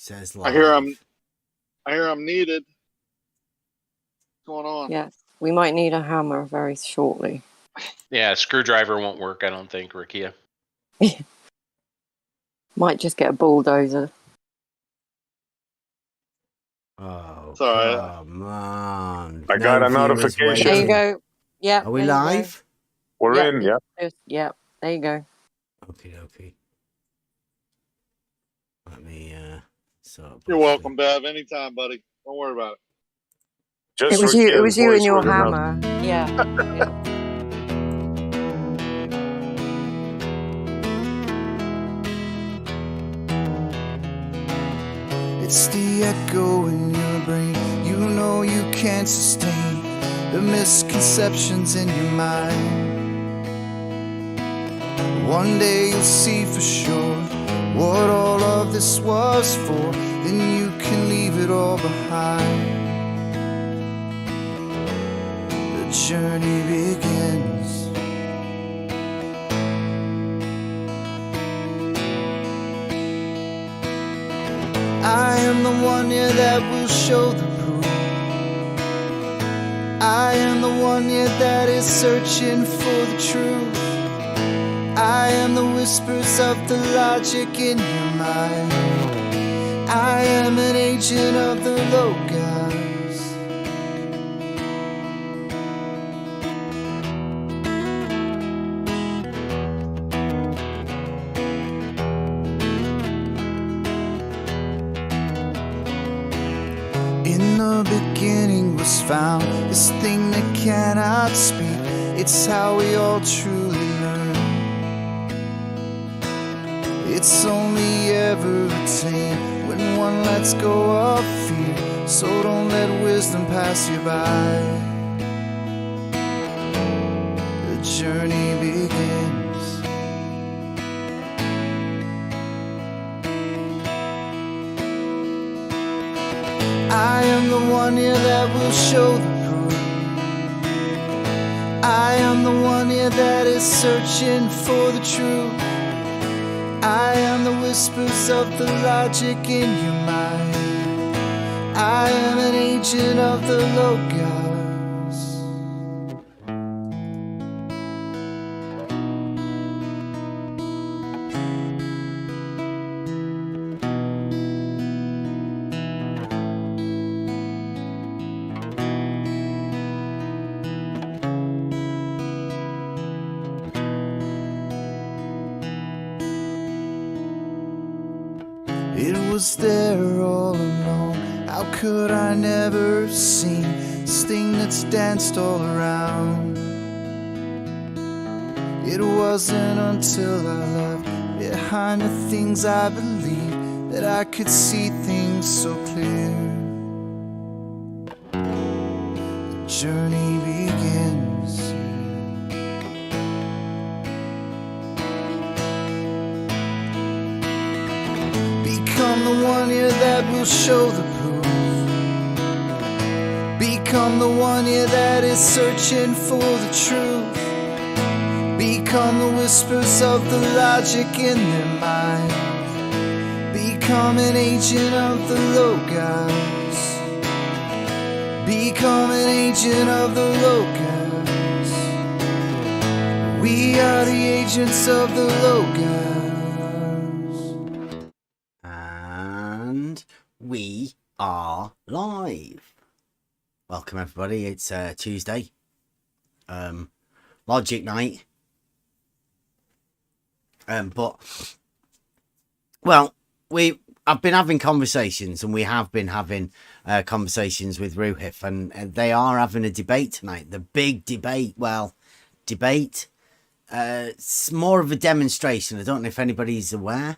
says I live. hear I'm needed. What's going on? Yes, we might need a hammer very shortly. Yeah, screwdriver won't work, I don't think, Rikia. Might just get a bulldozer. Oh, Sorry. come on. I got a viewers notification. There you waiting. go. Yeah. Are we live? We're in, yeah. Yeah, there you go. Okay. Let me You're welcome, Bev. Anytime, buddy. Don't worry about it. Just It was for you. It Kim's was you voice and your was enough. hammer. Yeah. It's the echo in your brain. You know you can't sustain the misconceptions in your mind. One day you'll see for sure what all of this was for. Then you can leave it all behind. The journey begins. I am the one, yeah, that will show the proof. I am the one, yeah, that is searching for the truth. I am the whispers of the logic in your mind. I am an agent of the logos. In the beginning was found this thing that cannot speak. It's how we all truly learn. It's only ever attained when one lets go of fear. So don't let wisdom pass you by. The journey begins. I am the one, yeah, that will show the proof. I am the one, yeah, that is searching for the truth. I am the whispers of the logic in your mind. I am an agent of the logos. It was there all along. How could I never have seen this thing that's danced all around? It wasn't until I left behind the things I believed that I could see things so clear. The journey begins. Become the one, yeah, that will show the proof. Become the one, yeah, that is searching for the truth. Become the whispers of the logic in their mind. Become an agent of the logos. Become an agent of the logos. We are the agents of the logos. And we are live. Welcome everybody. It's Tuesday. Logic night. But well, I've been having conversations, and we have been having conversations with Ruhif, and they are having a debate tonight. The big debate. Well, debate. It's more of a demonstration. I don't know if anybody's aware.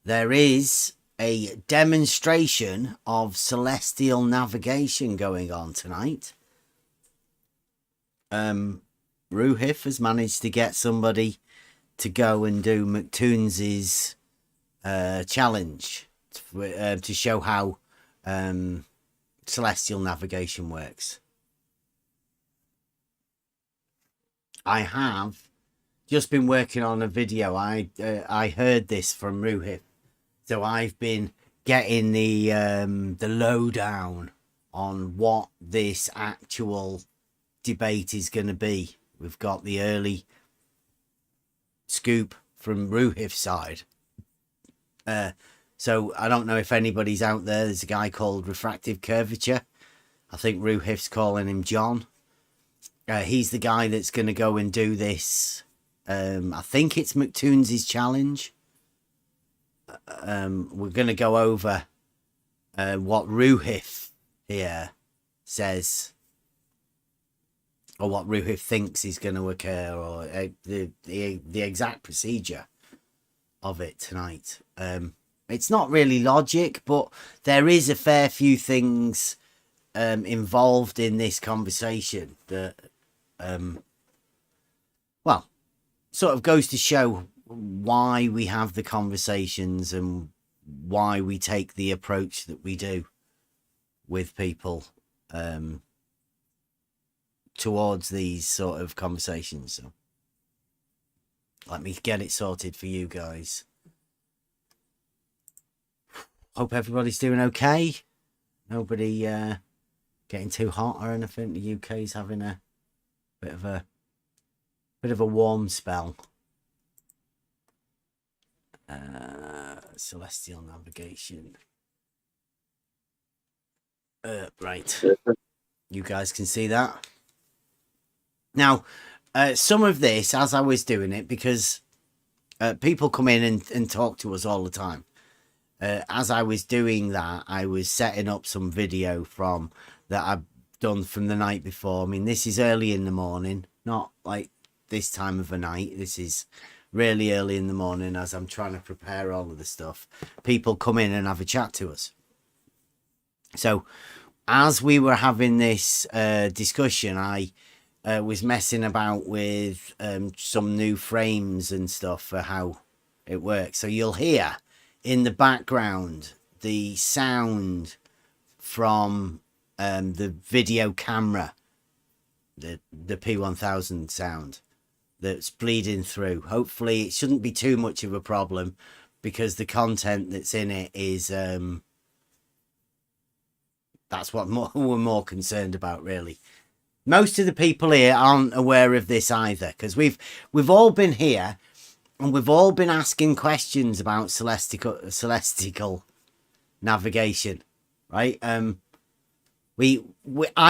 There is a demonstration of celestial navigation going on tonight. Ruhif has managed to get somebody to go and do McToons's challenge to show how celestial navigation works. I have just been working on a video. I heard this from Ruhif, so I've been getting the lowdown on what this actual debate is going to be. We've got the early scoop from Ruhif's side. So I don't know if anybody's out there. There's a guy called Refractive Curvature. I think Ruhif's calling him John. He's the guy that's going to go and do this. I think it's McToons's challenge. We're going to go over what Ruhif here says, or what Ruhif thinks is going to occur, or the exact procedure of it tonight. It's not really logic, but there is a fair few things involved in this conversation that, well, sort of goes to show why we have the conversations and why we take the approach that we do with people towards these sort of conversations. So let me get it sorted for you guys. Hope everybody's doing okay. Nobody getting too hot or anything. The UK's having a bit of a warm spell. Celestial navigation. Right. You guys can see that. Now, some of this, as I was doing it, because people come in and talk to us all the time. As I was doing that, I was setting up some video from that I've done from the night before. I mean, this is early in the morning, not like this time of the night. This is really early in the morning as I'm trying to prepare all of the stuff. People come in and have a chat to us. So as we were having this discussion, I was messing about with some new frames and stuff for how it works. So you'll hear in the background the sound from the video camera, the P1000 sound that's bleeding through. Hopefully it shouldn't be too much of a problem, because the content that's in it is that's what we're more concerned about, really. Most of the people here aren't aware of this either, because we've all been here and we've all been asking questions about celestial navigation, right? I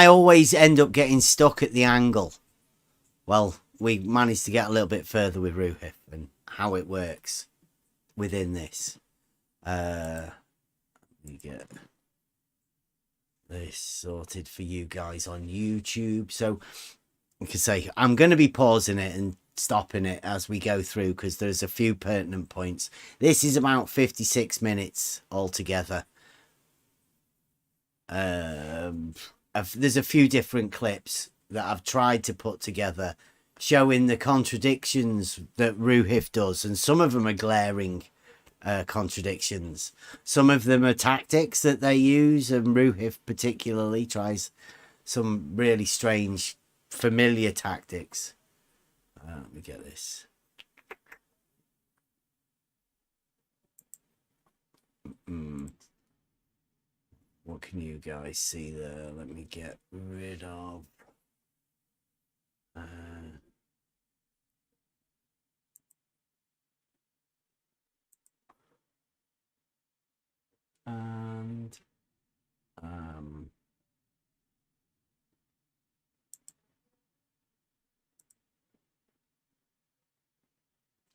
always end up getting stuck at the angle. Well, we managed to get a little bit further with Ruhif and how it works within this. Let me get this sorted for you guys on YouTube. So, like I say, I'm going to be pausing it and stopping it as we go through, because there's a few pertinent points. This is about 56 minutes altogether. There's a few different clips that I've tried to put together showing the contradictions that Ruhif does, and some of them are glaring contradictions. Some of them are tactics that they use, and Ruhif particularly tries some really strange, familiar tactics. Let me get this. What can you guys see there? Let me get rid of and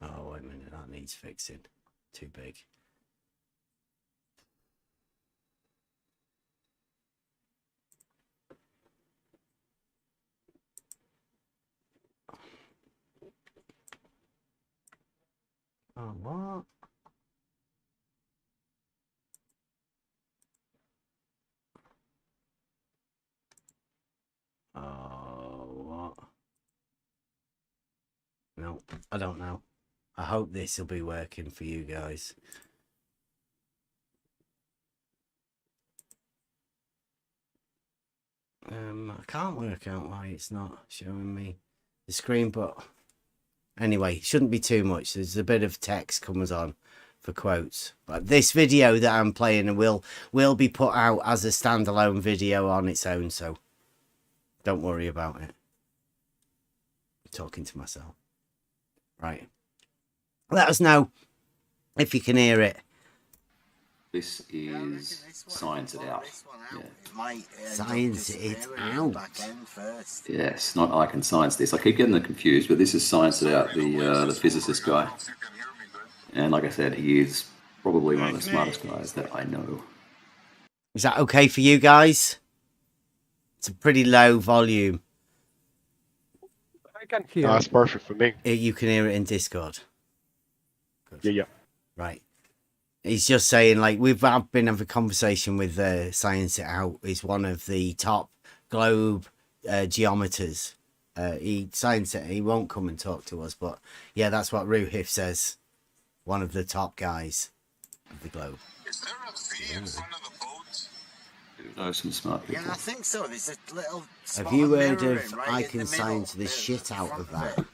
oh, wait a minute, that needs fixing. Too big. Oh, what? Oh, what? No, I don't know. I hope this will be working for you guys. I can't work out why it's not showing me the screen, but anyway, it shouldn't be too much. There's a bit of text comes on for quotes. But this video that I'm playing will be put out as a standalone video on its own, so don't worry about it. I'm talking to myself. Right. Let us know if you can hear it. This is Science It Out. Yeah. Science It Out. Yes, not I Can Science This. I keep getting them confused, but this is Science It Out, the physicist guy. And like I said, he is probably one of the smartest guys that I know. Is that okay for you guys? It's a pretty low volume. I can hear. That's perfect for me. You can hear it in Discord. Good. Yeah. Right. He's just saying, like, I've been having a conversation with Science It Out. He's one of the top globe geometers. He won't come and talk to us, but yeah, that's what Ruhif says. One of the top guys of the globe. Is there a V in front of the boat? You know some smart people. Yeah, I think so. There's a little. Have you heard mirror of right I in Can the Science middle, the shit out of that?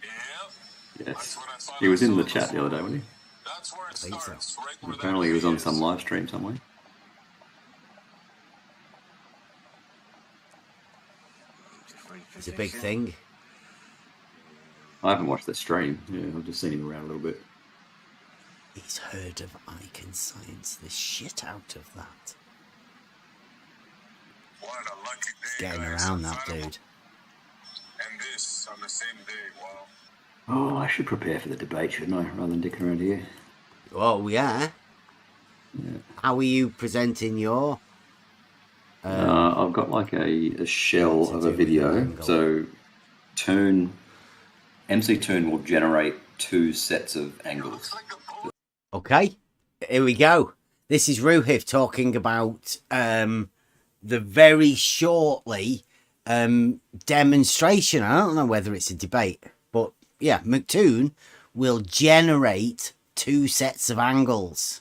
Yeah. Yes. He was in the chat the other day, wasn't he? That's where it I think so. starts, right where that Apparently he was V on is. some live stream somewhere. It's a big thing. I haven't watched the stream. Yeah, I've just seen him around a little bit. He's heard of I Can Science the shit out of that. What a lucky day, He's getting guys. around that Incredible. dude. And this on the same day. Wow. Oh, I should prepare for the debate, shouldn't I? Rather than dicking around here. Oh, yeah. How are you presenting your... I've got like a shell of a video. So MC Toon will generate 2 sets of angles. Okay, here we go. This is Ruhif talking about the very shortly demonstration. I don't know whether it's a debate, but yeah, McToon will generate 2 sets of angles.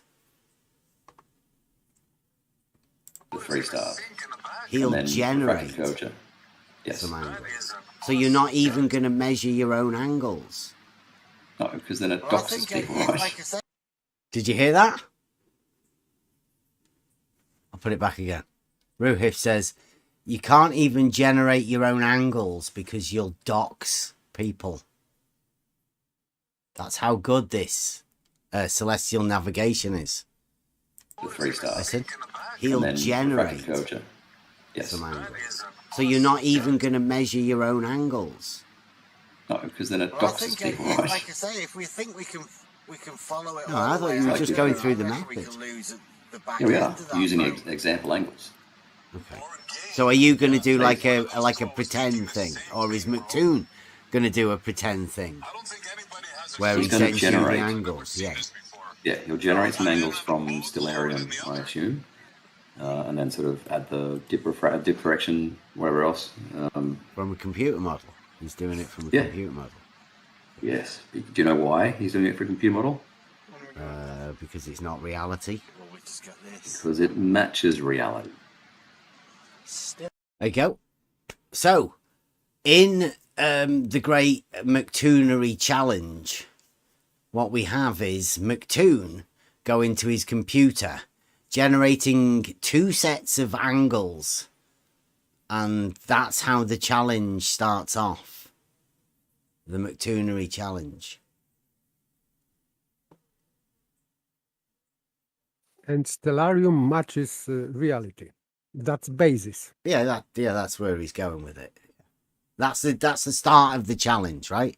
The 3 stars. He'll And then generate curvature. Yes. some angles. So you're not even going to measure your own angles. No, because then it doxes people, right? Did you hear that? I'll put it back again. Ruhif says, you can't even generate your own angles because you'll dox people. That's how good this celestial navigation is. The 3 stars. Listen, he'll And then generate curvature. Yes. some angles. So you're not even going to measure your own angles. No, because then it Well, I doxes think, people, right? like I say, if we think we can follow it. No, all I the thought way you were out, just Yeah. going through the we method. could lose the back Here we end are, of that using boat. example angles. Okay. So are you going to do like a pretend thing, or is McToon going to do a pretend thing I don't think anybody has a where he He's gonna sends you the generate. angles? Yeah. Yeah, he'll generate some angles from stellarium, I assume, and then sort of add the dip correction, whatever else. From a computer model. He's doing it from a Yeah. computer model. Yes. Do you know why he's doing it for a computer model? Because it's not reality. Well, we just got this. Because it matches reality. There you go. So, in the Great McToonery Challenge, what we have is McToon going to his computer, generating 2 sets of angles. And that's how the challenge starts off. The McToonery Challenge. And Stellarium matches reality. That's basis. Yeah, that's where he's going with it. That's the start of the challenge, right?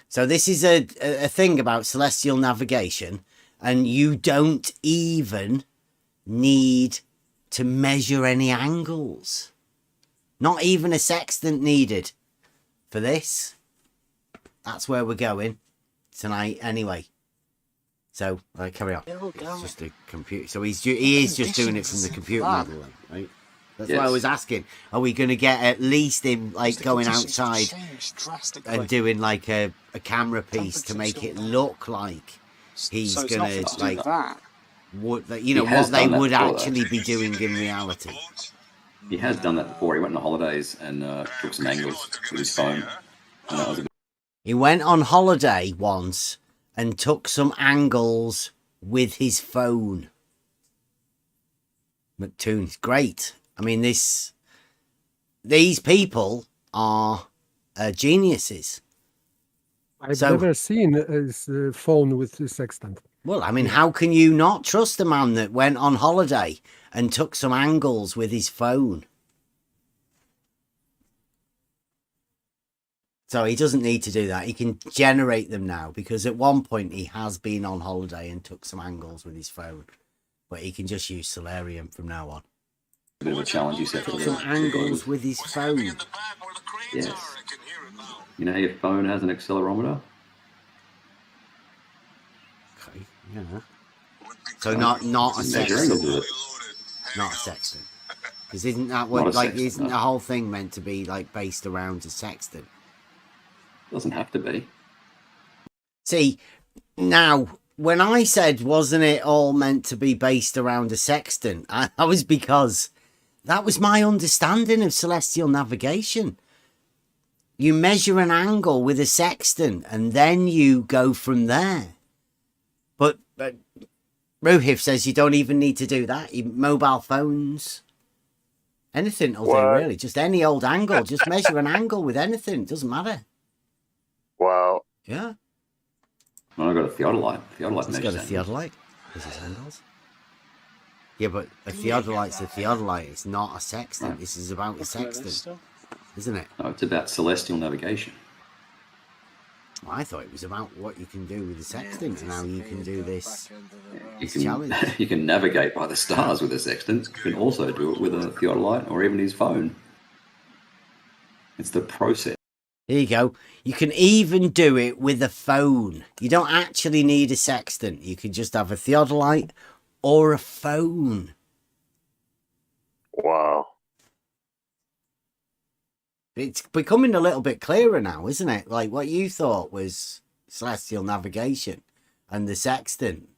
So this is a thing about celestial navigation, and you don't even need to measure any angles. Not even a sextant needed for this. That's where we're going tonight, anyway. So carry on. It's just a computer. So he is just doing it from the computer model, right? That's why I was asking. Are we going to get at least him like going outside and doing like a camera piece to make it look like he's going to like what they would actually be doing in reality? He has done that before. He went on holidays and took some angles with his phone. And that was a He went on holiday once and took some angles with his phone. McToon's great. I mean, these people are geniuses. I've So- never seen his phone with the sextant. Well, I mean, how can you not trust a man that went on holiday and took some angles with his phone? So he doesn't need to do that. He can generate them now, because at one point he has been on holiday and took some angles with his phone. But he can just use Solarium from now on. A bit of a challenge you set for Took the some angles with his phone. Yes. You know your phone has an accelerometer? Okay, yeah. So not a Measure sextant. angles with it. Not a sextant. Because isn't that Not what, a like, sextant, isn't no. the whole thing meant to be, like, based around a sextant? Doesn't have to be. See, now, when I said, wasn't it all meant to be based around a sextant? That was because that was my understanding of celestial navigation. You measure an angle with a sextant and then you go from there. But Rohif says you don't even need to do that. Mobile phones, anything will do, really. Just any old angle. Just measure an angle with anything. It doesn't matter. Wow. Yeah. Well, I've got a theodolite. Theodolite He's got a measures angles. theodolite. This is angles. Yeah, but a theodolite's a theodolite. It's not a sextant. Right. This is about a sextant, isn't it? No, it's about celestial navigation. Well, I thought it was about what you can do with the sextant and how you can do this. You Challenge. can you can navigate by the stars with a sextant. You can also do it with a theodolite or even his phone. It's the process. Here you go. You can even do it with a phone. You don't actually need a sextant. You can just have a theodolite or a phone. Wow. It's becoming a little bit clearer now, isn't it? Like what you thought was celestial navigation and the sextant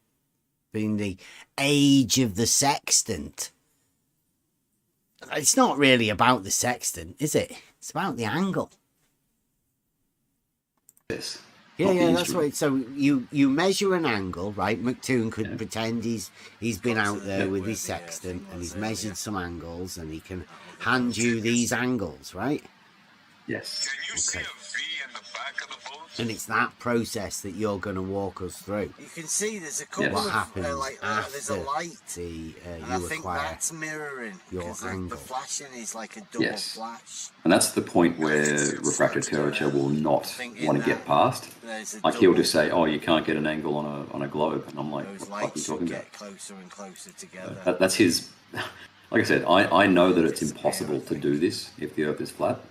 being the age of the sextant. It's not really about the sextant, is it? It's about the angle. Yes. Yeah, Not the yeah, that's instrument. right. So you measure an angle, right? McToon could pretend he's been out there with his sextant and he's measured some angles and he can hand you these angles, right? Yes. Can you see Okay. a V in the back of the boat? And it's that process that you're going to walk us through. You can see there's a couple What of happens there's a after light. the And I you think acquire that's mirroring. your 'cause the angle. flashing is like a double Yes. flash. And that's the point where refracted curvature will not want to get past. There's a Like he'll double- just say, "Oh, you can't get an angle on a globe," and I'm like, Those "What the fuck are you lights should talking about?" get closer and closer together. That's his. Like I said, I know that it's impossible to do this if the Earth is flat.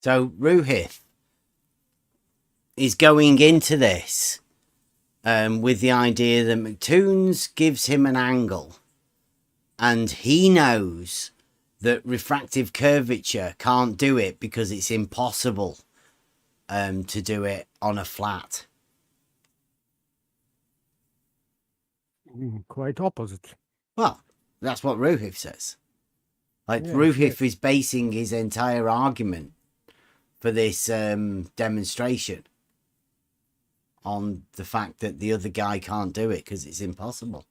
So Ruhith is going into this with the idea that McToon's gives him an angle and he knows that refractive curvature can't do it because it's impossible to do it on a flat. Quite opposite. Well, that's what Ruhith says. Like, Yeah, Ruhith is basing his entire argument for this demonstration on the fact that the other guy can't do it because it's impossible.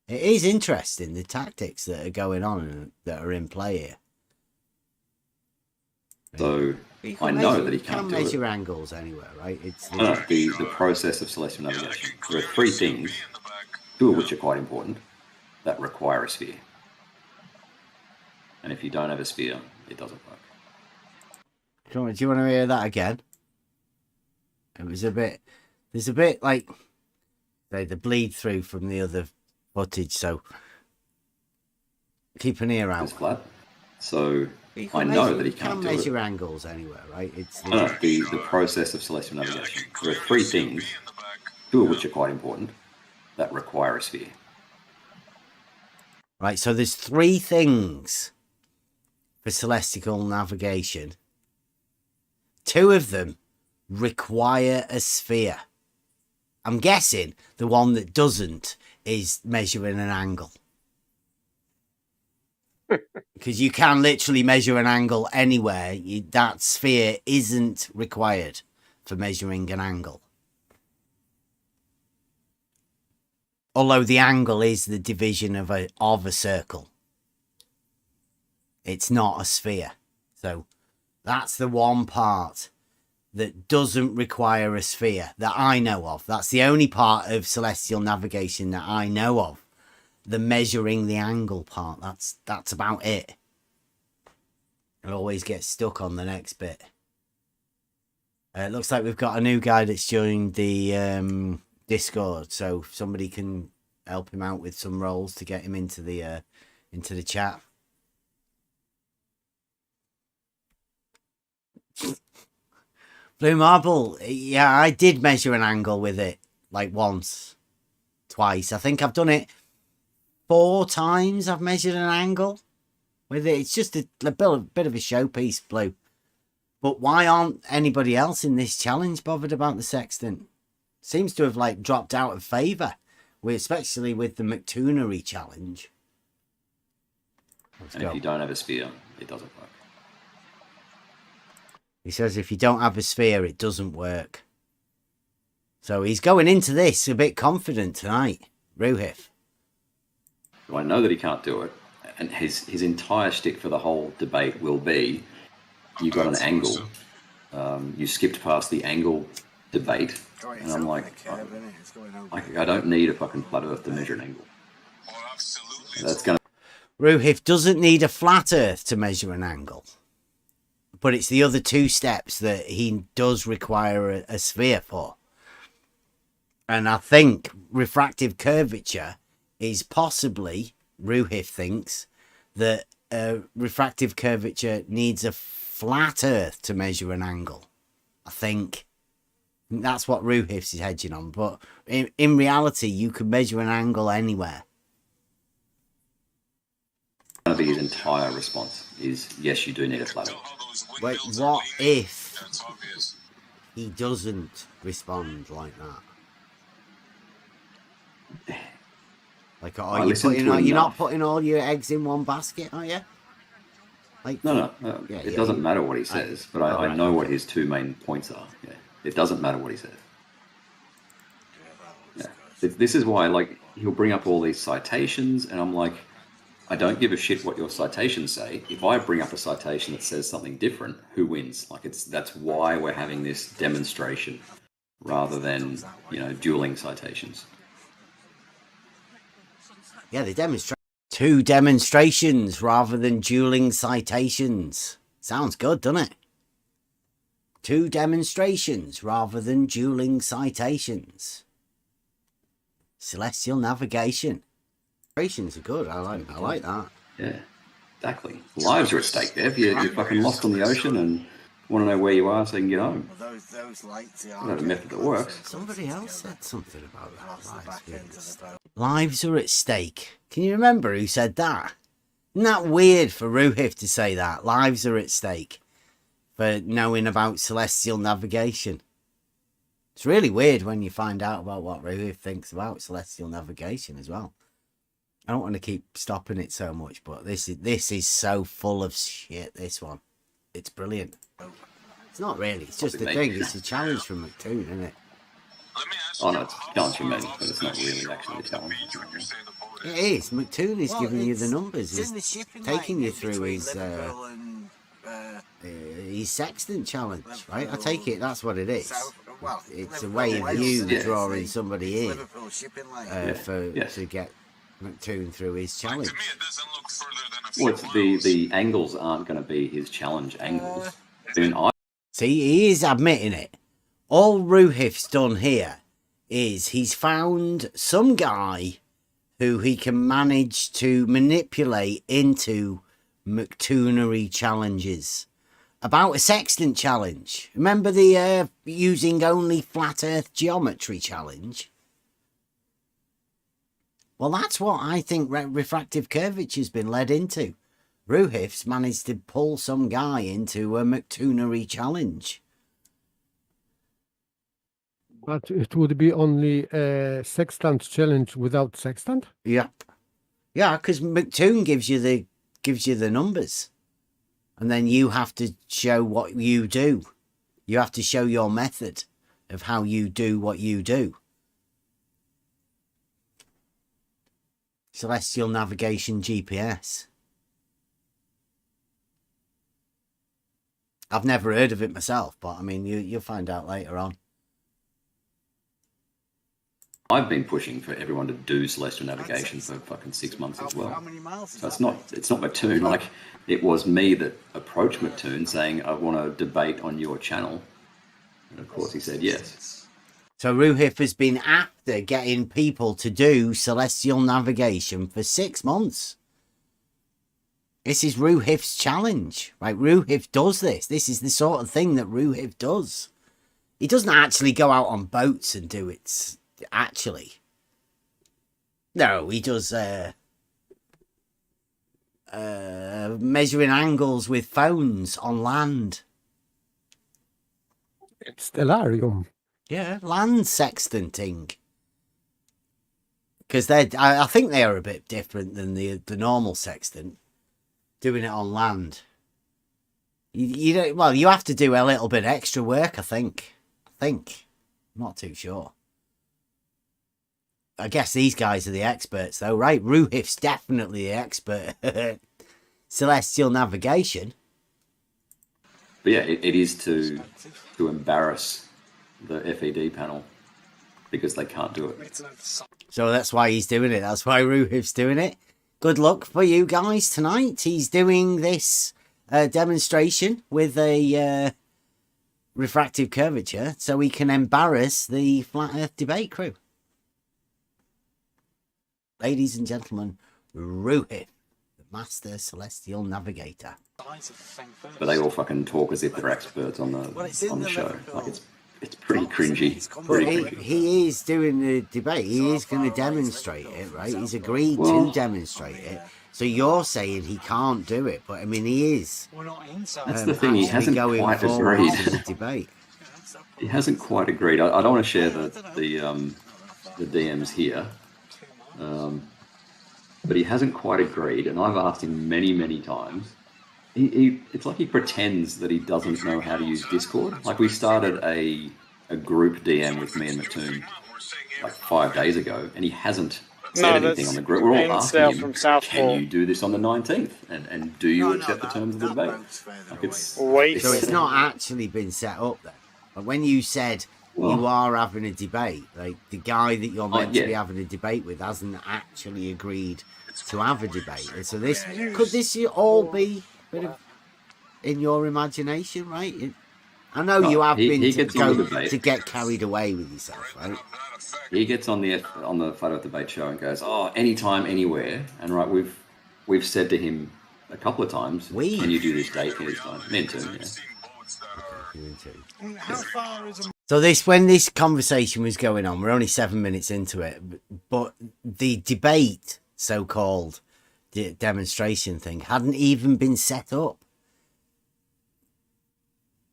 It is interesting, the tactics that are going on and that are in play here. So You I can know measure- that he you can can't do it. measure angles anywhere, right? It's No, the process of celestial navigation. There are three things, two of which are quite important, that require a sphere. And if you don't have a sphere, it doesn't work. Do you want to hear that again? It was a bit. There's a bit like the bleed through from the other footage, so keep an ear out. It's flat. So You I can know measure- that he you can can't do it. measure angles anywhere, right? It's No, the process of celestial navigation. There are three things, two of which are quite important, that require a sphere. right. So there's three things for celestial navigation. Two of them require a sphere. I'm guessing the one that doesn't is measuring an angle. Because you can literally measure an angle anywhere. That sphere isn't required. for measuring an angle. Although the angle is the division of a circle. It's not a sphere. So that's the one part that doesn't require a sphere that I know of. That's the only part of celestial navigation that I know of. The measuring the angle part. That's about it. It always gets stuck on the next bit. It looks like we've got a new guy that's joined the Discord, so if somebody can help him out with some roles to get him into the chat. Blue Marble, yeah, I did measure an angle with it, like once, twice. I think I've done it 4 times. I've measured an angle with it. It's just a bit of a showpiece, Blue. But why aren't anybody else in this challenge bothered about the sextant? Seems to have like dropped out of favour, especially with the McToonery challenge. If you don't have a sphere, it doesn't work. He says if you don't have a sphere, it doesn't work. So he's going into this a bit confident tonight, Ruhif. I know that he can't do it, and his entire shtick for the whole debate will be, you got an angle, you skipped past the angle debate, and I'm like, I don't need a fucking flat earth to measure an angle. That's gonna. Ruhif doesn't need a flat earth to measure an angle. But it's the other 2 steps that he does require a sphere for. And I think refractive curvature is possibly, Ruhif thinks, that refractive curvature needs a flat earth to measure an angle. I think that's what Ruhif's is hedging on. But in reality, you can measure an angle anywhere. Going to be his entire response is, yes, you do need a flat earth. Wait, what if he doesn't respond like that? Like, you're not putting all your eggs in one basket, are you? Like, no. It doesn't matter what he says, but I know what his 2 main points are. Yeah, it doesn't matter what he says. Yeah, this is why, like, he'll bring up all these citations, and I'm like, I don't give a shit what your citations say. If I bring up a citation that says something different, who wins? Like, that's why we're having this demonstration rather than, dueling citations. Yeah, they demonstrate 2 demonstrations rather than dueling citations. Sounds good, doesn't it? 2 demonstrations rather than dueling citations. Celestial navigation. Demonstrations are good. I like that. Yeah, exactly. Lives are at stake there. If you're fucking lost on the ocean and want to know where you are so you can get home. Those lights, That's a method that works. Somebody else said something about that. Lives are at stake. Can you remember who said that? Isn't that weird for Ruhif to say that? Lives are at stake for knowing about celestial navigation. It's really weird when you find out about what Ruhif thinks about celestial navigation as well. I don't want to keep stopping it so much, but this is so full of shit, this one. It's brilliant. It's not really, it's just a thing. It's a challenge from McToon, isn't it? Oh no, it's a challenge from me, but it's not really actually a challenge. It is. McToon is giving you the numbers. He's taking you through his sextant challenge, right? I take it that's what it is. It's a way of you drawing somebody in to get McToon through his challenge. Well, the angles aren't going to be his challenge angles. See, he is admitting it. All Ruhif's done here is he's found some guy who he can manage to manipulate into McToonery challenges. About a sextant challenge. Remember the using only flat earth geometry challenge? Well, that's what I think refractive curvature's been led into. Ruhif's managed to pull some guy into a McToonery challenge. But it would be only a sextant challenge without sextant? Yeah. Yeah, because McToon gives you the numbers. And then you have to show what you do. You have to show your method of how you do what you do. Celestial Navigation GPS. I've never heard of it myself, but I mean, you'll find out later on. I've been pushing for everyone to do celestial navigation for fucking 6 months as well. How many miles? So it's not Mattoon. Like, it was me that approached Mattoon saying, I want to debate on your channel. And of course he said yes. So Ruhif has been after getting people to do celestial navigation for 6 months. This is Ruhif's challenge, right? Ruhif does this. This is the sort of thing that Ruhif does. He doesn't actually go out on boats and do it, actually. No, he does measuring angles with phones on land. It's Stellarium. Yeah, land sextanting. Because I think they are a bit different than the normal sextant. Doing it on land. You don't, well, you have to do a little bit extra work, I think. I'm not too sure. I guess these guys are the experts, though, right? Ruhif's definitely the expert. Celestial navigation. But yeah, it is to embarrass the FED panel because they can't do it. So that's why he's doing it. That's why Ruhif's doing it. Good luck for you guys tonight. He's doing this demonstration with a refractive curvature so he can embarrass the Flat Earth debate crew. Ladies and gentlemen, Ruhif, the Master Celestial Navigator. But they all fucking talk as if they're experts on the show. Like, it's pretty cringy. But he is doing the debate. He is going to demonstrate it, right? He's agreed to demonstrate it. So you're saying he can't do it, but I mean he is. That's the thing. He hasn't quite agreed. The debate. He hasn't quite agreed. I don't want to share the DMs here, but he hasn't quite agreed. And I've asked him many times. It's like he pretends that he doesn't know how to use Discord. Like, we started a group DM with me and Mattoon like 5 days ago, and he hasn't said anything on the group. We're all asking him, can you do this on the 19th? And do you accept the terms of the debate? Like, so it's not actually been set up then. But when you said you are having a debate, like the guy that you're meant to be having a debate with hasn't actually agreed to have a debate. And so could this all be bit of in your imagination, right? I know you have been to get carried away with yourself, right? He gets on the Flat Earth Debate show and goes, "Oh, anytime, anywhere." And right, we've said to him a couple of times, "Can you do this date here?" Me too, yeah. So when this conversation was going on, we're only 7 minutes into it, but the debate, so-called demonstration thing, hadn't even been set up.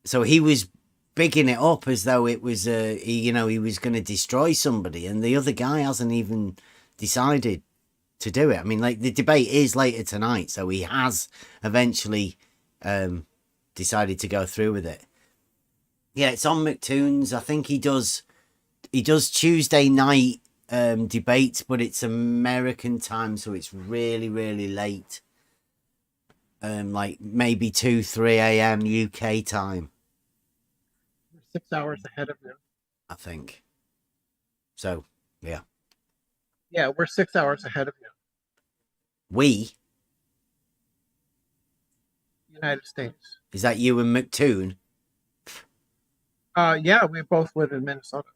So he was bigging it up as though it was he was going to destroy somebody, and the other guy hasn't even decided to do it. I mean, like, the debate is later tonight, so he has eventually decided to go through with it. Yeah, it's on McToon's. I think he does Tuesday night debates, but it's American time, so it's really late. Like maybe 2-3 a.m. UK time. 6 hours ahead of you, I think. So yeah, we're 6 hours ahead of you. United States. Is that you and McToon? Yeah, we both live in Minnesota.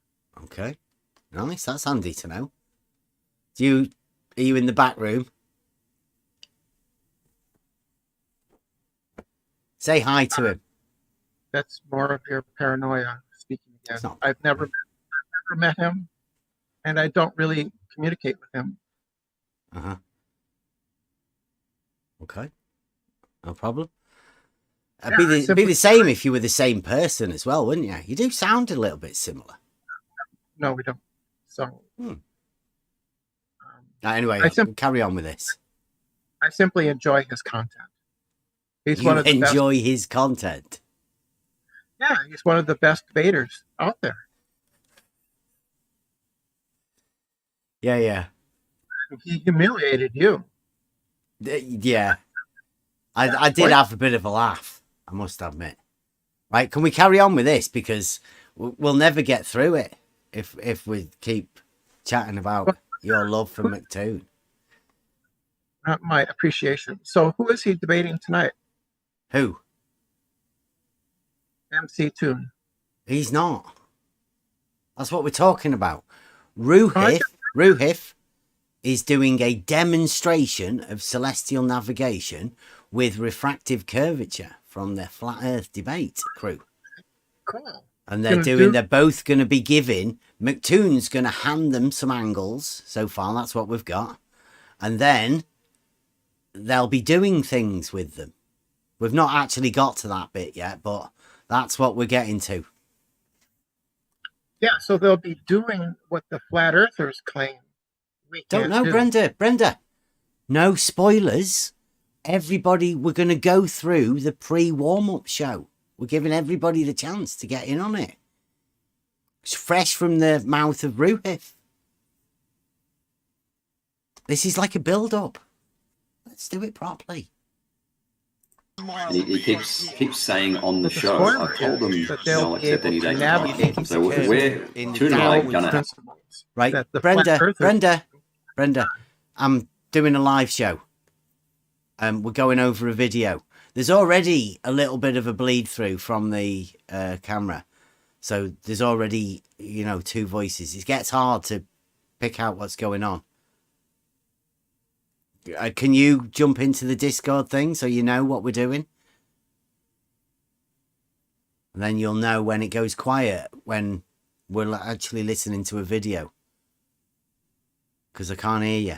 Okay, nice. That's handy to know. Are you in the back room? Say hi to him. That's more of your paranoia speaking again. I've never met him, and I don't really communicate with him. Okay, no problem. It'd be the same if you were the same person as well, wouldn't you? You do sound a little bit similar. No, we don't. So anyway, carry on with this. I simply enjoy his content. He's you one of the enjoy best. his content. Yeah, he's one of the best debaters out there. Yeah. He humiliated you. Yeah. I did have a bit of a laugh, I must admit. Right, can we carry on with this? Because we'll never get through it if we keep chatting about your love for McToon. Not my appreciation. So who is he debating tonight? Who? MC Toon. He's not. That's what we're talking about. Ruhif is doing a demonstration of celestial navigation with refractive curvature from the Flat Earth debate crew. Cool. And they're both going to be giving, McToon's going to hand them some angles. So far, that's what we've got. And then they'll be doing things with them. We've not actually got to that bit yet, but that's what we're getting to. Yeah, so they'll be doing what the flat earthers claim. Don't know, Brenda. No spoilers. Everybody, we're going to go through the pre-warm-up show. We're giving everybody the chance to get in on it. It's fresh from the mouth of Ruhif. This is like a build-up. Let's do it properly. He keeps saying on the show, I've told them they'll accept any day. So we're Toon and I gonna right, Brenda, I'm doing a live show. We're going over a video. There's already a little bit of a bleed through from the camera, so there's already two voices. It gets hard to pick out what's going on. Can you jump into the Discord thing so you know what we're doing? And then you'll know when it goes quiet, when we're actually listening to a video. Because I can't hear you.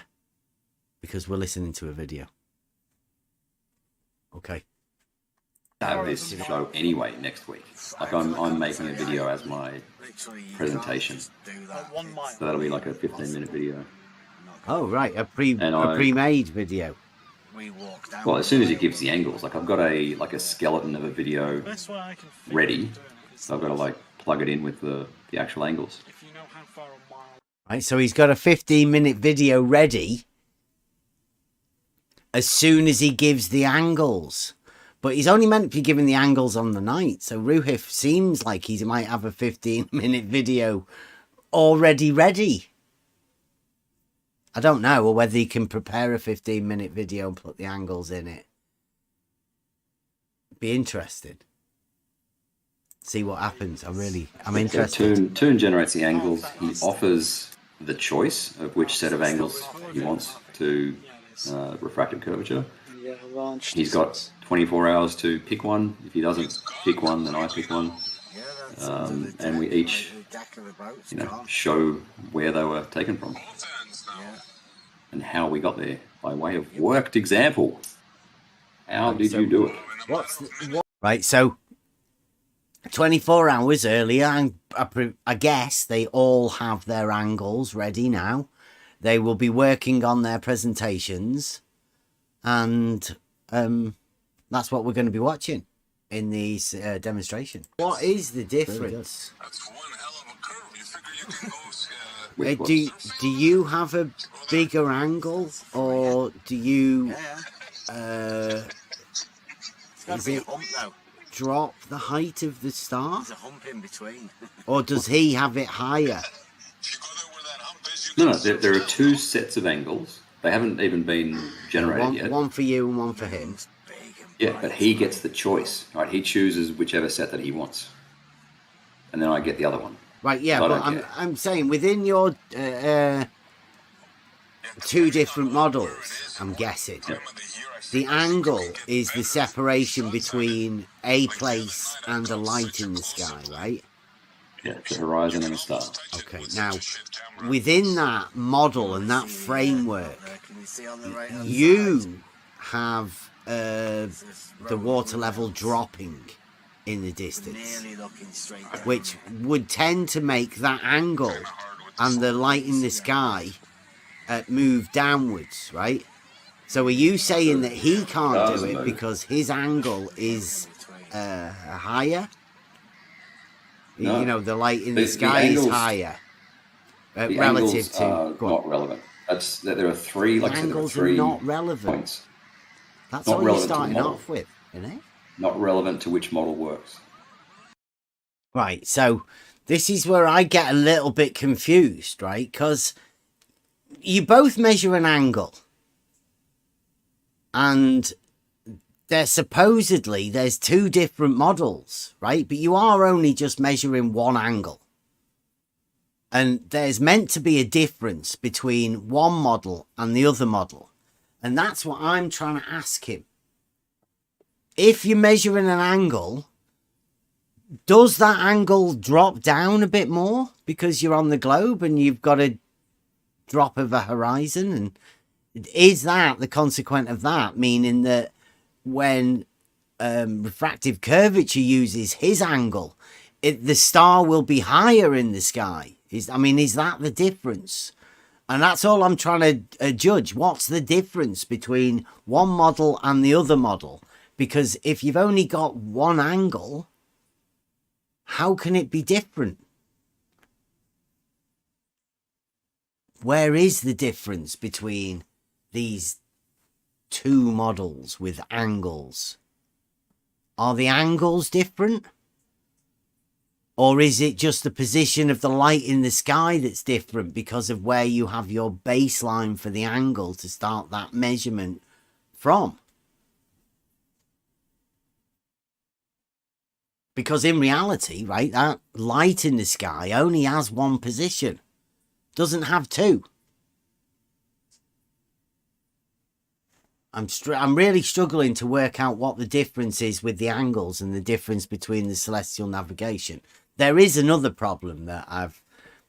Because we're listening to a video. Okay. Have this show anyway next week. Like I'm making a video as my presentation. So that'll be like a 15-minute video. Oh right, a pre-made video. Well, as soon as it gives the angles, like I've got a skeleton of a video ready, so I've got to plug it in with the actual angles. Right, so he's got a 15-minute video ready as soon as he gives the angles. But he's only meant to be giving the angles on the night, so Ruhif seems like he might have a 15-minute video already ready. I don't know, or whether he can prepare a 15-minute video and put the angles in it. Be interested. See what happens. I'm interested. Toon generates the angles. He offers the choice of which set of angles he wants to refractive curvature. He's got 24 hours to pick one. If he doesn't pick one, then I pick one. And we each, show where they were taken from and how we got there by way of worked example. How did you do it? Right, so 24 hours earlier, I guess they all have their angles ready now. They will be working on their presentations, and that's what we're going to be watching in these demonstration. What is the difference? That's one hell of a curve. You figure you can go. Do you have a bigger angle, or do you drop the height of the star? There's a hump in between. Or does he have it higher? No, there are two sets of angles. They haven't even been generated yet. One for you and one for him. Yeah, but he gets the choice, right? He chooses whichever set that he wants, and then I get the other one. Right, yeah, but I'm saying within your two different models, I'm guessing, the angle is the separation between a place and a light in the sky, right? Yeah, the horizon and the star. Okay, now, within that model and that framework, you have the water level dropping in the distance, which would tend to make that angle and the light in the sky move downwards, right? So are you saying that he can't do it because his angle is higher? You know, the light in the The sky is angles- higher The relative angles to. are Go on. not relevant. There are three. The Like I said, there are angles are three not relevant. points. That's Not all you're relevant to the starting model. off with, isn't it? Not relevant to which model works. Right. So this is where I get a little bit confused, right? Because you both measure an angle, and there's two different models, right? But you are only just measuring one angle. And there's meant to be a difference between one model and the other model. And that's what I'm trying to ask him. If you're measuring an angle, does that angle drop down a bit more because you're on the globe and you've got a drop of a horizon? And is that the consequence of that? Meaning that when refractive curvature uses his angle, the star will be higher in the sky. Is that the difference? And that's all I'm trying to judge. What's the difference between one model and the other model? Because if you've only got one angle, how can it be different? Where is the difference between these two models with angles? Are the angles different? Or is it just the position of the light in the sky that's different because of where you have your baseline for the angle to start that measurement from? Because in reality, right, that light in the sky only has one position. Doesn't have two. I'm really struggling to work out what the difference is with the angles and the difference between the celestial navigation. There is another problem that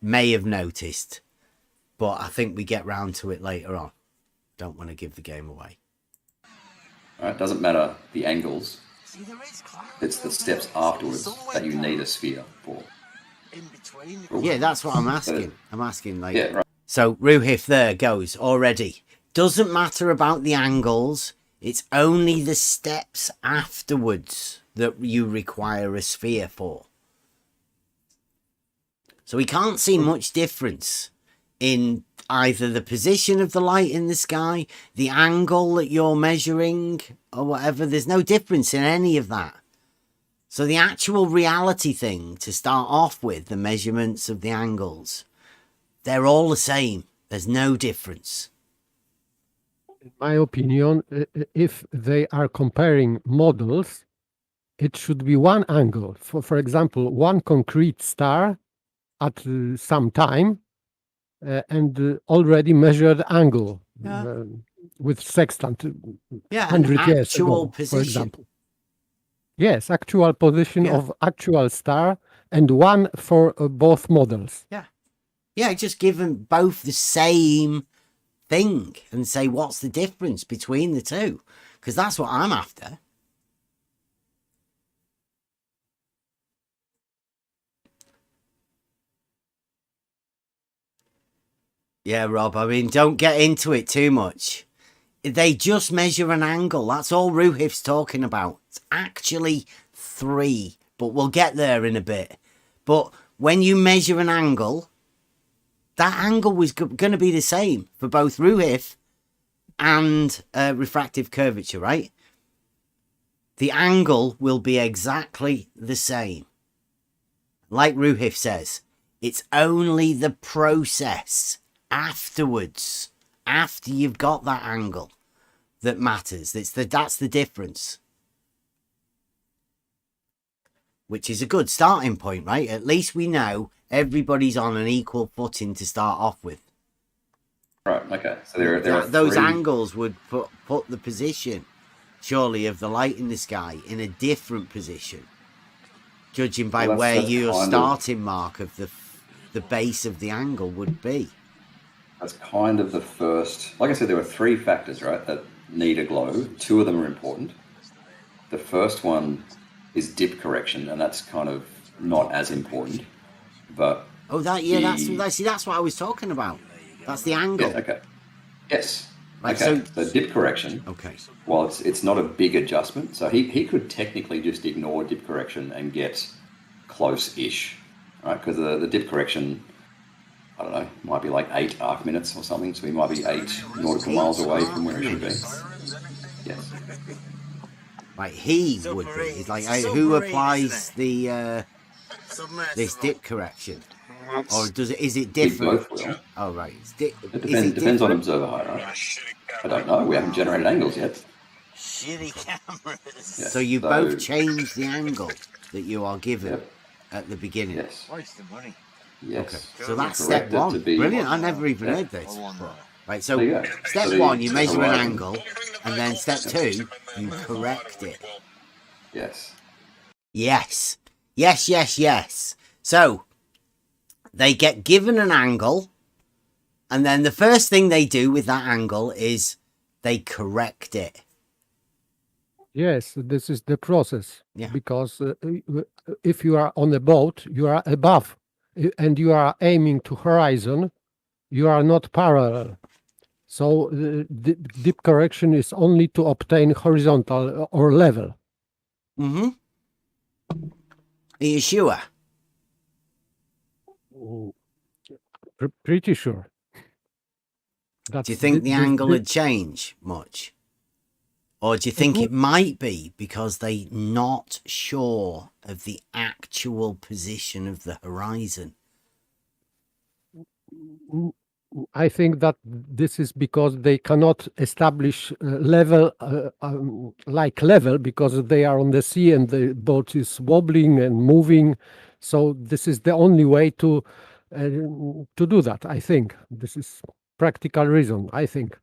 may have noticed, but I think we get round to it later on. Don't want to give the game away. All right, doesn't matter the angles. See, there is cloud It's the over steps there. afterwards Somewhere that you down need a sphere for. in between. Yeah, that's what I'm asking. I'm asking, like, Yeah, right. So Ruhif there goes already. Doesn't matter about the angles. It's only the steps afterwards that you require a sphere for. So we can't see much difference in either the position of the light in the sky, the angle that you're measuring, or whatever. There's no difference in any of that. So the actual reality thing to start off with, the measurements of the angles, they're all the same. There's no difference. In my opinion, if they are comparing models, it should be one angle. For example, one concrete star at some time and already measured angle with sextant. Yeah, an 100 years actual ago, position. for example. Yes, actual position Yeah. of actual star and one for both models. Yeah, just give them both the same thing and say, what's the difference between the two? Because that's what I'm after. Yeah, Rob, don't get into it too much. They just measure an angle. That's all Ruhif's talking about. It's actually 3, but we'll get there in a bit. But when you measure an angle, that angle was going to be the same for both Ruhif and refractive curvature, right? The angle will be exactly the same. Like Ruhif says, it's only the process afterwards, after you've got that angle, that matters. That's the difference. Which is a good starting point, right? At least we know everybody's on an equal footing to start off with. Right, okay. So there are Those 3... angles would put the position, surely, of the light in the sky in a different position, judging by where your starting mark of the base of the angle would be. That's kind of the first... Like I said, there are 3 factors, right, that need a globe. 2 of them are important. The first one is dip correction, and that's kind of not as important. But that's what I was talking about. That's the angle. Yeah, okay. Yes. Right, okay. So dip correction. Okay. Well, it's not a big adjustment. So he could technically just ignore dip correction and get close-ish right? Because the dip correction, I don't know, might be like 8 arc minutes or something. So we might be 8 nautical miles away from where it should be. Yes. Right, he would be. It's like who applies the this dip correction, or is it We different? both will. Oh right, It depends on observer height, right? I don't know. We haven't generated angles yet. Shitty cameras. Yes, So you both change the angle that you are given Yep. at the beginning. Yes. Waste the money. Yes. Okay, so that's Correct step it one. to be- Brilliant. I never even Yeah. heard this. before. Right, so There you go. step So one, you measure an horizon. angle, and then step two, you correct it. Yes. Yes. Yes, yes, yes. So they get given an angle, and then the first thing they do with that angle is they correct it. Yes, this is the process. Yeah. Because if you are on a boat, you are above, and you are aiming to horizon, you are not parallel. So the dip correction is only to obtain horizontal or level. Mm-hmm. Are you sure? Pretty sure. Do you think the angle would change much? Or do you think it might be because they're not sure of the actual position of the horizon? I think that this is because they cannot establish level like level because they are on the sea and the boat is wobbling and moving. So this is the only way to do that. I think this is practical reason. I think.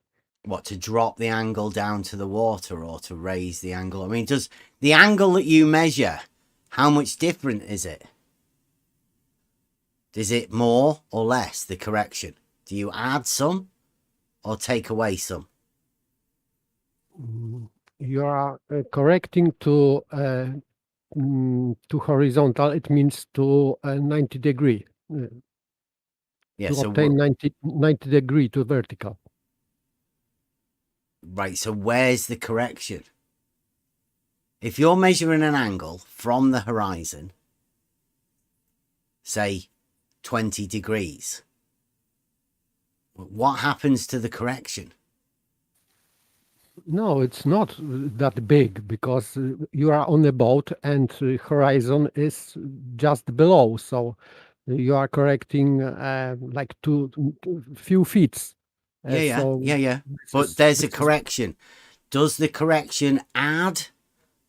What, to drop the angle down to the water or to raise the angle? I mean, does the angle that you measure, how much different is it? Is it more or less, the correction? Do you add some or take away some? You are correcting to horizontal. It means to 90 degree. Yeah, to so obtain 90 degree to vertical. Right, so where's the correction? If you're measuring an angle from the horizon, say 20 degrees, what happens to the correction? No, it's not that big because you are on a boat and horizon is just below. So you are correcting like few feet. Yeah. But there's a correction. Does the correction add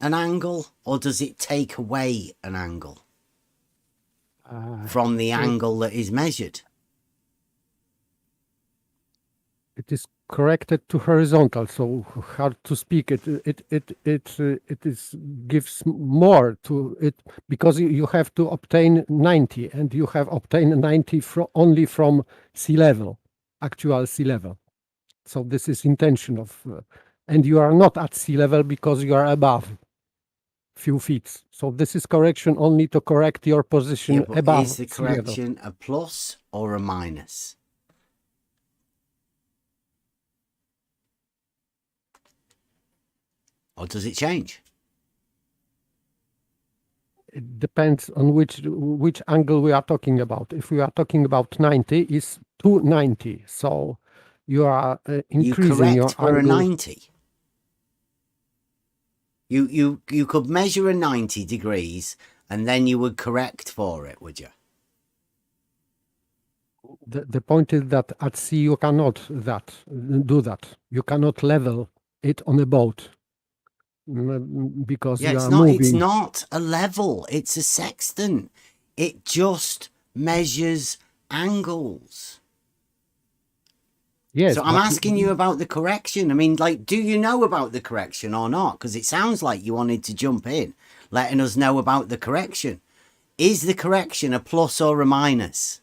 an angle or does it take away an angle from the angle that is measured? It is corrected to horizontal. So how to speak it is gives more to it because you have to obtain 90 and you have obtained 90 only from sea level, actual sea level. So this is intention of, and you are not at sea level because you are above few feet. So this is correction only to correct your position above. Is the correction a plus or a minus? Or does it change? It depends on which angle we are talking about. If we are talking about 90, it's 290. So you are increasing your for angle. a 90. You could measure a 90 degrees and then you would correct for it, would you? The point is that at sea you cannot do that. You cannot level it on a boat because you are moving. It's not a level. It's a sextant. It just measures angles. Yes. So I'm asking you about the correction. I mean, like, do you know about the correction or not? Because it sounds like you wanted to jump in, letting us know about the correction. Is the correction a plus or a minus?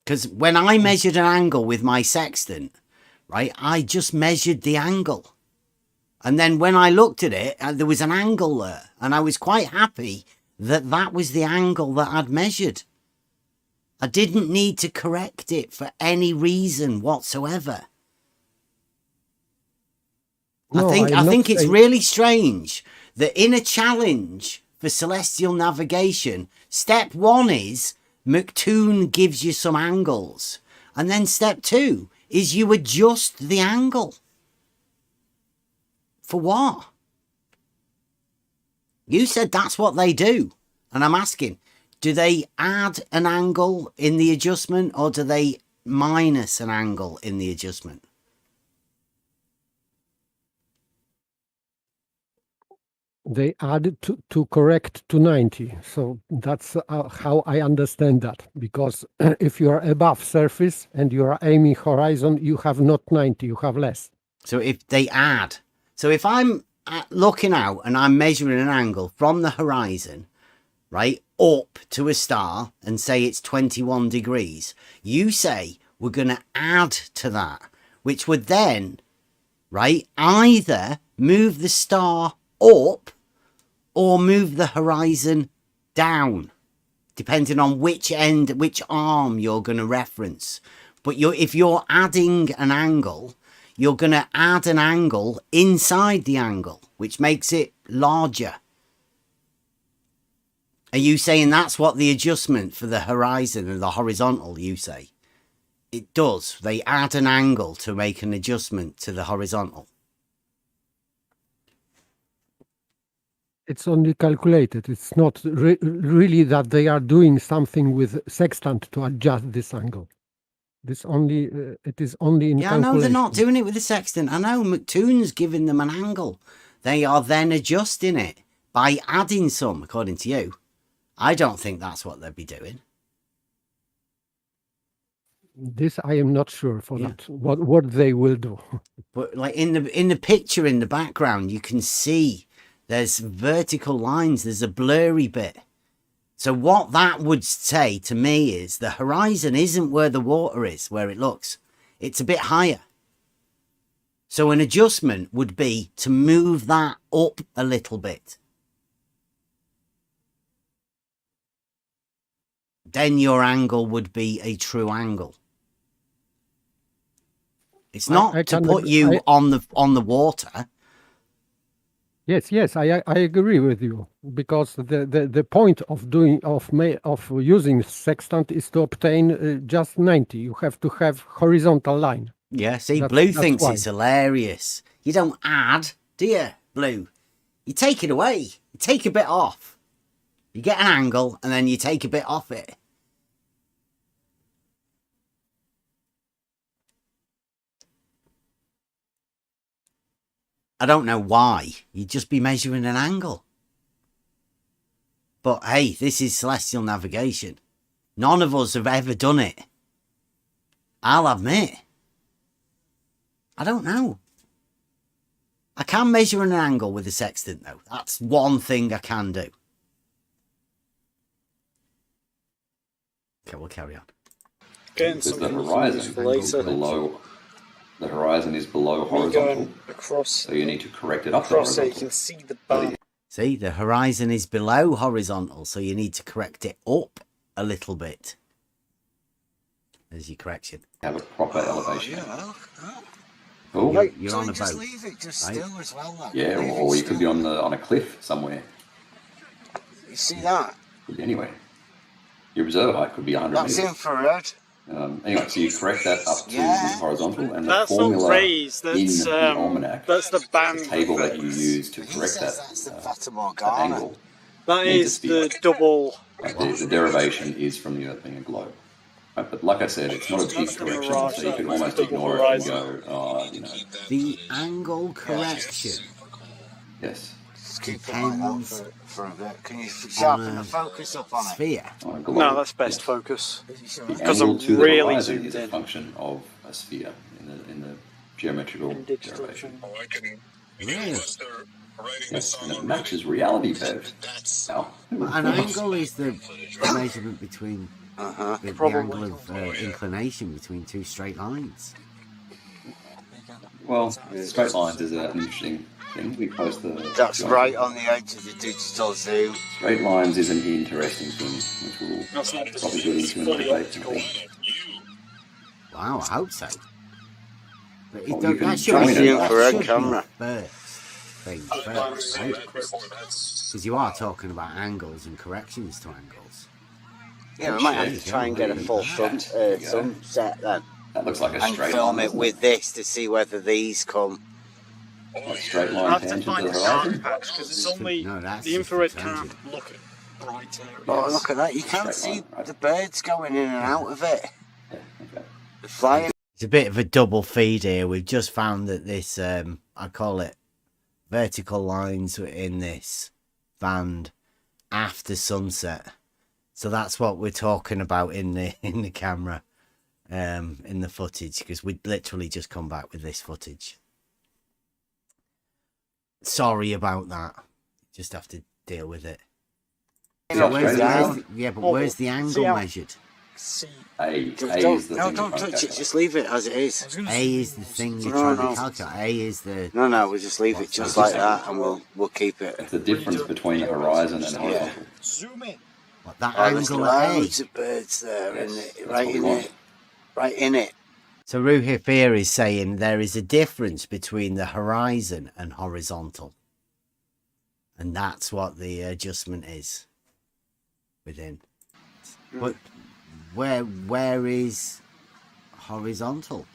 Because when I measured an angle with my sextant, right, I just measured the angle. And then when I looked at it, there was an angle there. And I was quite happy that that was the angle that I'd measured. I didn't need to correct it for any reason whatsoever. No, I think it's really strange that in a challenge for celestial navigation, step 1 is McToon gives you some angles. And then step 2 is you adjust the angle. For what? You said that's what they do. And I'm asking, do they add an angle in the adjustment or do they minus an angle in the adjustment? They add to correct to 90. So that's how I understand that. Because if you are above surface and you are aiming horizon, you have not 90, you have less. So if they add, so if I'm looking out and I'm measuring an angle from the horizon, right, up to a star and say it's 21 degrees, you say we're going to add to that, which would then, right, either move the star up or move the horizon down, depending on which end, which arm you're going to reference. But if you're adding an angle, you're going to add an angle inside the angle, which makes it larger. Are you saying that's what the adjustment for the horizon and the horizontal, you say? It does. They add an angle to make an adjustment to the horizontal. It's only calculated. It's not really that they are doing something with sextant to adjust this angle. This only it is only in calculation. I know they're not doing it with the sextant. I know McToon's giving them an angle. They are then adjusting it by adding some, according to you. I don't think that's what they'd be doing. This I am not sure for that. What they will do. But like in the picture in the background, you can see there's vertical lines. There's a blurry bit. So what that would say to me is the horizon isn't where the water is, where it looks. It's a bit higher. So an adjustment would be to move that up a little bit. Then your angle would be a true angle. It's not to put you on the water. Yes, I agree with you, because the point of using sextant is to obtain just 90. You have to have horizontal line. Yeah, see, Blue thinks it's hilarious. You don't add, do you, Blue? You take it away. You take a bit off. You get an angle and then you take a bit off it. I don't know why. You'd just be measuring an angle. But hey, this is celestial navigation. None of us have ever done it. I'll admit. I don't know. I can measure an angle with a sextant though. That's one thing I can do. Okay, we'll carry on. Because the horizon below. The horizon is below horizontal, so you need to correct it up to horizontal. So you can see the bar. See, the horizon is below horizontal, so you need to correct it up a little bit. There's your correction. Have a proper elevation. Oh, cool. You're on a boat, leave it just right? still as well. Like, Yeah, or you could be on a cliff somewhere. You see that? Could be anywhere. Your observer height could be 100 That's meters. infrared. Anyway, so you correct that up to horizontal, and that's the formula not raised. That's, in the almanac, that's the band table that you use to correct that angle. That is the double. The derivation is from the Earth being a globe. Right, but like I said, it's not a big correction, so you can almost ignore it and go, oh, you know. The angle correction. Yes. Just keep it like that for a bit. Can you sharpen the focus up on it? Sphere. No, that's best focus. Because I'm really zoomed is a function of a sphere in the geometrical derivation. Oh, I can. Really? Yes, and it matches reality, Bev. An angle is the measurement between the angle of inclination between two straight lines. Well, straight lines is an interesting thing. We post the. That's right on the edge of the digital zoom. Straight lines is an interesting thing, which we'll probably get into in the debate. I think. Wow, I hope so. But Well, you can that join should it. be Infrared that should camera. be first. thing first, right? Because you are talking about angles and corrections to angles. Yeah, we might have to try and get a full sunset then. That looks like a And straight film line. it with this to see whether these come. A straight line I have to tangent to find the a dark horizon. patch because it's only No, that's the just infrared a tangent. can't look at bright areas. Oh, look at that. You can't Straight see line, right. the birds going in and out of it. Yeah, okay. They're flying. It's a bit of a double feed here. We've just found that this, I call it vertical lines in this band after sunset. So that's what we're talking about in the camera, in the footage, because we'd literally just come back with this footage. Sorry about that. Just have to deal with it. So where's the angle measured? See, A is the Don't thing you're trying to touch it. calculate. Just leave it as it is. A is the thing you're No, trying no. to calculate. A is the... No, we'll just leave it just like that, and we'll keep it. It's the difference between the horizon and horizontal. zoom in. What, that Oh, there's angle at A? loads of birds there, Yes, in it, that's right what we in want. it, right in it. So Ruhif here is saying there is a difference between the horizon and horizontal. And that's what the adjustment is within. But where is horizontal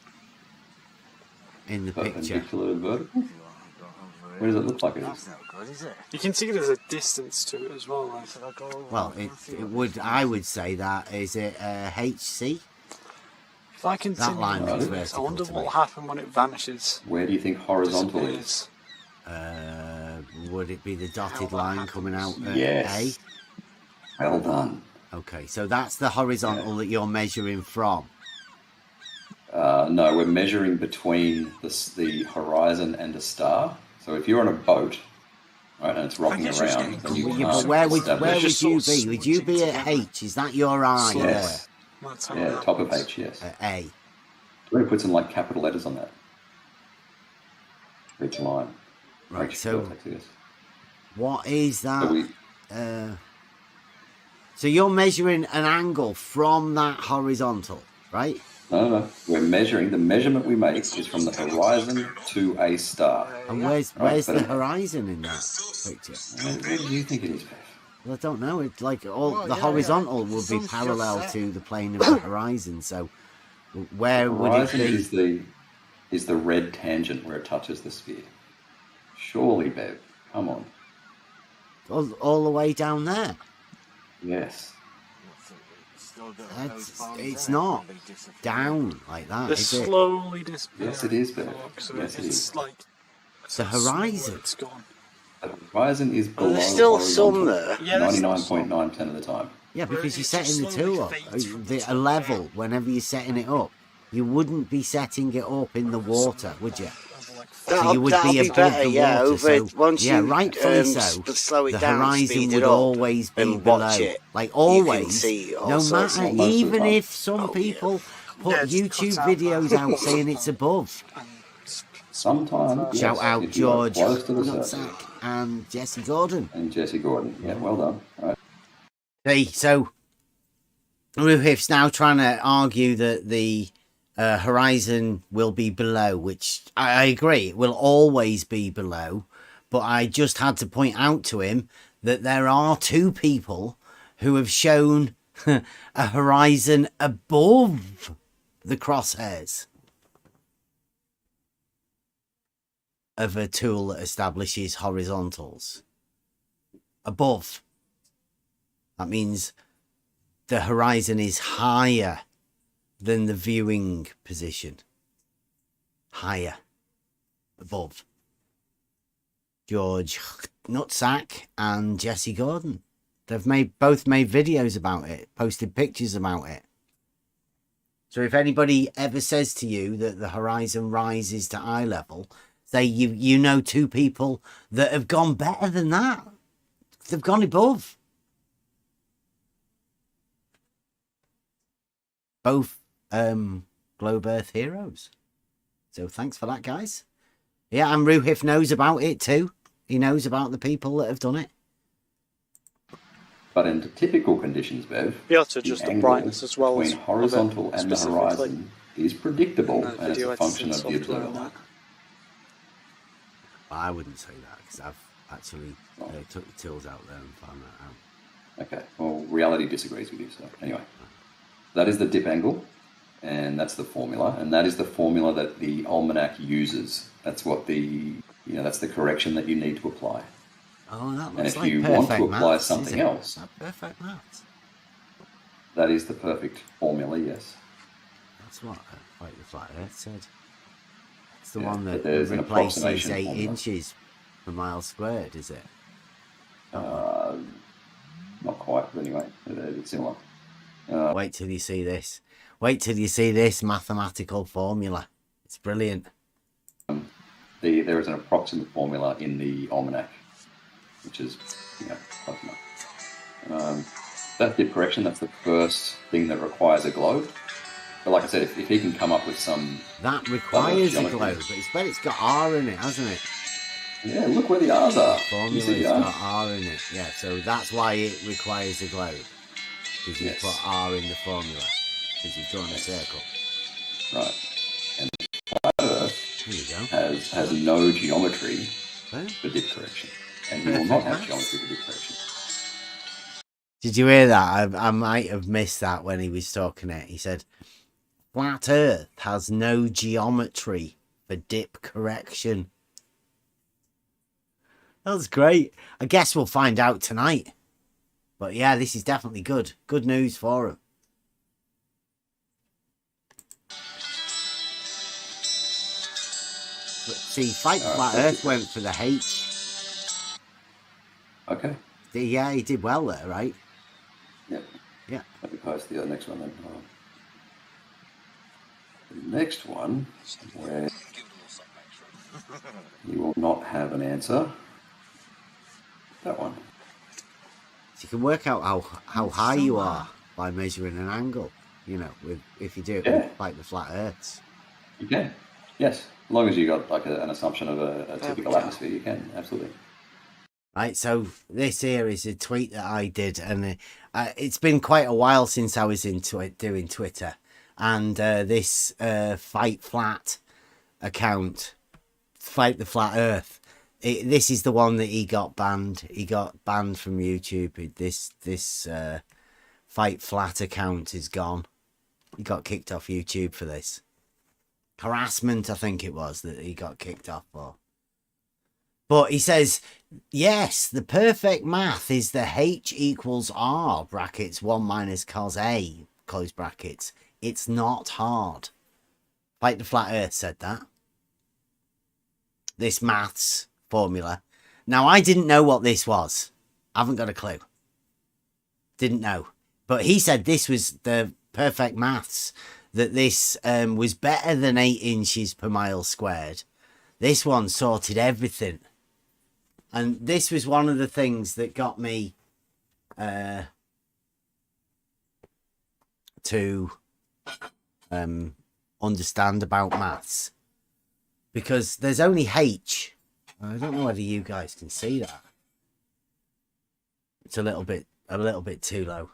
in the picture? Perpendicular and vertical? Where does it look like it is? That's not good, is it? You can see there's a distance to it as well. Like. Well, I would say that is it HC? If I continue, line looks I vertical wonder to what me. will happen when it vanishes. Where do you think horizontal is? Disappears. Would it be the dotted line coming out at Yes. Well done. A? Okay, so that's the horizontal that you're measuring from. No, we're measuring between the horizon and a star. So if you're on a boat, right, and it's rocking guess you're around, getting then you Yeah, can't but where would establish- you be? Would you be at H? Is that your eye Yes. That's how Yeah, that top of happens. H, yes. there? At A. We're going to put some like capital letters on that. Each line. Right, Each so vertex, yes. what is So that? we, So you're measuring an angle from that horizontal, right? no. We're measuring, the measurement we make is from the horizon to a star. And where's Right, the but- horizon in that picture? What do you think it is, Bev? Well, I don't know. It's like the horizontal would be parallel to the plane of the horizon. So where would it Horizon be? is the red tangent where it touches the sphere. Surely, Bev. Come on. All the way down there. Yes. It's not down like that, They're is it? slowly disappearing. Yes, it is, Bev. So Yes, it it's is. like The horizon. It's gone. The horizon is below there's still some horizontal there. Yeah, there's still 99.9% of the time. Yeah, because you're It's just setting the slowly tool up, fades from a level, whenever you're setting it up. You wouldn't be setting it up in the water, would you? So you would be above better, the yeah. water. Over So, once yeah, you rightfully so. slow it The down, horizon speed would it up, always be and below. watch it. Like You can always, see all no sorts matter, of- most of the even time. if some people put Yeah, it YouTube cuts out videos that. out saying it's above. Sometimes, Shout yes, out if you are George close to the surface. Nutsack and Jesse Gordon. And Jesse Gordon. Yeah, well done. All right. See, so Ruhif's now trying to argue that the horizon will be below, which I agree, it will always be below. But I just had to point out to him that there are two people who have shown a horizon above the crosshairs of a tool that establishes horizontals. Above. That means the horizon is higher than the viewing position. Higher. Above. George Nutsack and Jesse Gordon. They've both made videos about it, posted pictures about it. So if anybody ever says to you that the horizon rises to eye level, say you know two people that have gone better than that. They've gone above. Both Globe Earth heroes. So thanks for that, guys. Yeah, and Ruhif knows about it too. He knows about the people that have done it. But in typical conditions, Bev, Be able to adjust the angle brightness as well as between horizontal and the specifically. horizon is predictable, And and it's video a function editing of the software observer. and that. I wouldn't say that because I've actually took the tools out there and found that out. Okay, well, reality disagrees with you. So anyway, that is the dip angle, and that's the formula, and that is the formula that the almanac uses. That's what that's the correction that you need to apply. Oh, that looks and if like you want to apply maths, something else, that perfect maths. that is the perfect formula. Yes. That's what Fight the Flat Earth said. It's the Yeah, one but that there's an replaces approximation 8 formula. inches per mile squared, is it? Not quite, but anyway, it's similar. Wait till you see this. Wait till you see this mathematical formula. It's brilliant. There is an approximate formula in the almanac, which is close enough. That dip correction, that's the first thing that requires a globe. But like I said, if he can come up with some... That requires a geometry. globe, but it's got R in it, hasn't it? Yeah, look where the R's are. Formula's got R in it. Yeah, so that's why it requires a globe. Because you put R in the formula. Because you've drawn a circle. Right. And flat Earth There you go. has no geometry Huh? for dip correction. And you will not have geometry for dip correction. Did you hear that? I might have missed that when he was talking it. He said, Flat Earth has no geometry for dip correction. That was great. I guess we'll find out tonight. But yeah, this is definitely good. Good news for him. But see, Fight the Flat Earth went for the H. Okay. Yeah, he did well there, right? Yep. Yeah. Let me post the next one then. The next one, where you will not have an answer. That one. So you can work out how high you are by measuring an angle, if you do it with Fight the Flat Earths. You can. Yes. As long as you got like an assumption of a typical atmosphere, you can. Absolutely. Right, so this here is a tweet that I did, and it's been quite a while since I was into it doing Twitter, and this Fight Flat account, Fight the Flat Earth, this is the one that he got banned. He got banned from YouTube. This Fight Flat account is gone. He got kicked off YouTube for this. Harassment, I think it was, that he got kicked off for. But he says, yes, the perfect math is the H equals R, brackets, 1 minus cos A, close brackets. It's not hard. Fight the Flat Earth said that. This maths formula. Now, I didn't know what this was. I haven't got a clue. Didn't know. But he said this was the perfect maths, that this was better than 8 inches per mile squared. This one sorted everything. And this was one of the things that got me to understand about maths. Because there's only H. I don't know whether you guys can see that. It's a little bit too low.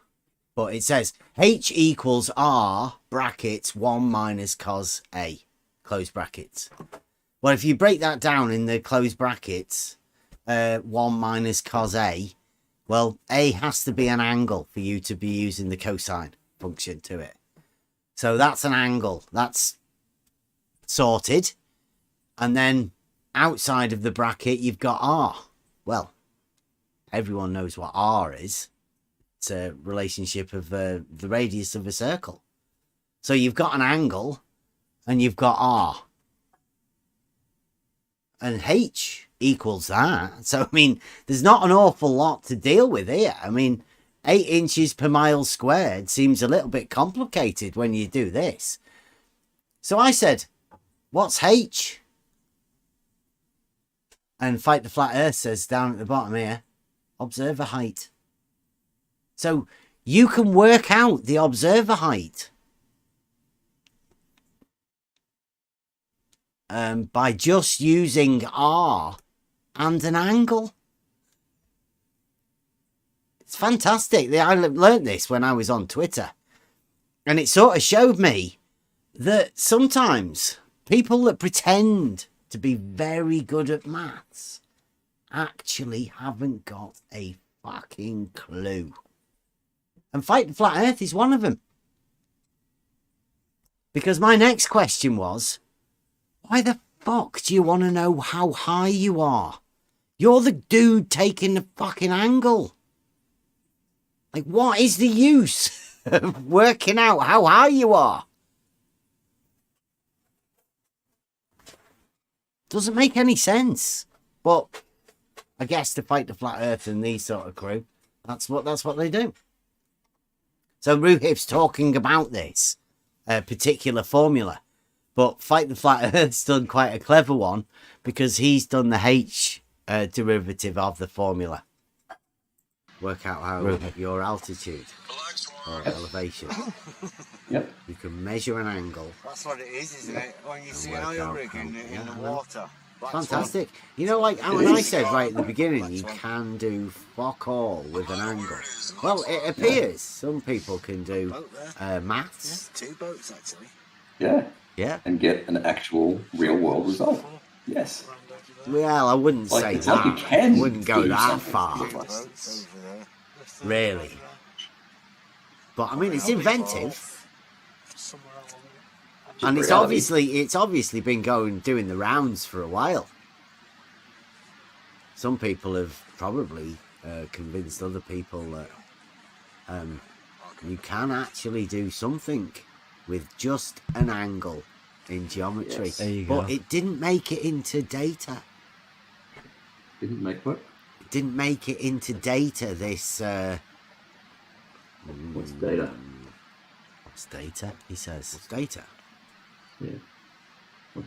But it says H equals R, brackets, 1 minus cos A, close brackets. Well, if you break that down in the close brackets, 1 minus cos A, well, A has to be an angle for you to be using the cosine function to it. So that's an angle. That's sorted. And then outside of the bracket, you've got R. Well, everyone knows what R is. It's a relationship of the radius of a circle. So you've got an angle and you've got R. And H equals that. So, I mean, there's not an awful lot to deal with here. I mean, 8 inches per mile squared seems a little bit complicated when you do this. So I said, what's H? And Fight the Flat Earth says down at the bottom here, observer height. So you can work out the observer height by just using R and an angle. It's fantastic. I learned this when I was on Twitter. And it sort of showed me that sometimes people that pretend to be very good at maths actually haven't got a fucking clue. And Fight the Flat Earth is one of them. Because my next question was, why the fuck do you want to know how high you are? You're the dude taking the fucking angle. Like, what is the use of working out how high you are? Doesn't make any sense. But I guess to Fight the Flat Earth and these sort of crew, that's what they do. So Ruhif's talking about this particular formula, but Fight the Flat Earth's done quite a clever one because he's done the H derivative of the formula. Work out how your altitude or elevation. Yep. You can measure an angle. That's what it is, isn't it? When you see an oil rig in the water. Fantastic. You know, like when I said right at the beginning, you can do fuck all with an angle. Well, it appears some people can do maths. Yeah, 2 boats actually. Yeah. Yeah. And get an actual real world result. Yes. Well, I wouldn't Like, say it's like that. you can I wouldn't go do that something. far. Really. But I mean, it's inventive. And it's obviously been doing the rounds for a while. Some people have probably convinced other people that you can actually do something with just an angle in geometry. Yes. There you go. But it didn't make it into data. Didn't make what? It didn't make it into data. This. What's data? What's data? He says. What's data? Yeah.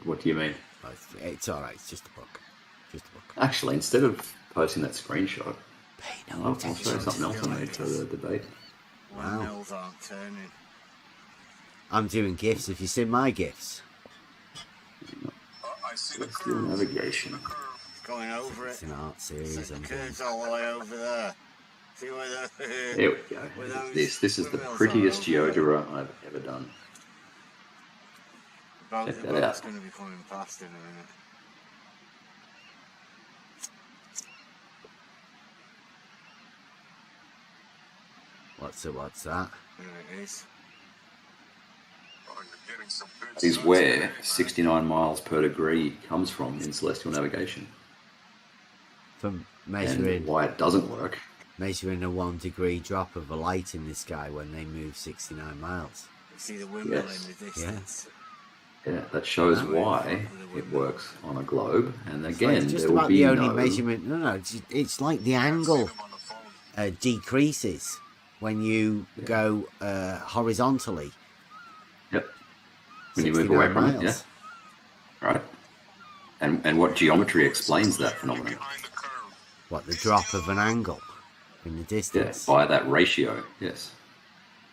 What do you mean? It's all right. It's just a book. Just a book. Actually, instead of posting that screenshot, Pay no I'll attention show to something else I the made for the debate. Wow. Mills aren't turning. I'm doing GIFs. Have you seen my GIFs? Celestial navigation. Going over it. It's an art series. The curves all the way over there. See where the... There we go. This is the prettiest geodera I've ever done. Check that boat's out. going to be coming past in a minute. What's that? There it is. Is where 69 miles per degree comes from in celestial navigation. From measuring And why it doesn't work. Measuring a 1 degree drop of a light in the sky when they move 69 miles. You see the windmill Yes. in the distance. Yeah, that shows why it works on a globe. And again, It's just there will about be the only no measurement. No, it's like the angle decreases when you go horizontally. Yep. When you move away 69 from it, yeah. miles. Right. And what geometry explains that phenomenon? What, the drop of an angle in the Yeah, distance? by that ratio, yes.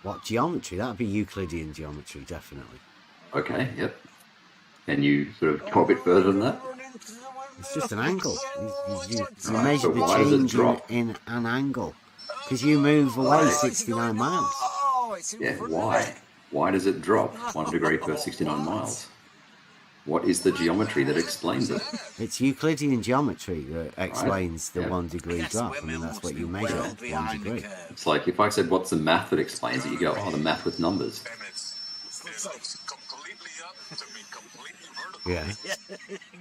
What geometry? That would be Euclidean geometry, definitely. Okay, yep. And you sort of go a bit further than that? It's just an angle. You Right, measure but the why does it change drop? in an angle. Because you move away 69 miles. Oh, it's in Yeah, front of why? it. Why does it drop 1 degree per 69 miles? What is the geometry that explains it? It's Euclidean geometry that explains the Yeah. 1 degree drop. I mean, that's what you measure, 1 degree. It's like if I said, what's the math that explains it? You go, oh, the math with numbers. Yeah.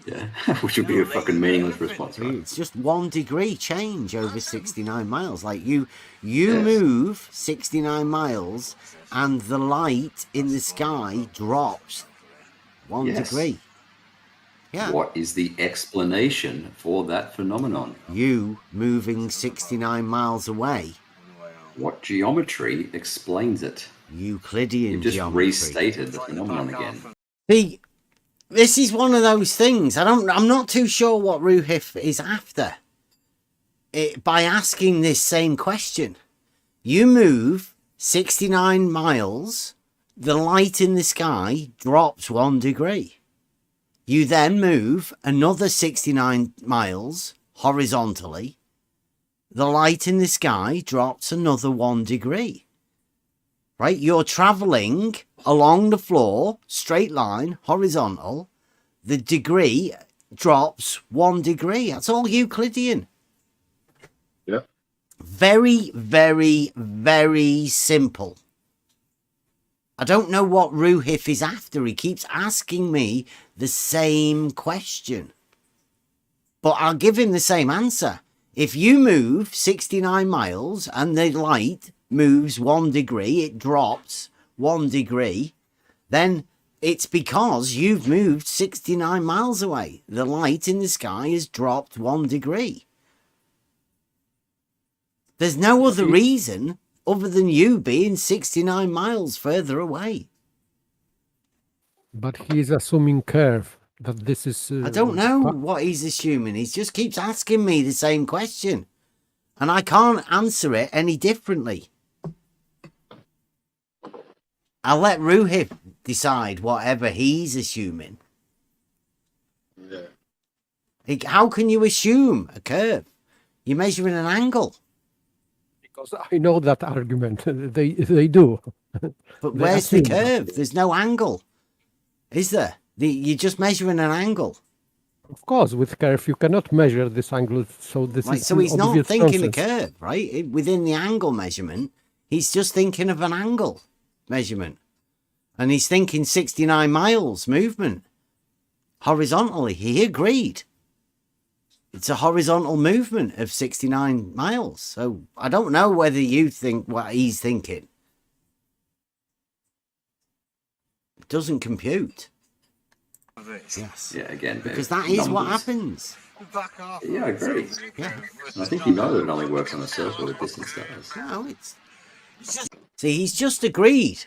Yeah, which would be a fucking meaningless response, right? It's just 1 degree change over 69 miles. Like you Yes. move 69 miles and the light in the sky drops 1 Yes. degree. Yeah. What is the explanation for that phenomenon? You moving 69 miles away. What geometry explains it? Euclidean You just geometry. restated the phenomenon again. See, this is one of those things. I'm not too sure what Ruhif is after by asking this same question. You move 69 miles, the light in the sky drops 1 degree. You then move another 69 miles horizontally, the light in the sky drops another 1 degree. Right? You're traveling along the floor, straight line, horizontal. The degree drops 1 degree. That's all Euclidean. Yeah. Very, very, very simple. I don't know what Ruhif is after. He keeps asking me the same question. But I'll give him the same answer. If you move 69 miles and the light moves 1 degree, it drops 1 degree, then it's because you've moved 69 miles away. The light in the sky has dropped 1 degree. There's no other reason other than you being 69 miles further away. But he is assuming curve, that this is... I don't know what he's assuming. He just keeps asking me the same question. And I can't answer it any differently. I'll let Ruhib decide whatever he's assuming. Yeah. How can you assume a curve? You're measuring an angle. Because I know that argument. They do. But They where's the assume that. curve? There's no angle. Is there? You're just measuring an angle. Of course, with curve you cannot measure this angle, so this Right, is so he's not obvious thinking a nonsense. curve, right? Within the angle measurement, he's just thinking of an angle measurement. And he's thinking 69 miles movement. Horizontally, he agreed. It's a horizontal movement of 69 miles. So I don't know whether you think what he's thinking. It doesn't compute. Yes. Yeah, again, Because that is what numbers. happens. Back off. Yeah, I agree. Yeah. I think you know that it only works on a circle with distant stars. No, it's... See, he's just agreed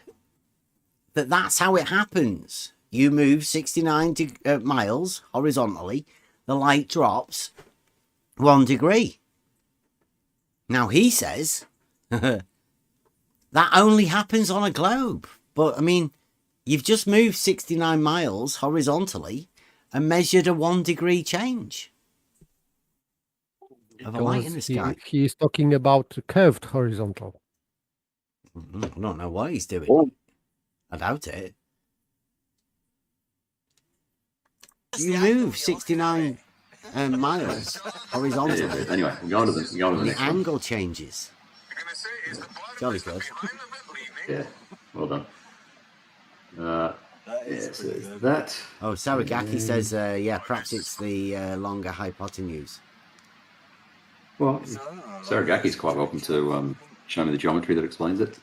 that that's how it happens. You move 69 miles horizontally, the light drops 1 degree. Now he says that only happens on a globe. But, I mean, you've just moved 69 miles horizontally and measured a 1 degree change of a light in the Because sky. he is talking about curved horizontal. I don't know what he's doing. Oh. I doubt it. You move 69 miles horizontally. Anyway, we're going to the The next one. angle changes. Jolly good. Yeah, well done. Yeah, so there's that. Oh, Saragaki says, yeah, perhaps it's the longer hypotenuse. Well, Saragaki's quite welcome to show me the geometry that explains it.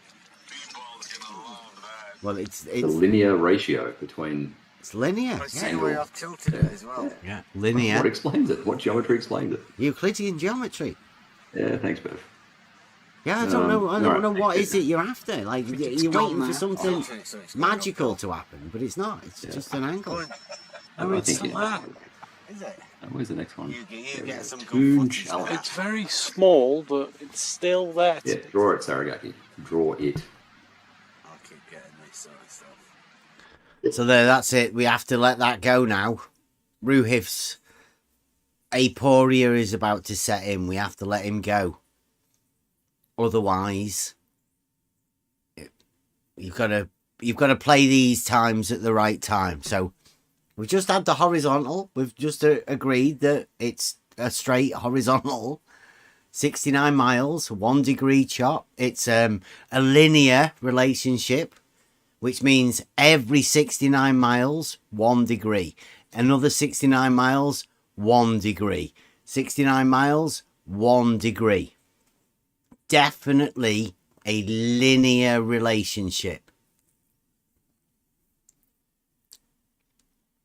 Well, it's The linear ratio between... It's linear. But Yeah. see where I've tilted it as well. Yeah, What linear. explains it? What geometry explains it? Euclidean geometry. Yeah, thanks, Bev. Yeah, I don't know. I don't alright. know what is it you're after. Like you're waiting for something Okay, so it's magical to happen, but it's not. It's just an angle. I think it. Is it? Where's the next one? You get some good Too footage. shallow. It's very small, but it's still there. Yeah, draw it, Saragaki. Draw it. I'll keep getting this sort of stuff. So there, that's it. We have to let that go now. Ruhif's aporia is about to set in. We have to let him go. Otherwise, you've got to play these times at the right time. So we've just had the horizontal. We've just agreed that it's a straight horizontal, 69 miles, 1 degree chop. It's a linear relationship, which means every 69 miles, 1 degree. Another 69 miles, 1 degree. 69 miles, 1 degree. Definitely a linear relationship.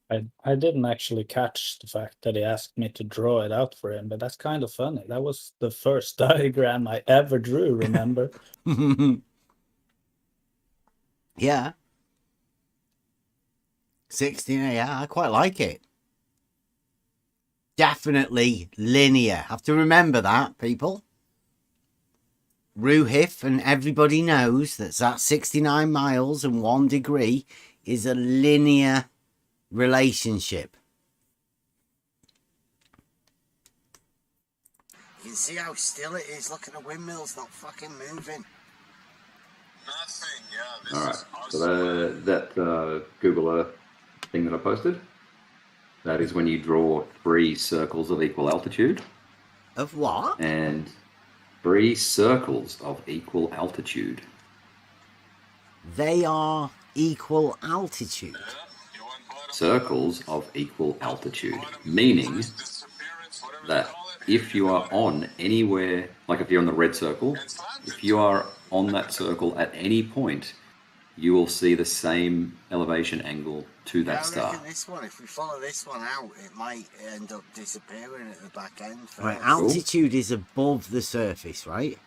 I didn't actually catch the fact that he asked me to draw it out for him, but that's kind of funny. That was the first diagram I ever drew, remember? Yeah. 16, yeah, I quite like it. Definitely linear. Have to remember that, people. Ruhif and everybody knows that 69 miles and 1 degree is a linear relationship. You can see how still it is. Look at the windmills not fucking moving. Nothing, yeah. This All right. is So that Google Earth thing that I posted, That is when you draw 3 circles of equal altitude. Of what? And 3 circles of equal altitude. They are equal altitude. Circles of equal altitude, meaning that if you are on anywhere, like if you're on the red circle, if you are on that circle at any point, you will see the same elevation angle to that star. I reckon this one, if we follow this one out, it might end up disappearing at the back end. Right, altitude is above the surface, right?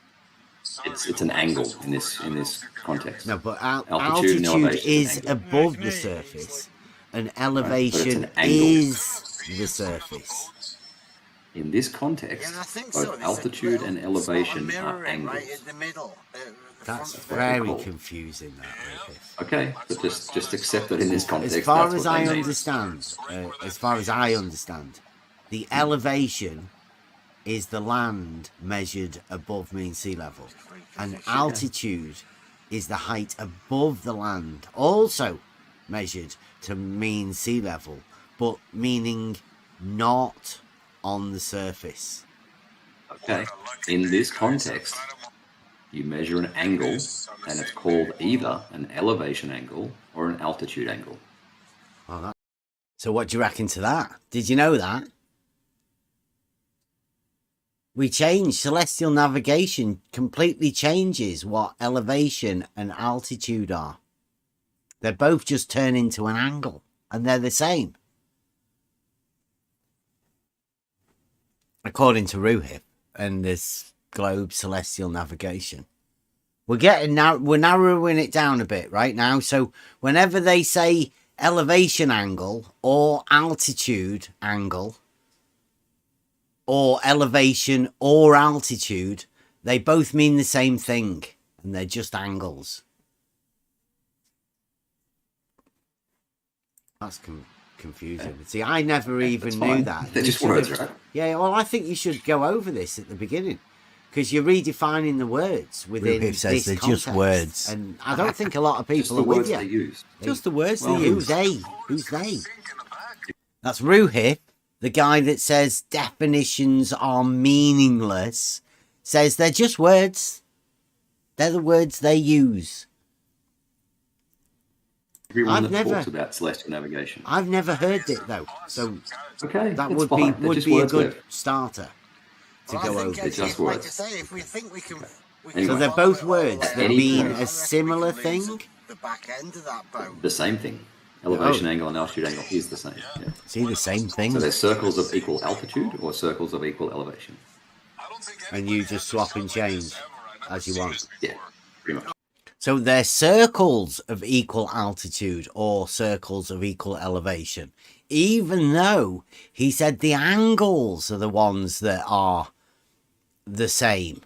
It's an angle in this context. No, but altitude is above the surface, and elevation is the surface. In this context, both altitude and elevation are angles. Right in the middle. That's very confusing. Okay, but just accept it in this context. As far as I understand, the elevation is the land measured above mean sea level, and altitude is the height above the land, also measured to mean sea level, but meaning not on the surface. Okay, in this context, you measure an angle, and it's called either an elevation angle or an altitude angle. Oh, so what do you reckon to that? Did you know that? We changed celestial navigation, completely changes what elevation and altitude are. They both just turn into an angle, and they're the same. According to Ruhip and this globe celestial navigation. We're narrowing it down a bit right now. So whenever they say elevation angle or altitude angle, or elevation or altitude, they both mean the same thing, and they're just angles. That's confusing. See, I never even knew that. They're just words, right? Yeah, well, I think you should go over this at the beginning, because you're redefining the words within this says they're context. just words. And I don't think a lot of people are with you. They use. Just the words they use. Who's they? That's Ruhip. The guy that says definitions are meaningless says they're just words. They're the words they use. Everyone that talks about celestial navigation. I've never heard it though, so okay, that would be a good starter to go over. It's just words. Like I say, if we think we can so they're both words that mean a similar thing. The back end of that boat. The same thing. Elevation angle and altitude angle is the same. Yeah. See, the same thing. So they're circles of equal altitude or circles of equal elevation. And you just swap and change as you want. Yeah, pretty much. So they're circles of equal altitude or circles of equal elevation, even though he said the angles are the ones that are the same.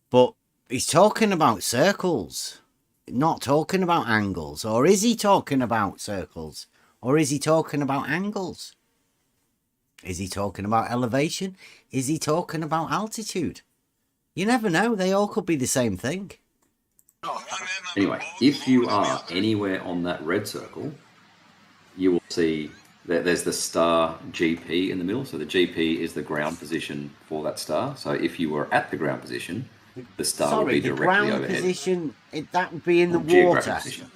But he's talking about circles, not talking about angles. Or is he talking about circles? Or is he talking about angles? Is he talking about elevation? Is he talking about altitude? You never know. They all could be the same thing. Anyway, if you are anywhere on that red circle, you will see that there's the star GP in the middle. So the GP is the ground position for that star. So if you were at the ground position, the star would be directly ground overhead. Position, that would be in the Geographic water. position.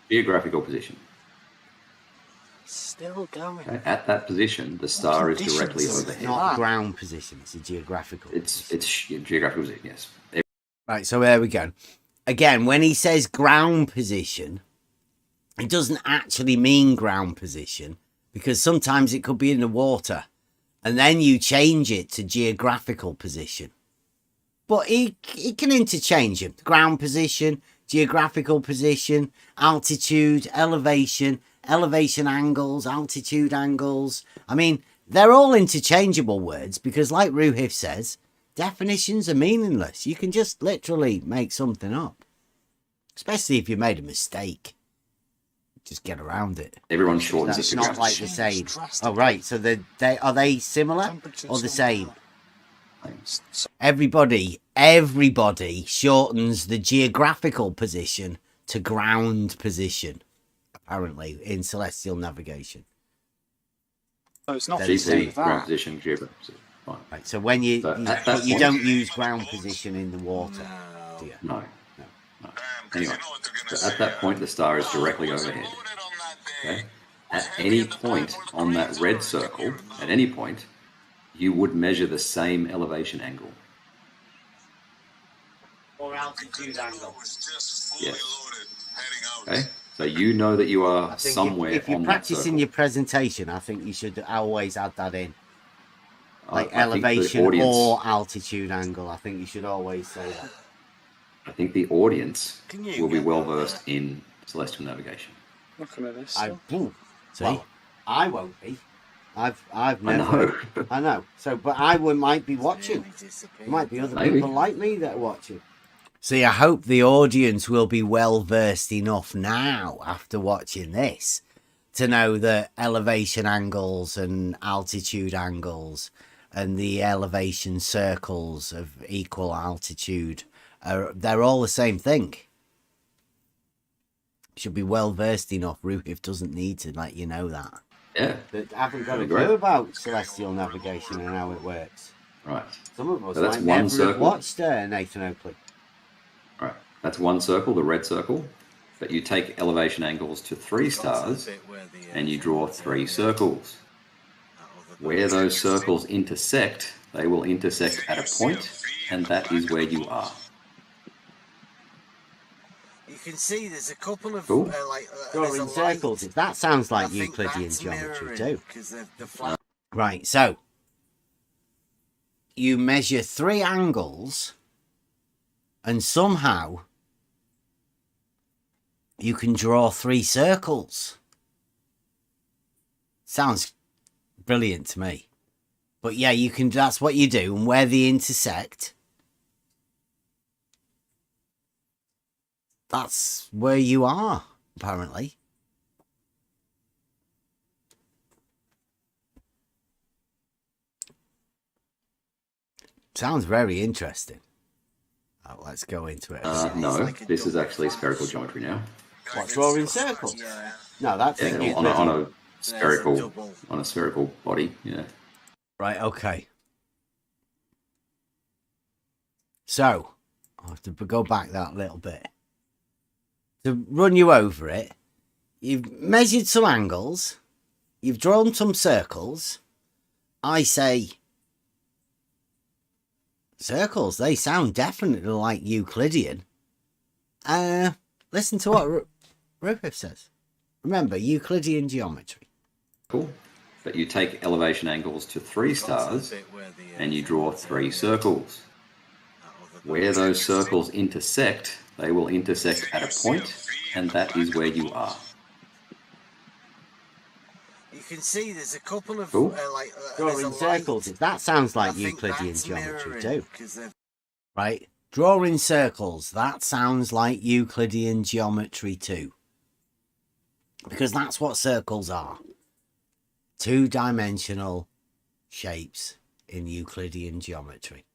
Geographical position. Still going. Okay, at that position, the star is directly overhead. Not ground position, it's a geographical. It's geographical position, yes. Right, so there we go. Again, when he says ground position, it doesn't actually mean ground position, because sometimes it could be in the water, and then you change it to geographical position. But he can interchange them. Ground position, geographical position, altitude, elevation angles, altitude angles. I mean, they're all interchangeable words because, like Ruhif says, definitions are meaningless. You can just literally make something up. Especially if you made a mistake. Just get around it. Everyone shortens it. It's not like the same. Oh, right. So are they similar or the same? Everybody shortens the geographical position to ground position, apparently, in celestial navigation. So it's not GP, ground position, geometric position. Fine. Right. So when you So you, at that but you point- don't use ground position in the water, do you? No. Anyway, so at that point, the star is directly overhead. Okay? At any point on that red circle, at any point, you would measure the same elevation angle. Or altitude angle. Yes. Okay. So you know that you are I think somewhere if you're on that practicing circle. your presentation, I think you should always add that in. Like I think the elevation audience- or altitude angle. I think you should always say that. I think the audience will be well versed in celestial navigation. Looking at this. See, I won't be. I've I never. know. I know. So, but might be watching. There might be other Maybe. people like me that are watching. See, I hope the audience will be well versed enough now after watching this to know that elevation angles and altitude angles and the elevation circles of equal altitude they're all the same thing. Should be well versed enough. Ruhif doesn't need to let you know that. Yeah. That haven't got a That'd be great. clue about celestial navigation and how it works. Right. Some of us So that's might one never have circle. watched Nathan Oakley. Right. That's one circle, the red circle. But you take elevation angles to 3 stars and you draw 3 circles. Where those circles intersect, they will intersect at a point, and that is where you are. You can see there's a couple of Cool. Drawing circles. That sounds like Euclidean geometry too. Right, so you measure 3 angles and somehow you can draw 3 circles. Sounds brilliant to me. But yeah, you can. That's what you do, and where they intersect, that's where you are, apparently. Sounds very interesting. Oh, let's go into it. No, this is actually spherical geometry now. What, drawing circles? No, that's Yeah, on a spherical body. Yeah. Right, okay. So, I'll have to go back that little bit. To run you over it, you've measured some angles, you've drawn some circles. I say, circles, they sound definitely like Euclidean. Listen to what Ruhif says. Remember, Euclidean geometry. Cool. But you take elevation angles to 3 stars and you draw 3 circles. Where those circles intersect, they will intersect at a point, and that is where you are. You can see there's a couple of Cool. Drawing circles, that sounds like Euclidean geometry too. Right? Drawing circles, that sounds like Euclidean geometry too. Because that's what circles are. 2-dimensional shapes in Euclidean geometry.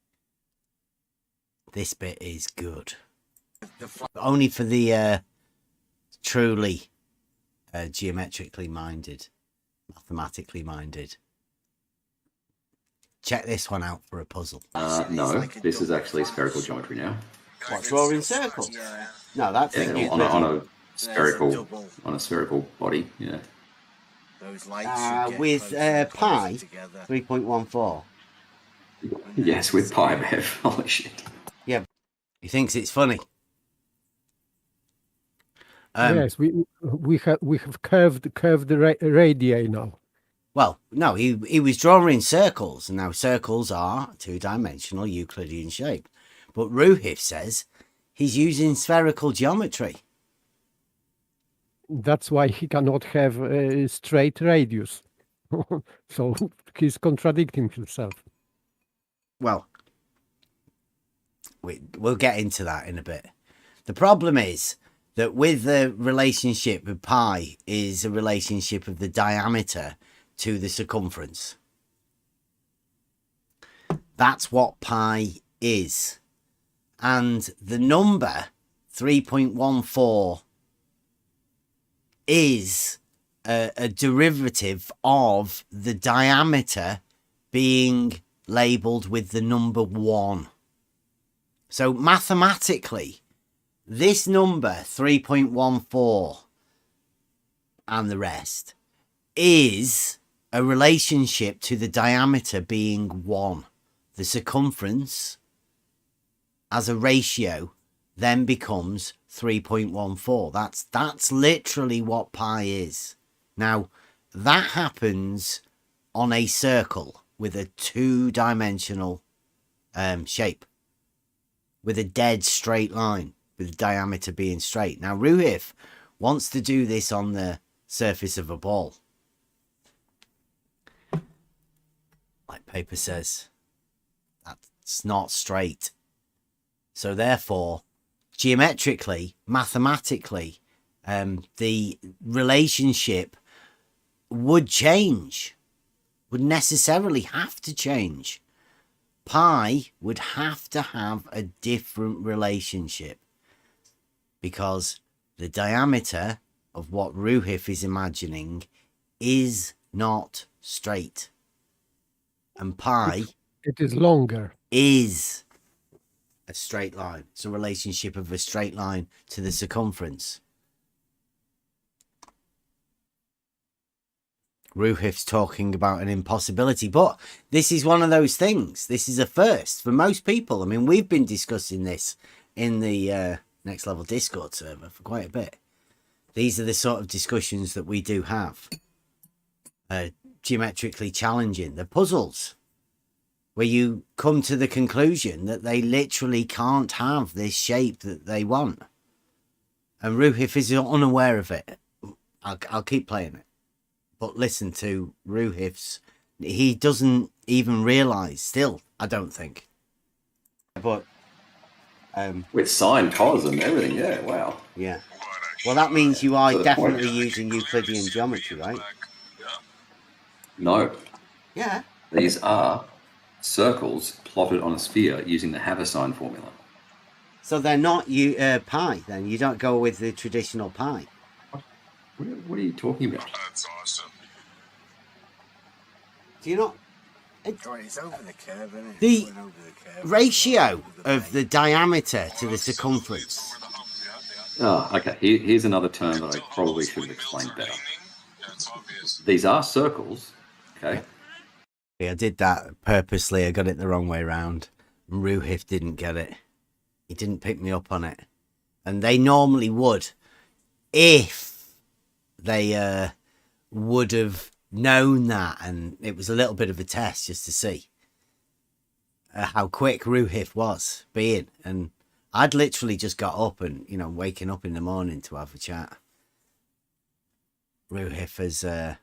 This bit is good. Only for the truly geometrically minded, mathematically minded. Check this one out for a puzzle. No, this is actually spherical geometry now. What, drawing circles? No, that's Yeah, on a spherical body. Yeah. with pi 3.14. Yes, with pi, Bev. Holy shit. Yeah, he thinks it's funny. Yes, we have curved radii now. Well, no, he was drawing circles, and now circles are 2-dimensional Euclidean shape. But Ruhif says he's using spherical geometry. That's why he cannot have a straight radius. So he's contradicting himself. Well, we'll get into that in a bit. The problem is that with the relationship with pi is a relationship of the diameter to the circumference. That's what pi is. And the number 3.14 is a derivative of the diameter being labeled with the number 1. So mathematically, this number 3.14 and the rest is a relationship to the diameter being 1. The circumference as a ratio then becomes 3.14. That's literally what pi is. Now, that happens on a circle with a 2-dimensional shape, with a dead straight line, with the diameter being straight. Now, Ruhif wants to do this on the surface of a ball. Like paper says, that's not straight. So therefore, geometrically, mathematically, the relationship would change, would necessarily have to change. Pi would have to have a different relationship because the diameter of what Ruhif is imagining is not straight. And pi it is longer. Is a straight line. It's a relationship of a straight line to the circumference. Ruhif's talking about an impossibility, but this is one of those things. This is a first for most people. I mean, we've been discussing this in the Next Level Discord server for quite a bit. These are the sort of discussions that we do have. Geometrically challenging. The puzzles where you come to the conclusion that they literally can't have this shape that they want. And Ruhif is unaware of it. I'll keep playing it. But listen to Ruhif's. He doesn't even realise still, I don't think. But with sine, cos and everything, yeah, wow. Yeah. Well, that means you are definitely using Euclidean geometry, right? No. Yeah. These are circles plotted on a sphere using the Haversine formula. So they're not pi, then? You don't go with the traditional pi? What are you talking about? That's awesome. Do you not? It's over the curve, isn't it? The ratio of the diameter to the circumference. Oh, okay. Here's another term that I probably should have explained better. These are circles, okay? Yeah, I did that purposely. I got it the wrong way around. Ruhif didn't get it. He didn't pick me up on it. And they normally would if they would have known that. And it was a little bit of a test just to see how quick Ruhif was being. And I'd literally just got up and, you know, waking up in the morning to have a chat. Ruhif is... yeah,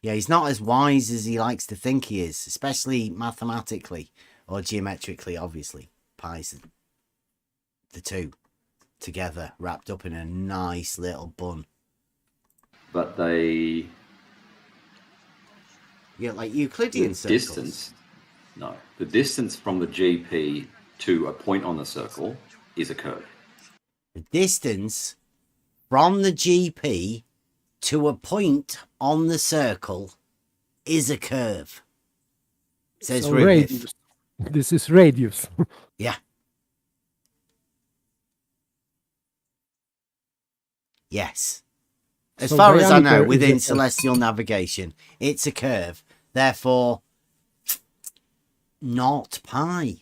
he's not as wise as he likes to think he is, especially mathematically or geometrically, obviously. Pi's the two together, wrapped up in a nice little bun. But they... Yeah, like Euclidean circles. Distance, no. The distance from the GP to a point on the circle is a curve. The distance from the GP to a point on the circle is a curve. Says so Ruhif. Radius. This is radius. Yeah. Yes. As So far as I know, diameter is within a- celestial navigation, it's a curve. Therefore, not pi.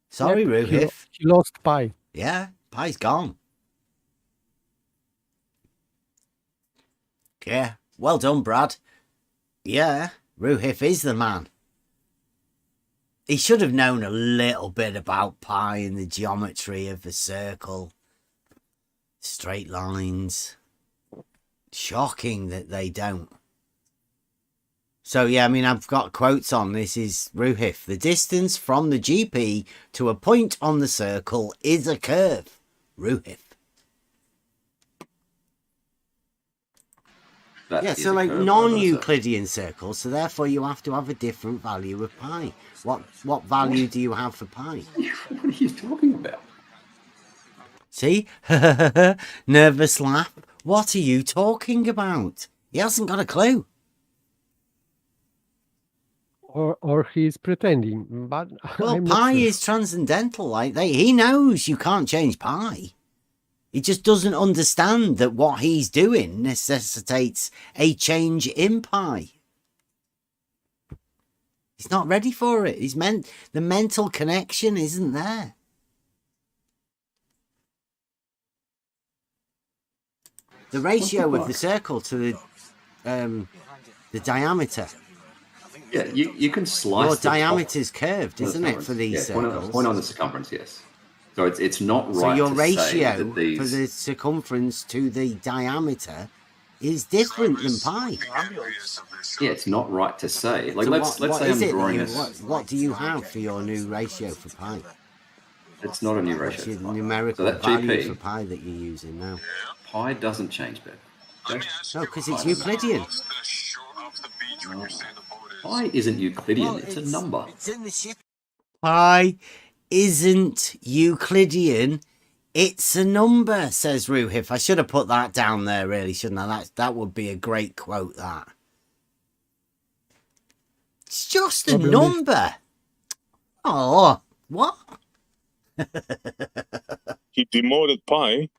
Sorry, Yep, Ruhif. he lost pi. Yeah, pi's gone. Yeah, well done, Brad. Yeah, Ruhif is the man. He should have known a little bit about pi and the geometry of the circle. Straight lines. Shocking that they don't. So, yeah, I mean, I've got quotes on. This is Ruhif. The distance from the GP to a point on the circle is a curve. Ruhif. That Yeah, is so a like curve over the non-Euclidean circles, so therefore you have to have a different value of pi. What value do you have for pi? What are you talking about? See? Nervous laugh. What are you talking about? He hasn't got a clue. Or he's pretending, but Well, I'm not pi sure. is transcendental. He knows you can't change pi. He just doesn't understand that what he's doing necessitates a change in pi. He's not ready for it. The mental connection isn't there. The ratio of the circle to the diameter. Yeah, you can slice. Your the top diameter's curved, of the isn't it, for these circles? Point on the circumference, yes. So it's not right. So your to ratio say that these... for the circumference to the diameter is different than pi. Yeah, it's not right to say. Like So let's what say is I'm it drawing that this. what do you have for your new ratio for pi? It's not a new What's ratio. your numerical So that value GP for pi that you're using now? pi doesn't change, Bev. Okay? No, because it's Euclidean. Pi isn't Euclidean. Well, it's a number. It's in the ship. Pi isn't Euclidean. It's a number, says Ruhif. I should have put that down there, really, shouldn't I? That would be a great quote, that. It's just a number. Oh, what? He demoted pi.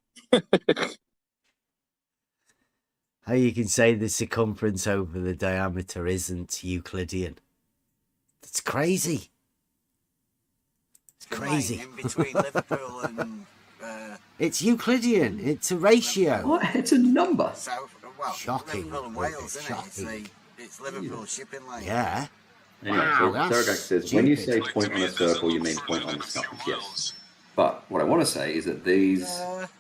How you can say the circumference over the diameter isn't Euclidean. That's crazy. It's crazy. In between Liverpool and... It's Euclidean. It's a ratio. What? It's a number. South, well, Shocking. Liverpool and Wales, isn't Shocking. it? It's Liverpool shipping line. Yeah. Anyway, Wow, so that's Saragak says, when you say stupid. point on a circle, you mean point on the circumference, yes. But what I want to say is that these,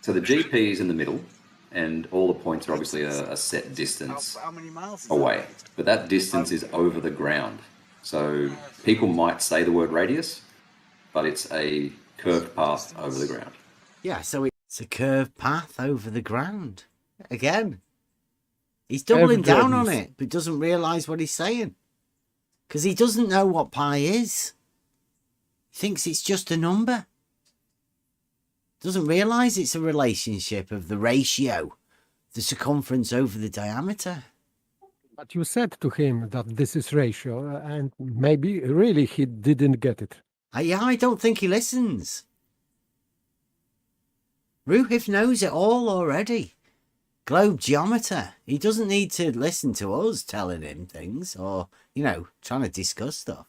so the GP is in the middle, and all the points are obviously a set distance How many miles is away. But that distance is over the ground. So people might say the word radius, but it's a curved path over the ground. Yeah, so it's a curved path over the ground. Again. He's doubling down on it, but doesn't realise what he's saying. Because he doesn't know what pi is. He thinks it's just a number. Doesn't realise it's a relationship of the ratio, the circumference over the diameter. But you said to him that this is ratio, and maybe really he didn't get it. Yeah, I don't think he listens. Ruhif knows it all already. Globe geometer. He doesn't need to listen to us telling him things or, trying to discuss stuff.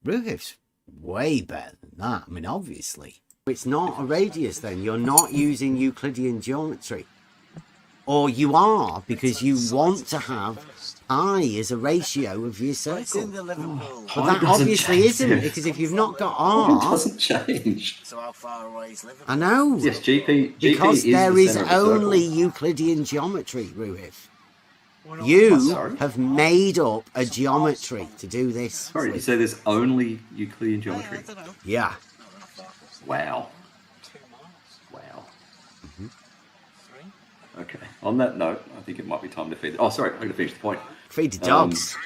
Ruhif's way better than that. I mean, obviously. It's not a radius then. You're not using Euclidean geometry. Or you are because you want to have pi as a ratio of your circle. But that obviously isn't, because if you've not got R... It doesn't change. So how far away is Liverpool? I know. Yes, GP because is there the is centre of the only circle. Euclidean geometry, Ruhif. You have made up a geometry to do this. Sorry, you say there's only Euclidean geometry? Yeah. Wow. Okay. On that note, I think it might be time to feed. Oh, sorry, I'm going to finish the point. Feed the dogs.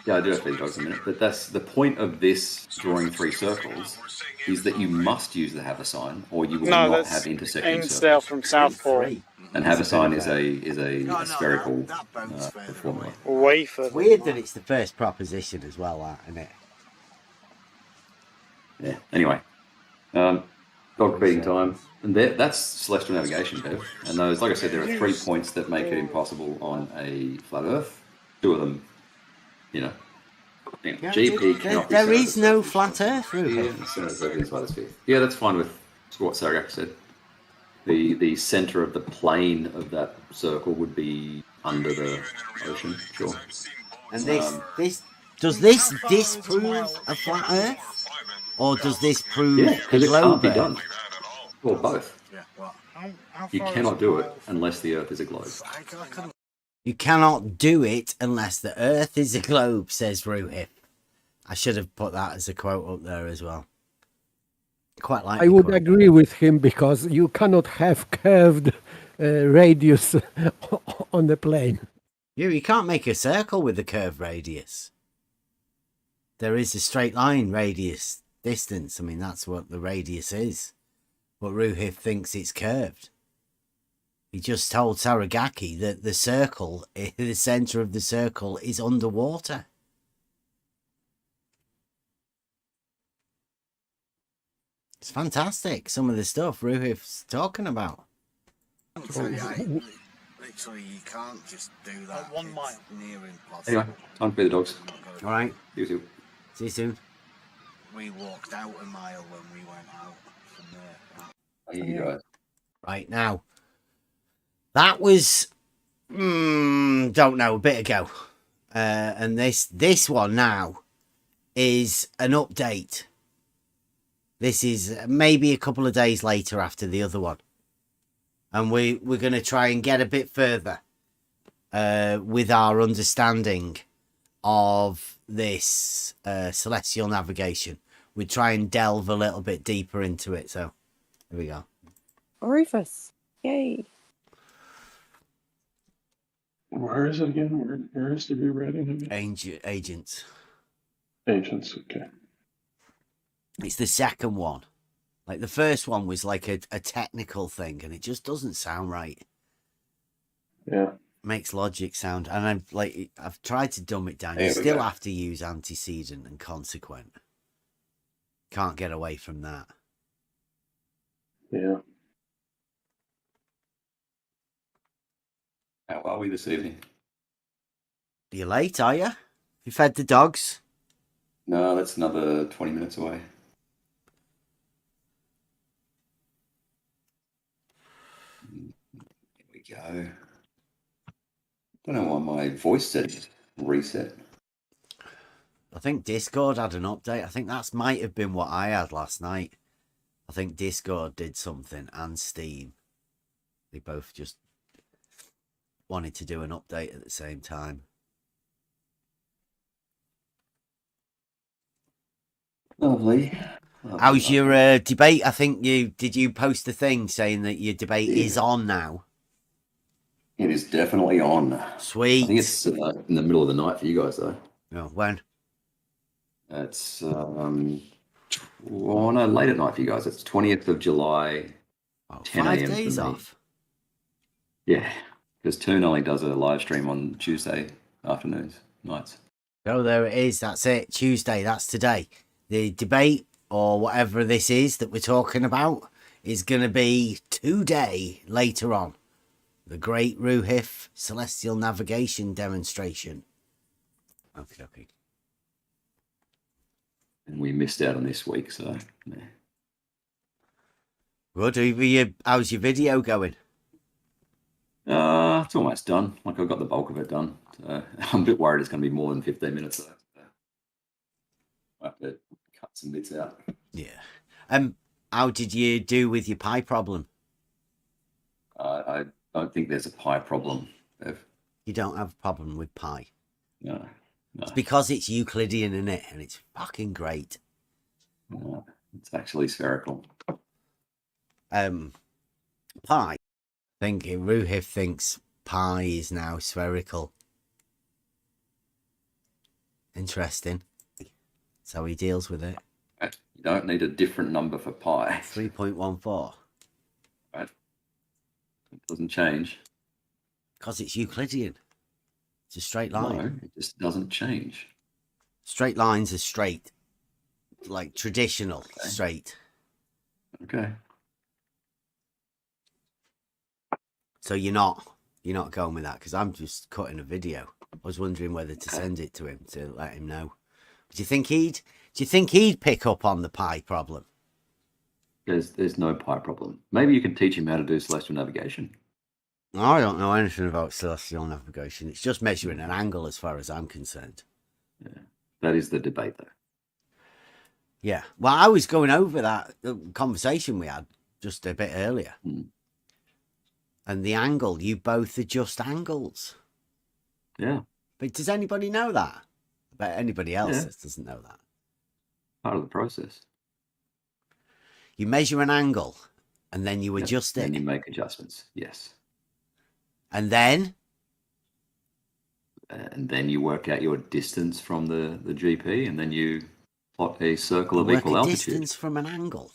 Yeah, I do have to feed the dogs in a minute. But that's the point of this drawing three circles is that you must use the haversine, or you will not have intersecting Ainsdale circles. from Southport. And haversine is a spherical formula. Way further. It's weird that it's the first proposition as well, that, isn't it? Yeah. Anyway, dog feeding time, and that's celestial navigation, Bev. And those, like I said, there are 3 points that make it impossible on a flat Earth. 2 of them, GP cannot be There is serviced. no flat Earth, Ruhif. Yeah, that's fine with what Saragak said. The center of the plane of that circle would be under the ocean, sure. And this does this disprove a flat Earth, or does this prove Yeah, a because it can't globe be Earth? done. Well, both. You cannot do it unless the Earth is a globe. You cannot do it unless the Earth is a globe, says Ruhif. I should have put that as a quote up there as well. Quite like. I would agree with him because you cannot have curved radius on the plane. You can't make a circle with a curved radius. There is a straight line radius distance. I mean, that's what the radius is. But Ruhif thinks it's curved. He just told Saragaki that the circle, the center of the circle, is underwater. It's fantastic, some of the stuff Ruhif's talking about. Literally, you can't just do that. At 1 mile. It's near impossible. Anyway, time to feed the dogs. All right. See you soon. See you soon. We walked out a mile when we went out from there. Here you guys. Right now, that was don't know, a bit ago, and this one now is an update. This is maybe a couple of days later after the other one, and we're going to try and get a bit further with our understanding of this celestial navigation. We try and delve a little bit deeper into it. So here we go. Rufus, yay! Where is it again? Where is to be reading again? Agents. Agents, okay. It's the second one. Like the first one was like a technical thing, and it just doesn't sound right. Yeah. Makes logic sound, and I've tried to dumb it down. You still have to use antecedent and consequent. Can't get away from that. Yeah. How are we this evening? You're late, are you? You fed the dogs? No, that's another 20 minutes away. Here we go. Don't know why my voice said reset. I think Discord had an update. I think that might have been what I had last night. I think Discord did something, and Steam. They both just wanted to do an update at the same time. Lovely. How's your debate? I think did you post a thing saying that your debate is on now? It is definitely on. Sweet. I think it's in the middle of the night for you guys, though. Oh, when? It's late at night for you guys. It's 20th of July, 10 a.m. 5 days for me. off. Yeah, because Toon only does a live stream on Tuesday afternoons, nights. Oh, there it is. That's it. Tuesday. That's today. The debate, or whatever this is that we're talking about, is going to be today later on. The Great Ruhif Celestial Navigation Demonstration. Okay. And we missed out on this week, so yeah. Good. How's your video going? It's almost done. Like, I've got the bulk of it done. So I'm a bit worried it's going to be more than 15 minutes, though. I have to cut some bits out. Yeah. How did you do with your pie problem? I don't think there's a pie problem, Bev. You don't have a problem with pie? No. It's because it's Euclidean in it, and it's fucking great. No, it's actually spherical. Pie. Ruhif thinks pie is now spherical. Interesting. That's how he deals with it. You don't need a different number for pi. 3.14. Right. It doesn't change. Because it's Euclidean. It's a straight line. No, it just doesn't change. Straight lines are straight. Like traditional straight. Okay. So you're not going with that, because I'm just cutting a video. I was wondering whether to send it to him to let him know. Do you think he'd pick up on the pi problem? There's no pi problem. Maybe you can teach him how to do celestial navigation. I don't know anything about celestial navigation. It's just measuring an angle as far as I'm concerned. Yeah, that is the debate, though. Yeah. Well, I was going over that conversation we had just a bit earlier. And the angle, you both adjust angles. Yeah. But does anybody know that? I bet anybody else doesn't know that. Part of the process. You measure an angle and then you adjust it. And you make adjustments, yes. And then? And then you work out your distance from the GP, and then you plot a circle of equal altitude. Distance from an angle?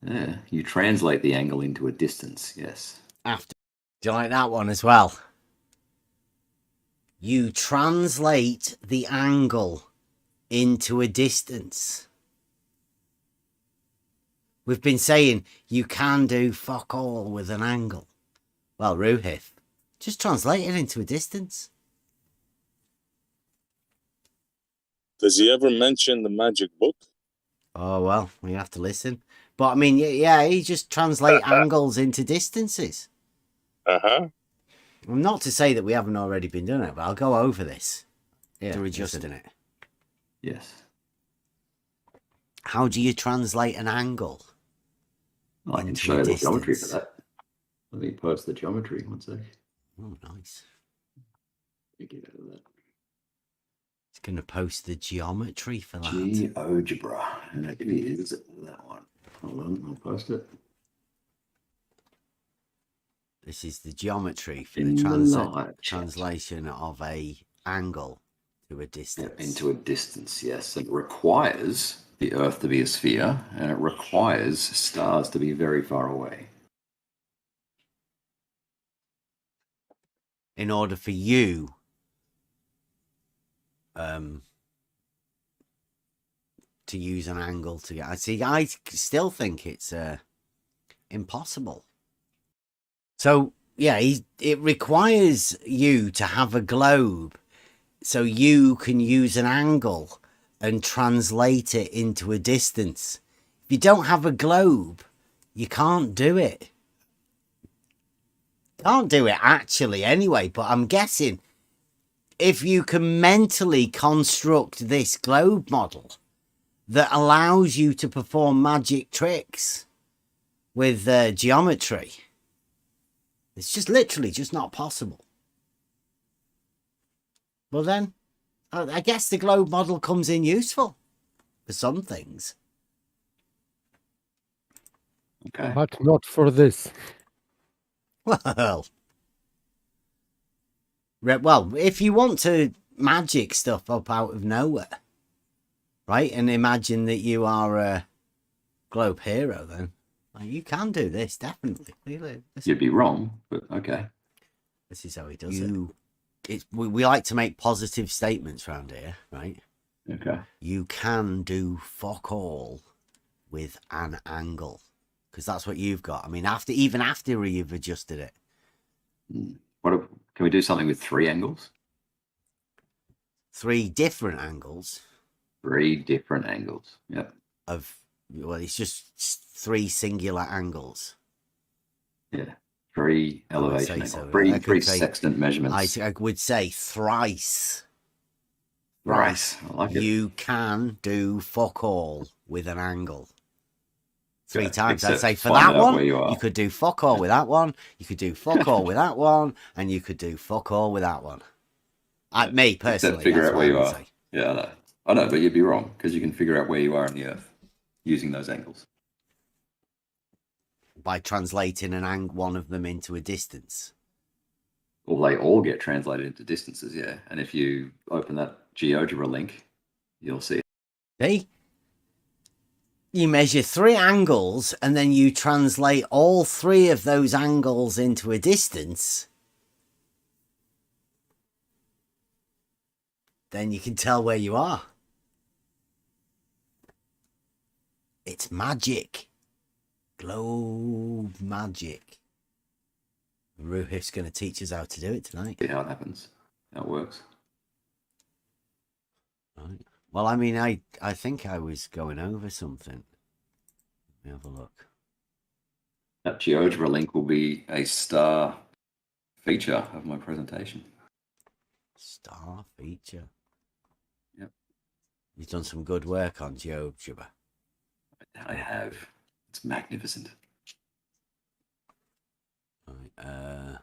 Yeah, you translate the angle into a distance, yes. After. Do you like that one as well? You translate the angle into a distance. We've been saying you can do fuck all with an angle. Well, Ruhif, just translate it into a distance. Does he ever mention the magic book? Oh, well, we have to listen. But, I mean, yeah, he just translate angles into distances. Uh-huh. Well, not to say that we haven't already been doing it, but I'll go over this. Yeah, they're adjusting it. Yes. How do you translate an angle? I can show you the geometry for that. Let me post the geometry, one sec. Oh, nice. Get out of that. It's going to post the geometry for that. GeoGebra. And it is that one. Hold on, I'll post it. This is the geometry for the translation of a angle to a distance. Yeah, into a distance, yes. It requires the Earth to be a sphere, and it requires stars to be very far away. In order for you to use an angle to get... I still think it's impossible. So, yeah, it requires you to have a globe so you can use an angle and translate it into a distance. If you don't have a globe, you can't do it. Can't do it actually anyway, but I'm guessing if you can mentally construct this globe model that allows you to perform magic tricks with geometry, it's just literally just not possible. Well then, I guess the globe model comes in useful for some things. Okay. But not for this. Well, if you want to magic stuff up out of nowhere, right, and imagine that you are a globe hero, then you can do this, definitely. You'd be wrong, but okay. This is how he does it. We like to make positive statements around here, right? Okay. You can do fuck all with an angle, because that's what you've got. I mean, after you've adjusted it. Can we do something with 3 angles? 3 different angles. 3 different angles. Yep. It's just 3 singular angles. Yeah. 3 elevation angles. 3 sextant measurements. I would say thrice. Thrice. I like it. You can do fuck all with an angle. 3 times. I'd say for that one, you could do fuck all with that one. You could do fuck all with that one, and you could do fuck all with that one. Me personally, figure out where you are. Yeah, I know, but you'd be wrong because you can figure out where you are in the Earth using those angles by translating one of them into a distance. Well, they all get translated into distances, yeah. And if you open that GeoGebra link, you'll see it. See? You measure 3 angles and then you translate all 3 of those angles into a distance. Then you can tell where you are. It's magic. Globe magic. Ruhif's going to teach us how to do it tonight. See how it happens. How it works. Right. Well, I mean, I think I was going over something. Let me have a look. That GeoGebra link will be a star feature of my presentation. Star feature? Yep. You've done some good work on GeoGebra. I have. It's magnificent. Right,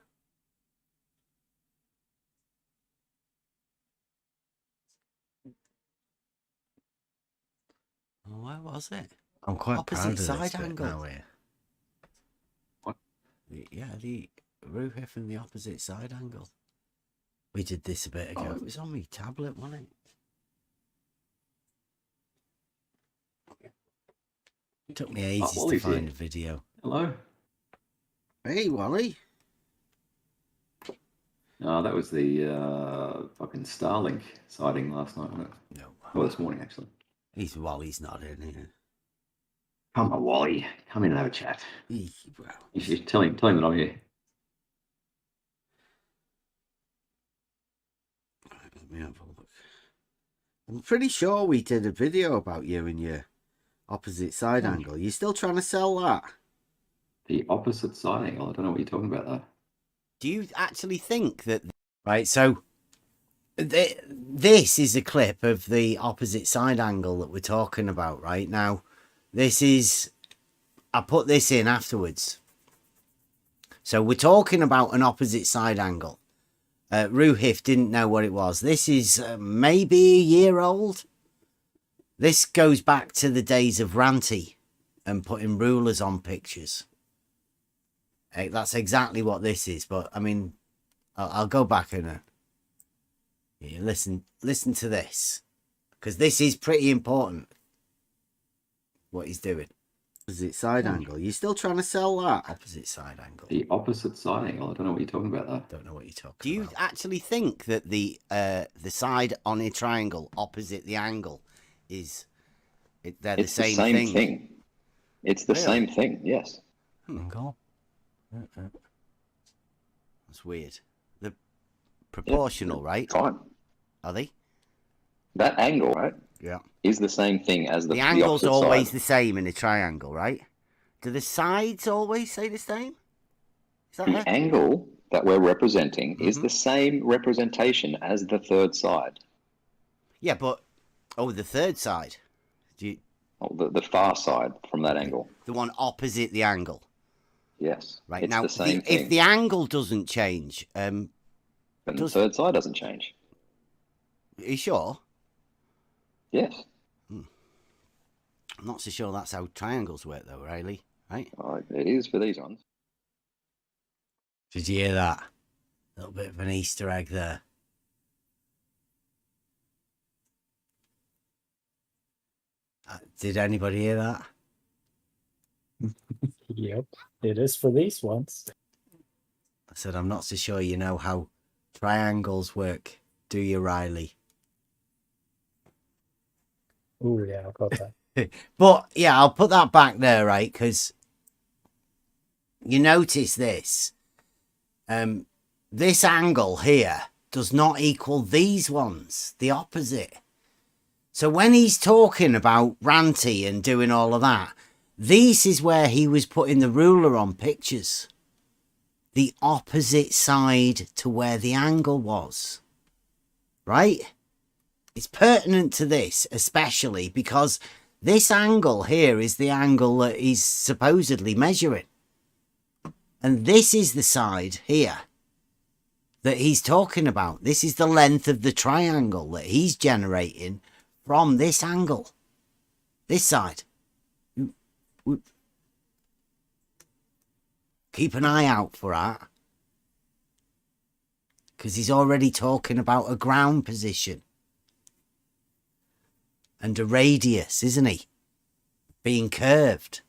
where was it? I'm quite opposite proud of side this angle. now here. What? Yeah, the Ruhif and the opposite side angle. We did this a bit ago. It was on my tablet, wasn't it? It took me ages to Wally's find here. a video. Hello. Hey, Wally. Oh, that was the fucking Starlink sighting last night, wasn't it? No. Well, this morning, actually. Wally's not in here. Come on, Wally. Come in and have a chat. Well, You should tell him that I'm here. let me have a look. I'm pretty sure we did a video about you and your opposite side angle. You still trying to sell that? The opposite side angle? I don't know what you're talking about, though. Do you actually think that... Right, so this is a clip of the opposite side angle that we're talking about right now. This is... I put this in afterwards. So we're talking about an opposite side angle. Ruhif didn't know what it was. This is maybe a year old. This goes back to the days of Ranty and putting rulers on pictures. That's exactly what this is. But I mean, I'll go back and listen to this, because this is pretty important. What he's doing. Opposite side angle. You still trying to sell that? Opposite side angle. The opposite side angle? I don't know what you're talking about, though. Don't know what you're talking about. Do you actually think that the side on a triangle opposite the angle is... they're the same thing? It's the same thing, yes. Angle. That's weird. They're proportional, right? Fine. Are they? That angle, right? Yeah. Is the same thing as The angle's opposite always side. the same in a triangle, right? Do the sides always say the same? Is that The right? angle that we're representing is the same representation as the third side. Yeah, but... Oh, the third side. Do you... Oh, the far side from that angle. The one opposite the angle. Yes. Right, it's now, the same thing. if the angle doesn't change... then the third side doesn't change. Are you sure? Yes. I'm not so sure that's how triangles work, though, Riley. Right? It is for these ones. Did you hear that? A little bit of an Easter egg there. Did anybody hear that? Yep, it is for these ones. I said, I'm not so sure you know how triangles work, do you, Riley? Oh, yeah, I got that. But, yeah, I'll put that back there, right? Because you notice this. This angle here does not equal these ones, the opposite. So when he's talking about Ranty and doing all of that, this is where he was putting the ruler on pictures. The opposite side to where the angle was. Right? It's pertinent to this, especially because this angle here is the angle that he's supposedly measuring. And this is the side here that he's talking about. This is the length of the triangle that he's generating from this angle. This side. Keep an eye out for that. Because he's already talking about a ground position. And a radius, isn't he? Being curved.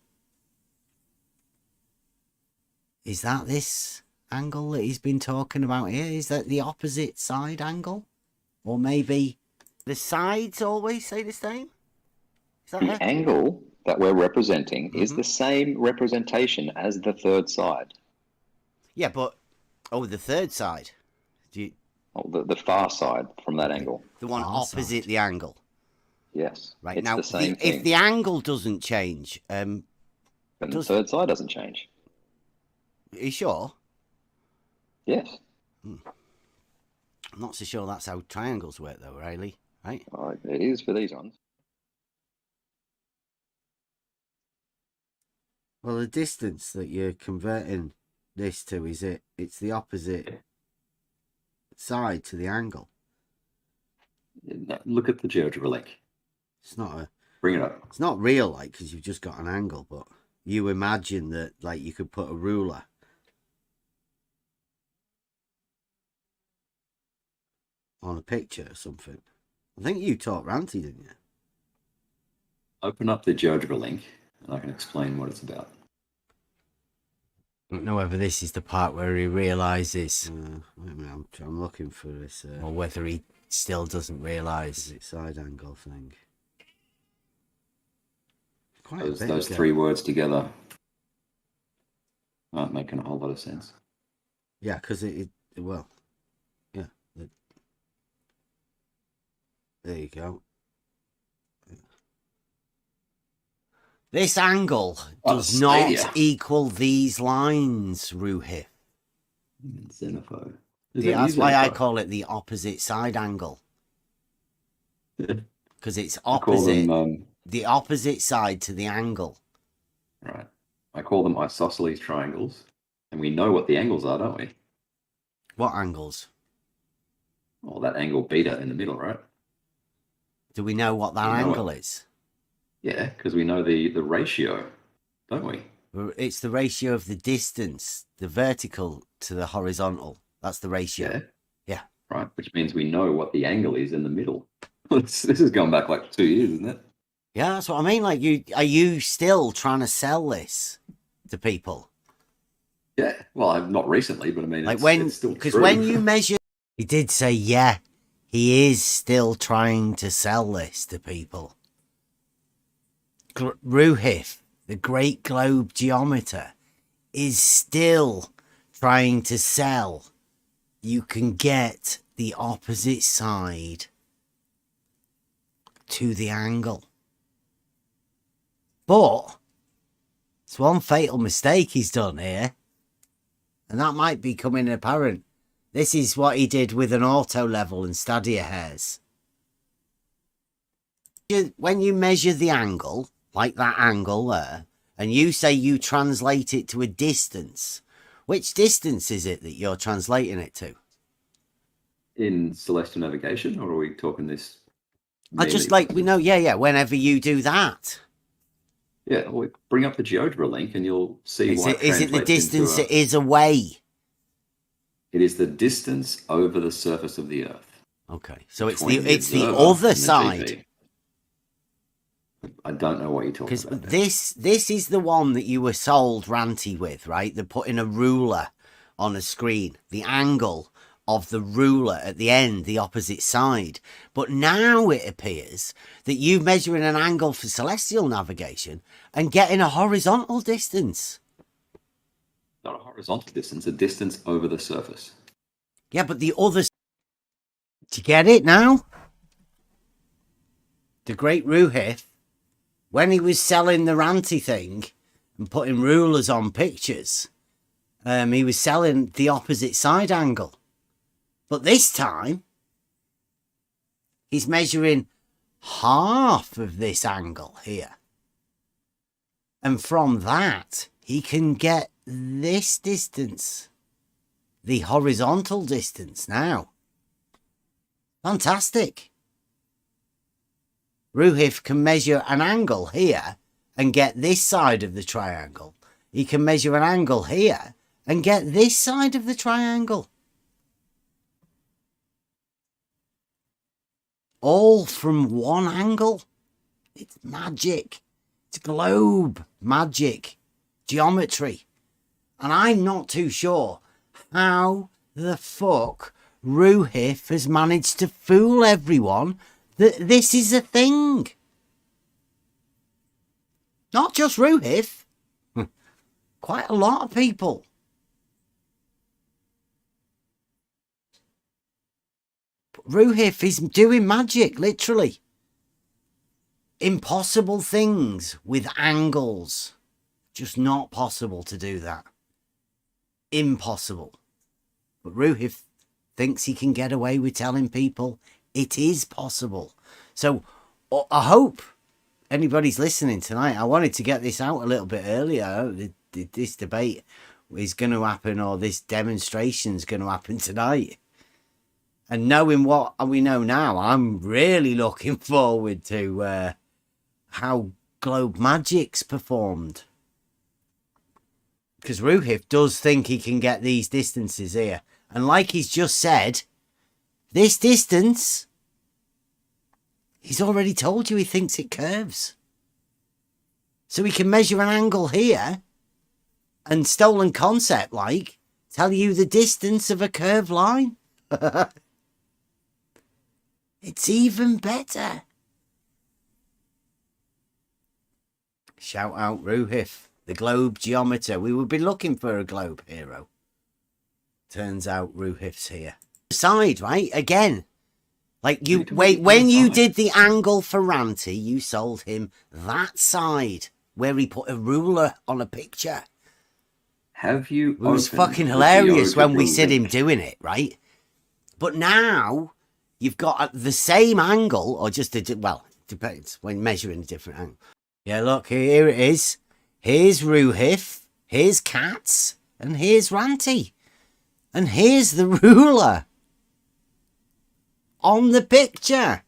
Is that this angle that he's been talking about here? Is that the opposite side angle? Or maybe the sides always say the same? Is that The right? angle that we're representing is the same representation as the third side. Yeah, but... Oh, the third side. Do you... Oh, the far side from that angle. The one opposite the angle. Yes. Right, it's now, the same thing. if the angle doesn't change... then the third side doesn't change. Are you sure? Yes. I'm not so sure that's how triangles work, though, Riley. Right? It is for these ones. Well, the distance that you're converting this to is it's the opposite side to the angle. Look at the GeoGebra link. It's not a... Bring it up. It's not real, like, because you've just got an angle, but you imagine that, like, you could put a ruler on a picture or something. I think you taught Ranty, didn't you? Open up the GeoGebra link and I can explain what it's about. I don't know whether this is the part where he realizes, I'm looking for this. or whether he still doesn't realize. Is it side angle thing? Quite Those three words together aren't making a whole lot of sense. Yeah, because well, yeah. There you go. This angle does not equal these lines, Ruhif. Xenophobe. That's why I call it the opposite side angle. Because it's opposite, the opposite side to the angle. Right. I call them isosceles triangles. And we know what the angles are, don't we? What angles? Well, that angle beta in the middle, right? Do we know what that angle is? Yeah, because we know the ratio, don't we? It's the ratio of the distance, the vertical to the horizontal. That's the ratio. Yeah. Right, which means we know what the angle is in the middle. This is going back like 2 years, isn't it? Yeah, that's what I mean. Like, are you still trying to sell this to people? Yeah, well, not recently, but I mean, like it's still because true. when you measure, he did say, yeah, he is still trying to sell this to people. Ruhif, the great globe geometer, is still trying to sell. You can get the opposite side to the angle. But it's one fatal mistake he's done here. And that might be coming apparent. This is what he did with an auto level and stadia hairs. When you measure the angle, like that angle there, and you say you translate it to a distance, which distance is it that you're translating it to? In celestial navigation, or are we talking this? I just like, we know, yeah, whenever you do that. Yeah, well, bring up the GeoGebra link and you'll see why Is it the distance it is away? It is the distance over the surface of the Earth. Okay, so it's the other side. I don't know what you're talking about. Because this is the one that you were sold Ranty with, right? They're putting a ruler on a screen. The angle of the ruler at the end, the opposite side. But now it appears that you're measuring an angle for celestial navigation and getting a horizontal distance. Not a horizontal distance, a distance over the surface. Yeah, but the other... Do you get it now? The great Ruhif, when he was selling the Ranty thing and putting rulers on pictures, he was selling the opposite side angle. But this time, he's measuring half of this angle here. And from that, he can get this distance, the horizontal distance now. Fantastic. Ruhif can measure an angle here and get this side of the triangle. He can measure an angle here and get this side of the triangle. All from one angle. It's magic. It's globe magic. Geometry. And I'm not too sure how the fuck Ruhif has managed to fool everyone that this is a thing. Not just Ruhif. Quite a lot of people. Ruhif is doing magic, literally. Impossible things with angles. Just not possible to do that. Impossible. But Ruhif thinks he can get away with telling people it is possible. So I hope anybody's listening tonight. I wanted to get this out a little bit earlier. This debate is going to happen, or this demonstration is going to happen tonight. And knowing what we know now, I'm really looking forward to how Globe Magic's performed. Because Ruhif does think he can get these distances here. And like he's just said, this distance, he's already told you he thinks it curves. So we can measure an angle here and stolen concept, like, tell you the distance of a curved line. It's even better. Shout out Ruhif, the globe geometer. We would be looking for a globe hero. Turns out Ruhif's here. Side, right? Again. Like you wait, when you did the angle for Ranty, you sold him that side where he put a ruler on a picture. Have you? It was fucking hilarious when we said him doing it, right? But now you've got the same angle, or just a well, depends when measuring a different angle. Yeah, look, here it is. Here's Ruhif, here's Cats, and here's Ranty. And here's the ruler on the picture.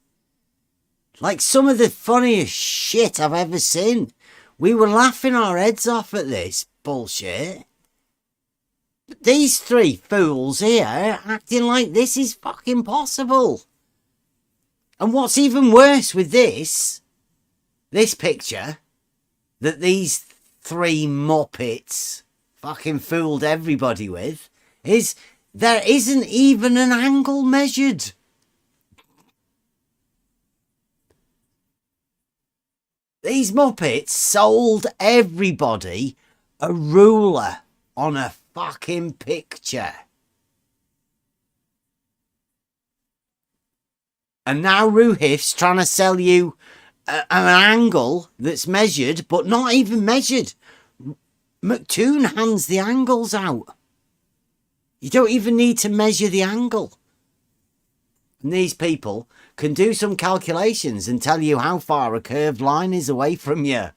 Like some of the funniest shit I've ever seen. We were laughing our heads off at this bullshit. But these three fools here acting like this is fucking possible. And what's even worse with this picture that these three muppets fucking fooled everybody with is there isn't even an angle measured. These muppets sold everybody a ruler on a fucking picture. And now Ruhif's trying to sell you an angle that's measured, but not even measured. McToon hands the angles out. You don't even need to measure the angle. And these people can do some calculations and tell you how far a curved line is away from you.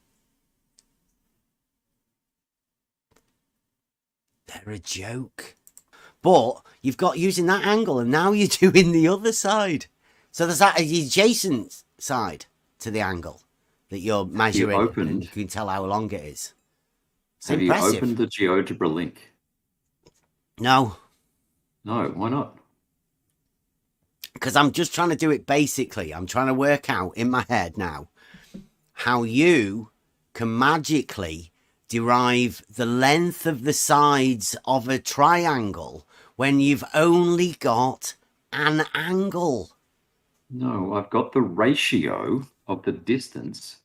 They're a joke. But you've got using that angle and now you're doing the other side. So there's that adjacent side to the angle that you're measuring and you can tell how long it is. It's impressive. Have you opened the GeoGebra link? No. No, why not? Because I'm just trying to do it basically. I'm trying to work out in my head now how you can magically derive the length of the sides of a triangle when you've only got an angle. No, I've got the ratio of the distance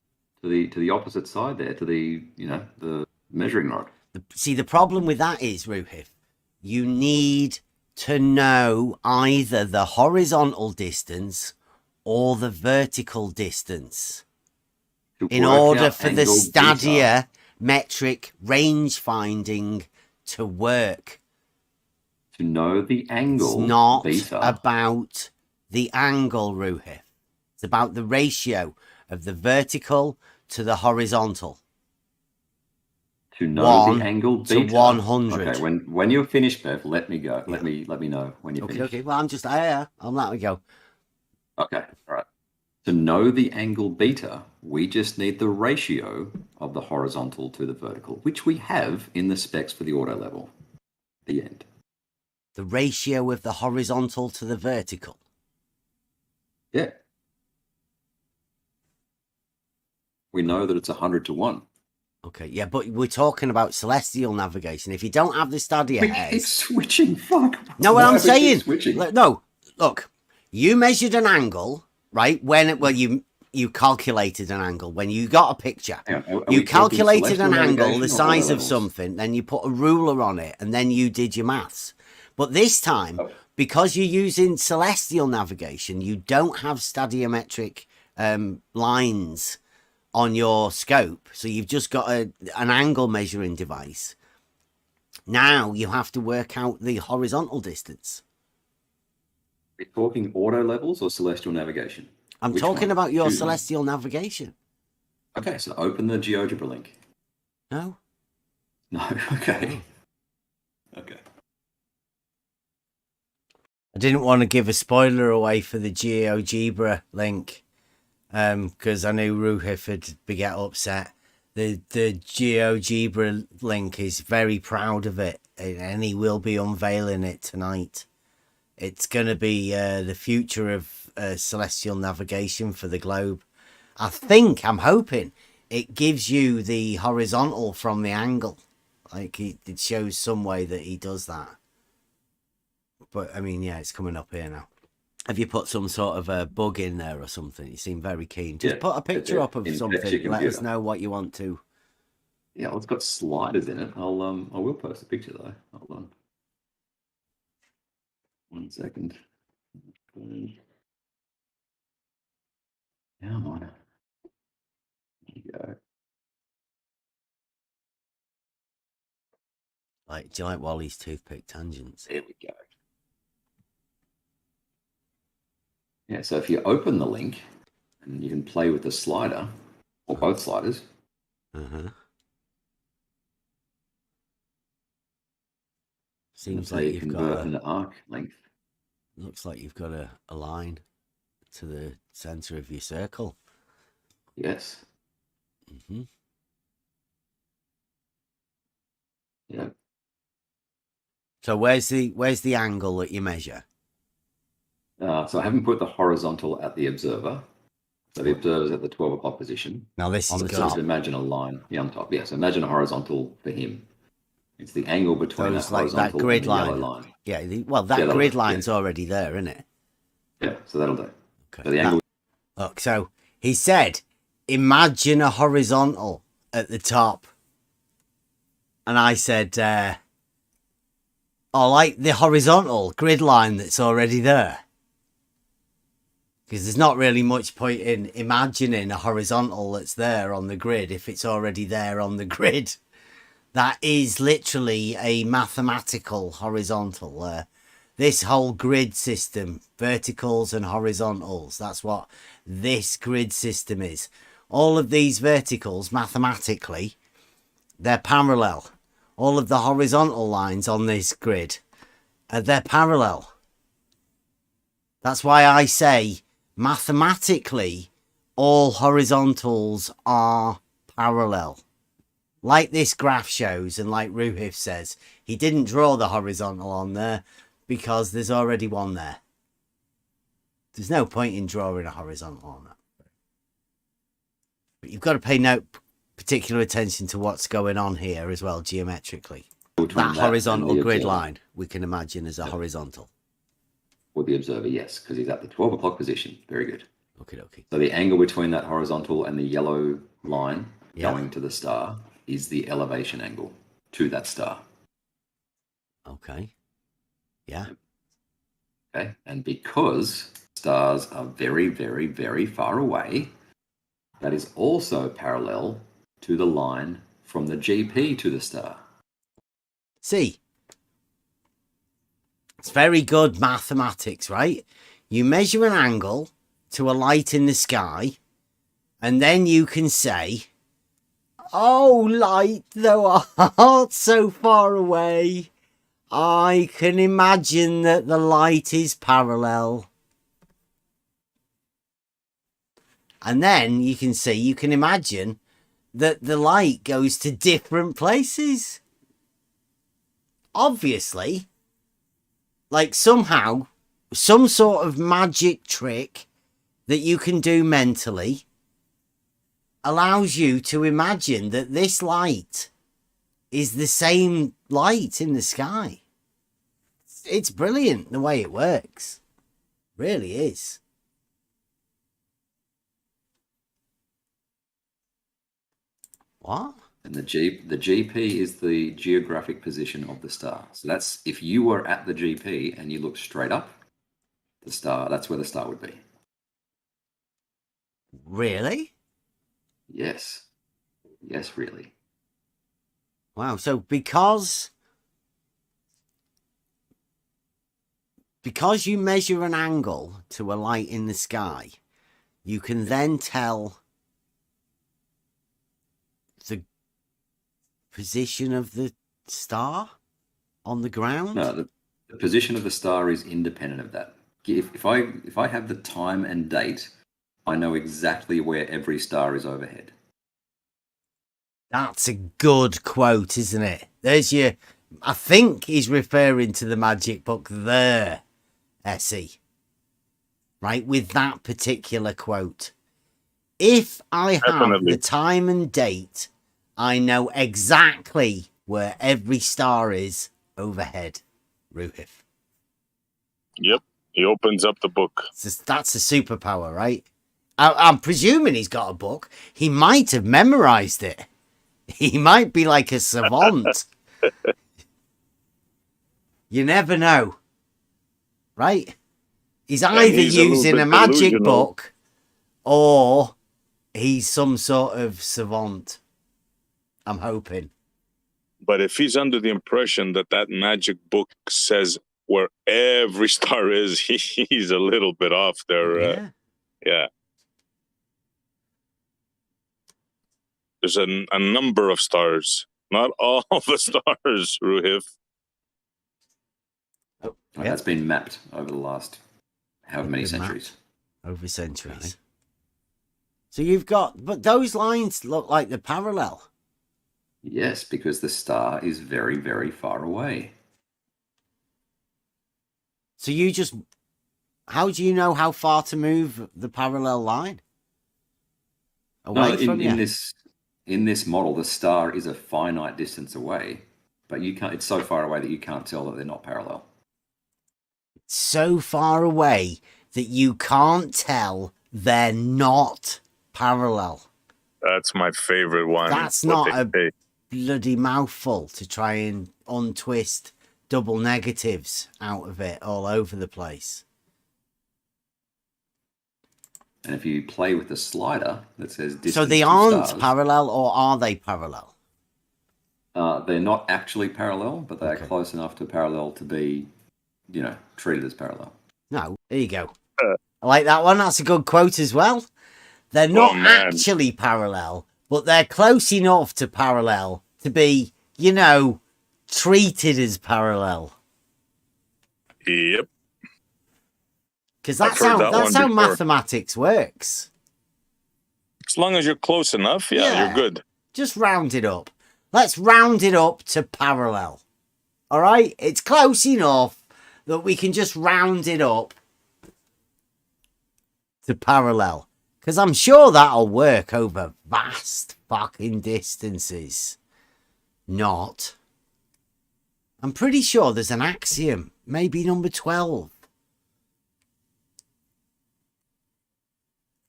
to the opposite side there, to the the measuring rod. See, the problem with that is, Ruhif, you need to know either the horizontal distance or the vertical distance in order for the Stadia metric range finding to work. To know the angle. It's not beta. about the angle, Ruhif. It's about the ratio of the vertical to the horizontal. To know the angle beta. To 100. Okay, when you're finished, Bev, let me go. Let me know when you're finished. Okay. Well, I'm just I'll let me go. Okay, all right. To know the angle beta, we just need the ratio of the horizontal to the vertical, which we have in the specs for the auto level. The end. The ratio of the horizontal to the vertical. Yeah. We know that it's 100-1. Okay, yeah, but we're talking about celestial navigation. If you don't have the Stadia We keep switching, fuck. No, what Why I'm we keep saying. switching? Look, you measured an angle, right? You calculated an angle when you got a picture. You calculated an angle the size of something, then you put a ruler on it, and then you did your maths. But this time, because you're using celestial navigation, you don't have stadiometric lines on your scope, so you've just got an angle measuring device. Now you have to work out the horizontal distance. We're talking auto levels or celestial navigation? I'm talking about your celestial navigation. Okay, so open the GeoGebra link. No. Okay. Okay. I didn't want to give a spoiler away for the GeoGebra link. Because I knew Ruhif would get upset. The GeoGebra link is very proud of it, and he will be unveiling it tonight. It's going to be the future of celestial navigation for the globe. I'm hoping it gives you the horizontal from the angle. Like it shows some way that he does that. But I mean, yeah, it's coming up here now. Have you put some sort of a bug in there or something? You seem very keen. Just put a picture up of something. Let us know what you want to. Yeah, well, it's got sliders in it. I will post a picture though. Hold on. 1 second. Come on. There you go. Like, do you like Wally's toothpick tangents? There we go. Yeah, so if you open the link and you can play with the slider or both sliders. Seems like you've got an arc length. Looks like you've got a line to the center of your circle. Yes. Yeah. So where's the angle that you measure? So I haven't put the horizontal at the observer. So the observer's at the 12 o'clock position. Now this is on the good. top. Imagine a line. Yeah, on top. Yeah. So imagine a horizontal for him. It's the angle between that horizontal that grid and the line. yellow line. Yeah. That grid line's already there, isn't it? Yeah. So that'll do. Okay. So the angle. Look. So he said, imagine a horizontal at the top, and I said, I like the horizontal grid line that's already there. Because there's not really much point in imagining a horizontal that's there on the grid if it's already there on the grid. That is literally a mathematical horizontal. This whole grid system, verticals and horizontals, that's what this grid system is. All of these verticals, mathematically, they're parallel. All of the horizontal lines on this grid, they're parallel. That's why I say, mathematically, all horizontals are parallel. Like this graph shows, and like Ruhif says, he didn't draw the horizontal on there because there's already one there. There's no point in drawing a horizontal on that. But you've got to pay particular attention to what's going on here as well, geometrically. That horizontal grid line, we can imagine as a horizontal. For the observer, yes, because he's at the 12 o'clock position. Very good. Okay. So the angle between that horizontal and the yellow line going to the star is the elevation angle to that star. Okay. Yeah. Okay. And because stars are very, very, very far away, that is also parallel to the line from the GP to the star. See, it's very good mathematics, right? You measure an angle to a light in the sky, and then you can say, oh, light, thou art so far away, I can imagine that the light is parallel. And then you can see, you can imagine that the light goes to different places. Obviously, like somehow, some sort of magic trick that you can do mentally allows you to imagine that this light is the same light in the sky. It's brilliant the way it works. Really is. What? And the GP is the geographic position of the star. So that's if you were at the GP and you look straight up, the star, that's where the star would be. Really? Yes. Yes, really. Wow. So because you measure an angle to a light in the sky, you can then tell the position of the star on the ground? No, the position of the star is independent of that. If I have the time and date, I know exactly where every star is overhead. That's a good quote, isn't it? There's your... I think he's referring to the magic book there, Essie. Right, with that particular quote. If I have Definitely. the time and date, I know exactly where every star is overhead. Ruhif. Yep. He opens up the book. That's a superpower, right? I'm presuming he's got a book. He might have memorized it. He might be like a savant. You never know. Right? He's And either he's a little using bit a magic delusional. book or he's some sort of savant. I'm hoping. But if he's under the impression that that magic book says where every star is, he's a little bit off there. Yeah. Yeah. There's a number of stars, not all the stars, Ruhif. Oh, Like, that's been mapped over the last however many centuries. Over centuries. So you've got, but those lines look like they're parallel. Yes, because the star is very, very far away. So you just, how do you know how far to move the parallel line? Away from you? In this model, the star is a finite distance away, but you can't. It's so far away that you can't tell that they're not parallel. So far away that you can't tell they're not parallel. That's my favorite one. That's not a bloody mouthful to try and untwist double negatives out of it all over the place. And if you play with the slider that says distance so they to aren't stars, parallel, or are they parallel? they're not actually parallel, but they are close enough to parallel to be, treated as parallel. No, there you go. I like that one. That's a good quote as well. They're not actually parallel, but they're close enough to parallel to be, treated as parallel. Yep. Because that's how mathematics works. As long as you're close enough, you're good. Just round it up. Let's round it up to parallel. All right? It's close enough that we can just round it up to parallel. Because I'm sure that'll work over vast fucking distances. Not. I'm pretty sure there's an axiom. Maybe number 12.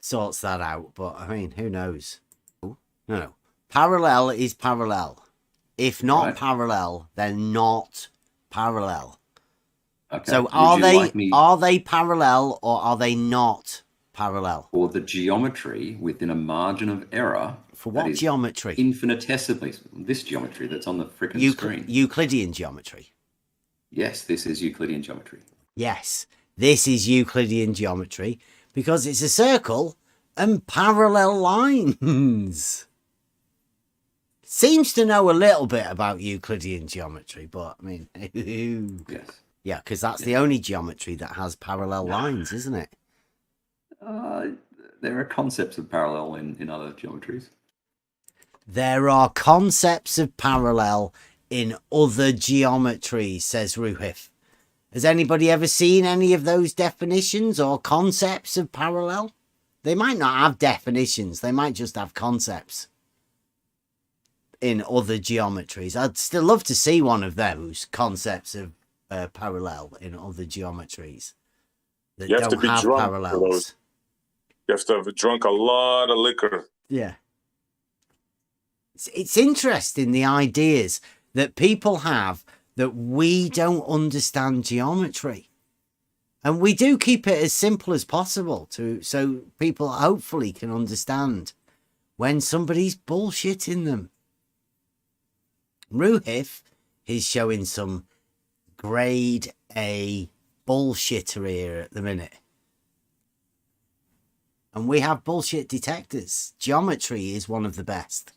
Sorts that out, but I mean, who knows? No. Parallel is parallel. If not parallel, they're not parallel. Okay. So are they parallel or are they not parallel? Or the geometry within a margin of error. For what geometry? Infinitesimally. This geometry that's on the frickin' screen. Euclidean geometry. Yes, this is Euclidean geometry. Yes, this is Euclidean geometry because it's a circle and parallel lines. Seems to know a little bit about Euclidean geometry, but I mean, yes. Yeah, because that's the only geometry that has parallel lines, isn't it? There are concepts of parallel in other geometries. There are concepts of parallel in other geometries, says Ruhif. Has anybody ever seen any of those definitions or concepts of parallel? They might not have definitions. They might just have concepts in other geometries. I'd still love to see one of those concepts of parallel in other geometries that You have to don't be have drunk for parallels. those. You have to have drunk a lot of liquor. Yeah. It's interesting, the ideas that people have that we don't understand geometry. And we do keep it as simple as possible so people hopefully can understand when somebody's bullshitting them. Ruhif is showing some grade A bullshitter here at the minute. And we have bullshit detectors. Geometry is one of the best.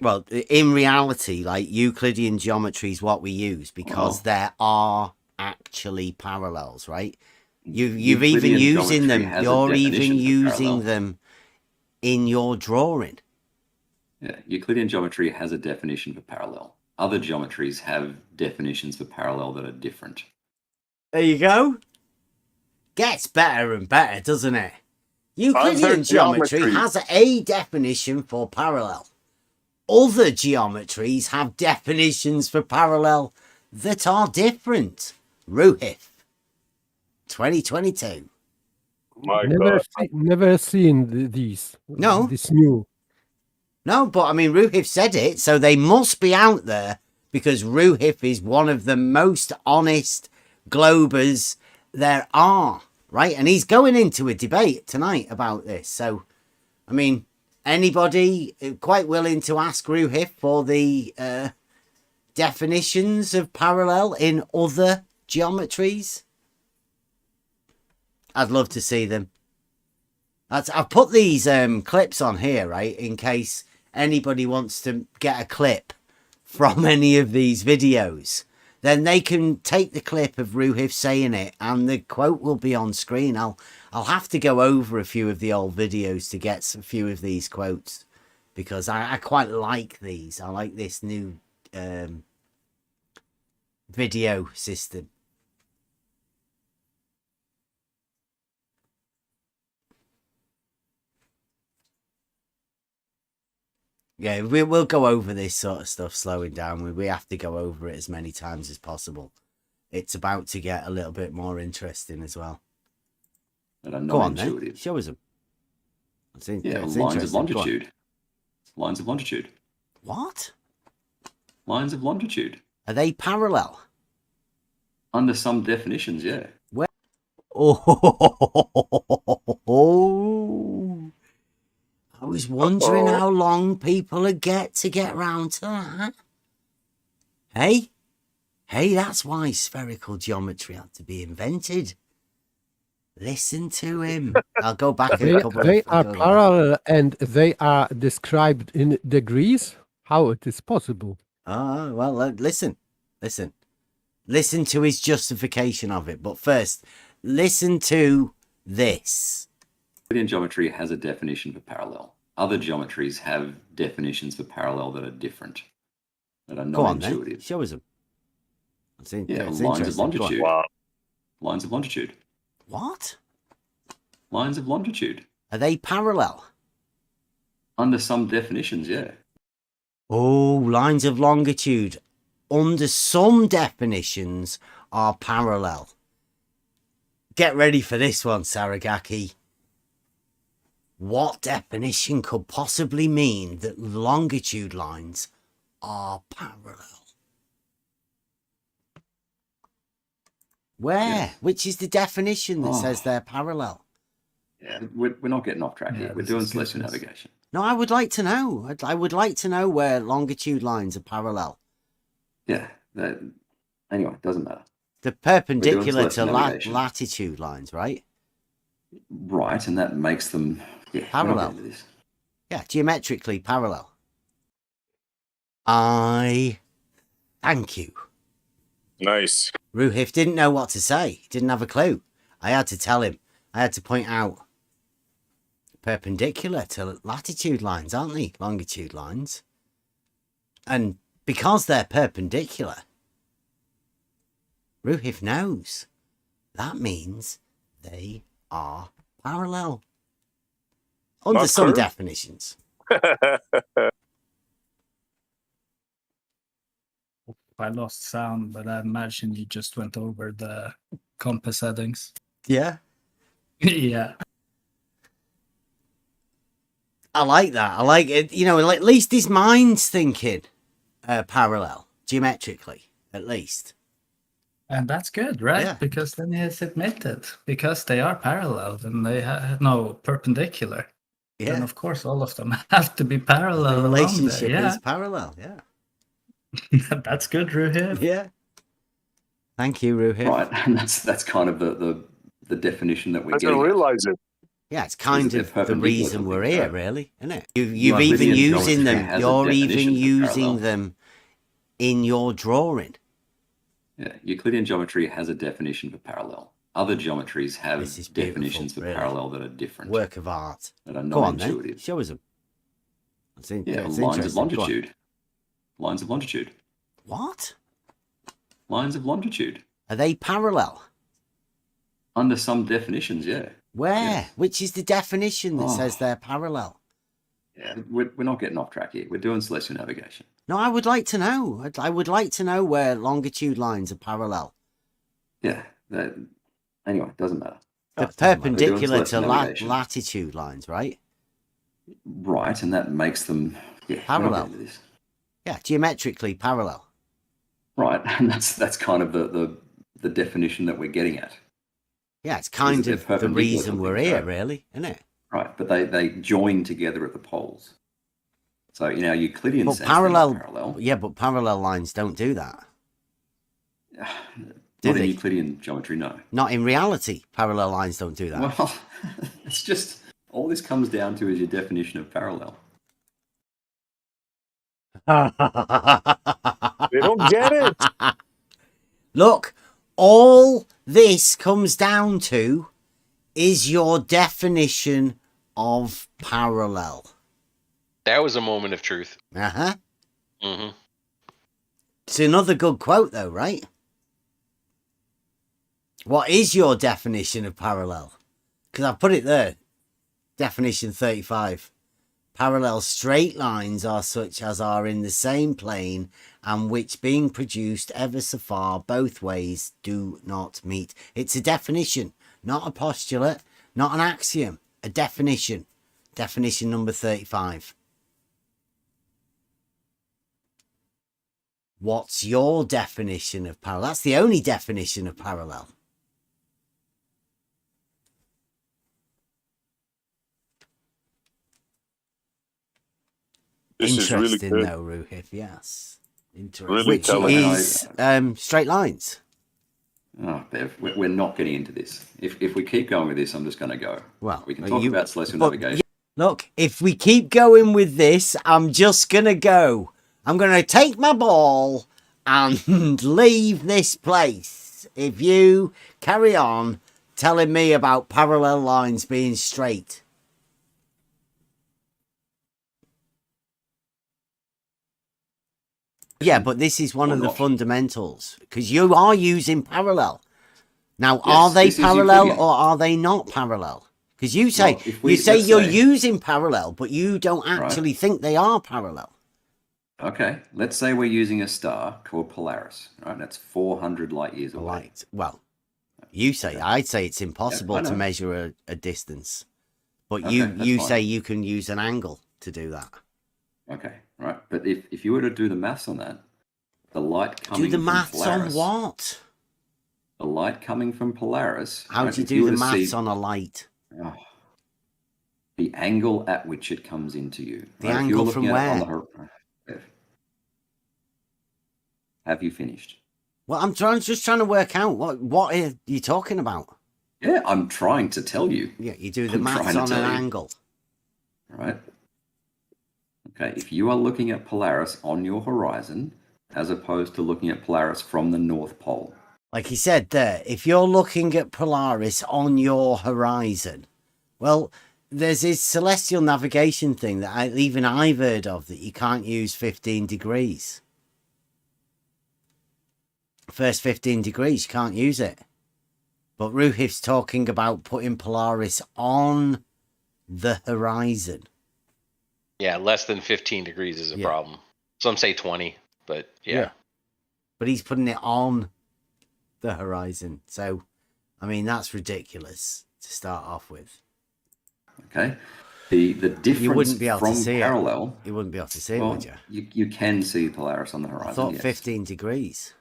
Well, in reality, like Euclidean geometry is what we use because there are actually parallels, right? You've even using them. You're even using them in your drawing. Yeah, Euclidean geometry has a definition for parallel. Other geometries have definitions for parallel that are different. There you go. Gets better and better, doesn't it? I've Euclidean heard geometry has a definition for parallel. Other geometries have definitions for parallel that are different. Ruhif, 2022. My Never, God. never seen these. No. This new. No, but I mean, Ruhif said it, so they must be out there because Ruhif is one of the most honest globers there are, right? And he's going into a debate tonight about this. So, I mean, anybody quite willing to ask Ruhif for the definitions of parallel in other geometries? I'd love to see them. I've put these clips on here, right, in case anybody wants to get a clip from any of these videos. Then they can take the clip of Ruhif saying it, and the quote will be on screen. I'll have to go over a few of the old videos to get a few of these quotes, because I quite like these. I like this new video system. Yeah, we'll go over this sort of stuff slowing down. We have to go over it as many times as possible. It's about to get a little bit more interesting as well. Go on then, show us them. Lines of longitude. Lines of longitude. What? Lines of longitude. Are they parallel? Under some definitions, yeah. Where? Oh. I was wondering how long people would get to get round to that. Hey, that's why spherical geometry had to be invented. Listen to him. I'll go back a couple. They are parallel and they are described in degrees. How it is possible? Well, listen to his justification of it. But first, listen to this. Euclidean geometry has a definition for parallel. Other geometries have definitions for parallel that are different, that are Go on non-intuitive. then. Show us them. Lines of longitude. Wow. Lines of longitude. What? Lines of longitude. Are they parallel? Under some definitions, yeah. Oh, lines of longitude. Under some definitions are parallel. Get ready for this one, Saragaki. What definition could possibly mean that longitude lines are parallel? Where? Yeah. Which is the definition that says they're parallel? Yeah, we're not getting off track here. We're doing celestial navigation. No, I would like to know. I would like to know where longitude lines are parallel. Yeah. Anyway, it doesn't matter. The perpendicular to latitude lines, right? Right, and that makes them parallel. Yeah, geometrically parallel. I thank you. Nice. Ruhif didn't know what to say. He didn't have a clue. I had to tell him. I had to point out perpendicular to latitude lines, aren't they? Longitude lines. And because they're perpendicular, Ruhif knows. That means they are parallel. Under some definitions. I lost sound, but I imagine you just went over the compass settings. Yeah. Yeah. I like that. I like it. You know, at least his mind's thinking parallel, geometrically, at least. And that's good, right? Yeah. Because then it's admitted. Because they are parallel, then they have no perpendicular. Yeah. And of course, all of them have to be parallel. The relationship is parallel, yeah. That's good, Ruhif. Yeah. Thank you, Ruhif. Right, and that's kind of the definition that we're I getting. didn't realize it. Yeah, it's kind of the reason we're here, really, isn't it? You've even using them. You're even using them in your drawing. Yeah, Euclidean geometry has a definition for parallel. Other geometries have definitions for parallel that are different. Work of art. That are Go on non-intuitive. then. Show us them. Lines of longitude. Lines of longitude. What? Lines of longitude. Are they parallel? Under some definitions, yeah. Where? Yes. Which is the definition that says they're parallel? Yeah, we're not getting off track here. We're doing celestial navigation. No, I would like to know. I would like to know where longitude lines are parallel. Yeah. Anyway, it doesn't matter. They're We're doing perpendicular to celestial navigation. latitude lines, right? Right, and that makes them we're not Parallel. getting into this. Yeah, geometrically parallel. Right, and that's kind of the definition that we're getting at. Yeah, it's kind they're of the perpendicular reason to we're things, here, right? really, isn't it? Right, but they join together at the poles. So in our Euclidean But sense, they're not parallel. yeah, but parallel lines don't do that. Not Do in they? Euclidean geometry, no. Not in reality. Parallel lines don't do that. Well, it's just all this comes down to is your definition of parallel. They don't get it. Look, all this comes down to is your definition of parallel. That was a moment of truth. Uh-huh. Mm-hmm. It's another good quote, though, right? What is your definition of parallel? Because I put it there. Definition 35. Parallel straight lines are such as are in the same plane and which being produced ever so far both ways do not meet. It's a definition, not a postulate, not an axiom. A definition. Definition number 35. What's your definition of parallel? That's the only definition of parallel. This is really Interesting, good. though, Ruhif. Yes. Interesting. Really Which telling. is straight lines. Oh, Bev, we're not getting into this. If we keep going with this, I'm just going to go. Well, we can talk about celestial navigation. Look, if we keep going with this, I'm just going to go. I'm going to take my ball and leave this place. If you carry on telling me about parallel lines being straight. Yeah, but this is one of the fundamentals because you are using parallel. Now, are they parallel or are they not parallel? Because you say you're using parallel, but you don't actually think they are parallel. Okay, let's say we're using a star called Polaris. Right, that's 400 light years away. Well, you say. I'd say it's impossible to measure a distance, but you say you can use an angle to do that. Okay, right. But if you were to do the maths on that, the light coming do the maths from Polaris, on what? The light coming from Polaris. How do you do the maths on a light? The angle at which it comes into you. The angle from where? Have you finished? Well, I'm just trying to work out what are you talking about? Yeah, I'm trying to tell you. Yeah, you do the maths on an angle. Right. Okay, if you are looking at Polaris on your horizon, as opposed to looking at Polaris from the North Pole. Like he said there, if you're looking at Polaris on your horizon, well, there's this celestial navigation thing that I've heard of, that you can't use 15 degrees. First 15 degrees, you can't use it. But Ruhif's talking about putting Polaris on the horizon. Yeah, less than 15 degrees is a problem. Some say 20, but yeah. But he's putting it on the horizon. So, I mean, that's ridiculous to start off with. Okay. The difference you wouldn't be able from to see parallel. You wouldn't be able to see it, would you? You can see Polaris on the horizon. I thought 15 degrees.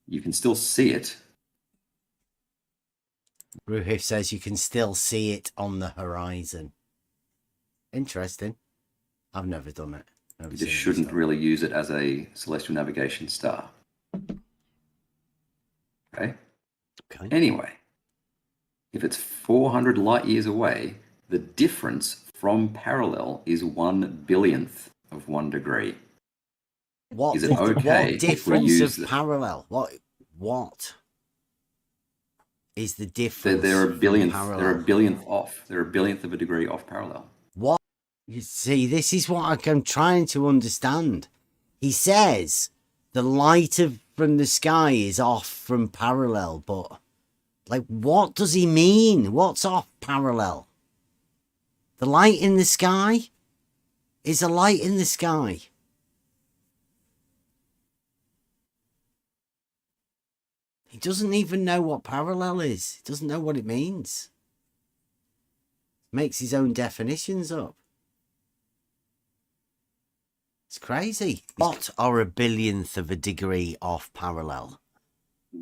You can still see it. Ruhif says you can still see it on the horizon. Interesting. I've never done it. You just shouldn't really use it as a celestial navigation star. Okay? Anyway, if it's 400 light years away, the difference from parallel is 1/billionth of 1 degree. What is it okay what difference of parallel? What is the difference? They're a billionth. Parallel? They're a billionth off. They're a billionth of a degree off parallel. What? You see, this is what I'm trying to understand. He says the light from the sky is off from parallel, but Like, what does he mean? What's off parallel? The light in the sky is a light in the sky. He doesn't even know what parallel is. He doesn't know what it means. Makes his own definitions up. It's crazy. What are a billionth of a degree off parallel?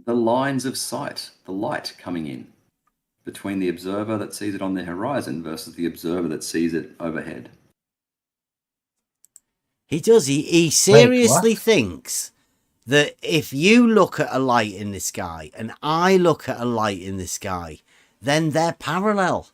The lines of sight, the light coming in between the observer that sees it on the horizon versus the observer that sees it overhead. He does. He seriously thinks that if you look at a light in the sky and I look at a light in the sky, then they're parallel.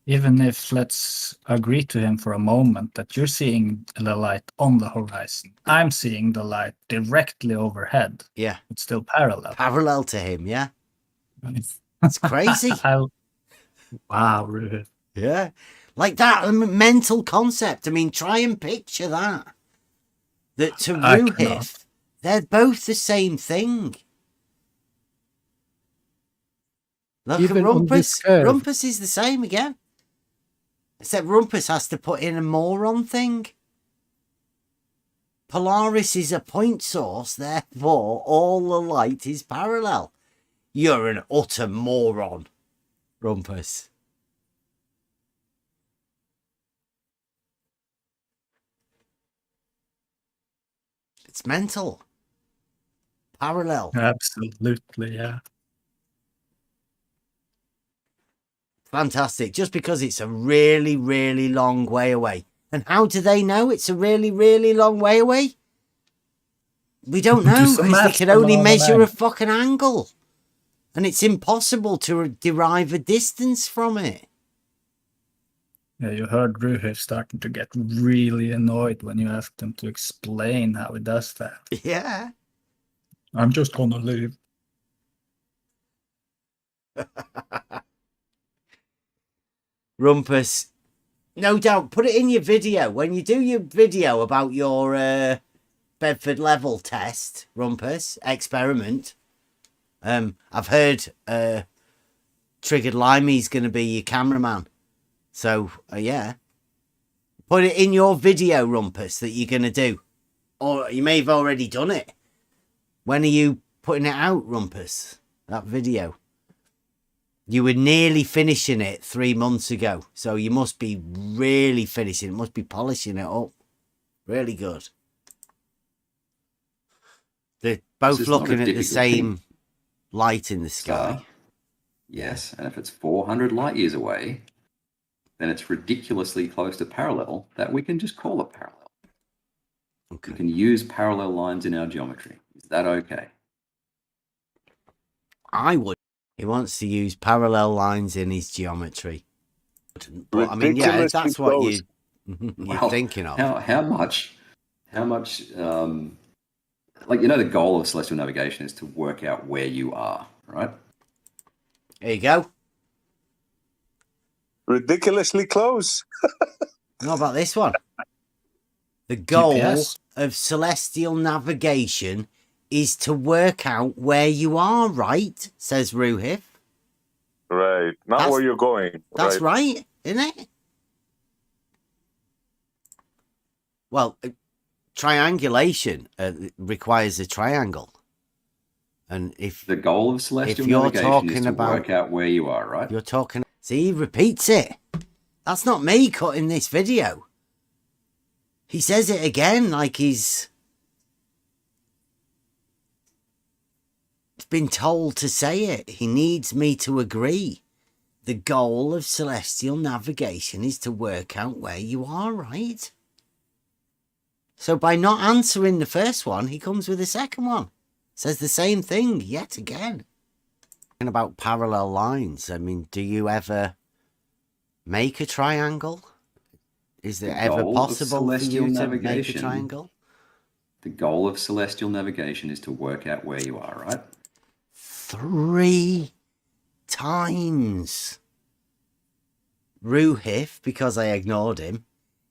Even if, let's agree to him for a moment that you're seeing the light on the horizon, I'm seeing the light directly overhead. Yeah. It's still parallel. Parallel to him, yeah. It's crazy. Wow, really. Yeah. Like that mental concept. I mean, try and picture that. That to Ruhif, they're both the same thing. Look at Rumpus. Rumpus is the same again. Except Rumpus has to put in a moron thing. Polaris is a point source, therefore all the light is parallel. You're an utter moron, Rumpus. It's mental. Parallel. Absolutely, yeah. Fantastic. Just because it's a really, really long way away. And how do they know it's a really, really long way away? We don't know, because they can only measure a fucking angle. And it's impossible to derive a distance from it. Yeah, you heard Ruhif starting to get really annoyed when you asked him to explain how he does that. Yeah. I'm just gonna leave. Rumpus, no doubt, put it in your video. When you do your video about your Bedford level test, Rumpus, experiment, I've heard Triggered Limey's going to be your cameraman. So, yeah. Put it in your video, Rumpus, that you're going to do. Or you may have already done it. When are you putting it out, Rumpus? That video. You were nearly finishing it 3 months ago. So you must be really finishing it. Must be polishing it up. Really good. They're both looking at the same light in the sky. Yes, and if it's 400 light years away, then it's ridiculously close to parallel that we can just call it parallel. Okay. We can use parallel lines in our geometry. Is that okay? I would. He wants to use parallel lines in his geometry. But, I mean, yeah, that's what you're thinking of. How much, like, you know, the goal of celestial navigation is to work out where you are, right? There you go. Ridiculously close. How about this one? The goal GPS. of celestial navigation is to work out where you are, right? Says Ruhif. Right. Not where you're going. That's right, isn't it? Well, triangulation requires a triangle. And if the goal of celestial navigation is to work out where you are, right? You're talking. See, he repeats it. That's not me cutting this video. He says it again like he's been told to say it. He needs me to agree. The goal of celestial navigation is to work out where you are, right? So by not answering the first one, he comes with the second one. Says the same thing yet again. And about parallel lines, I mean, do you ever make a triangle? Is it ever possible for you to make a triangle? The goal of celestial navigation is to work out where you are, right? 3 times. Ruhif, because I ignored him,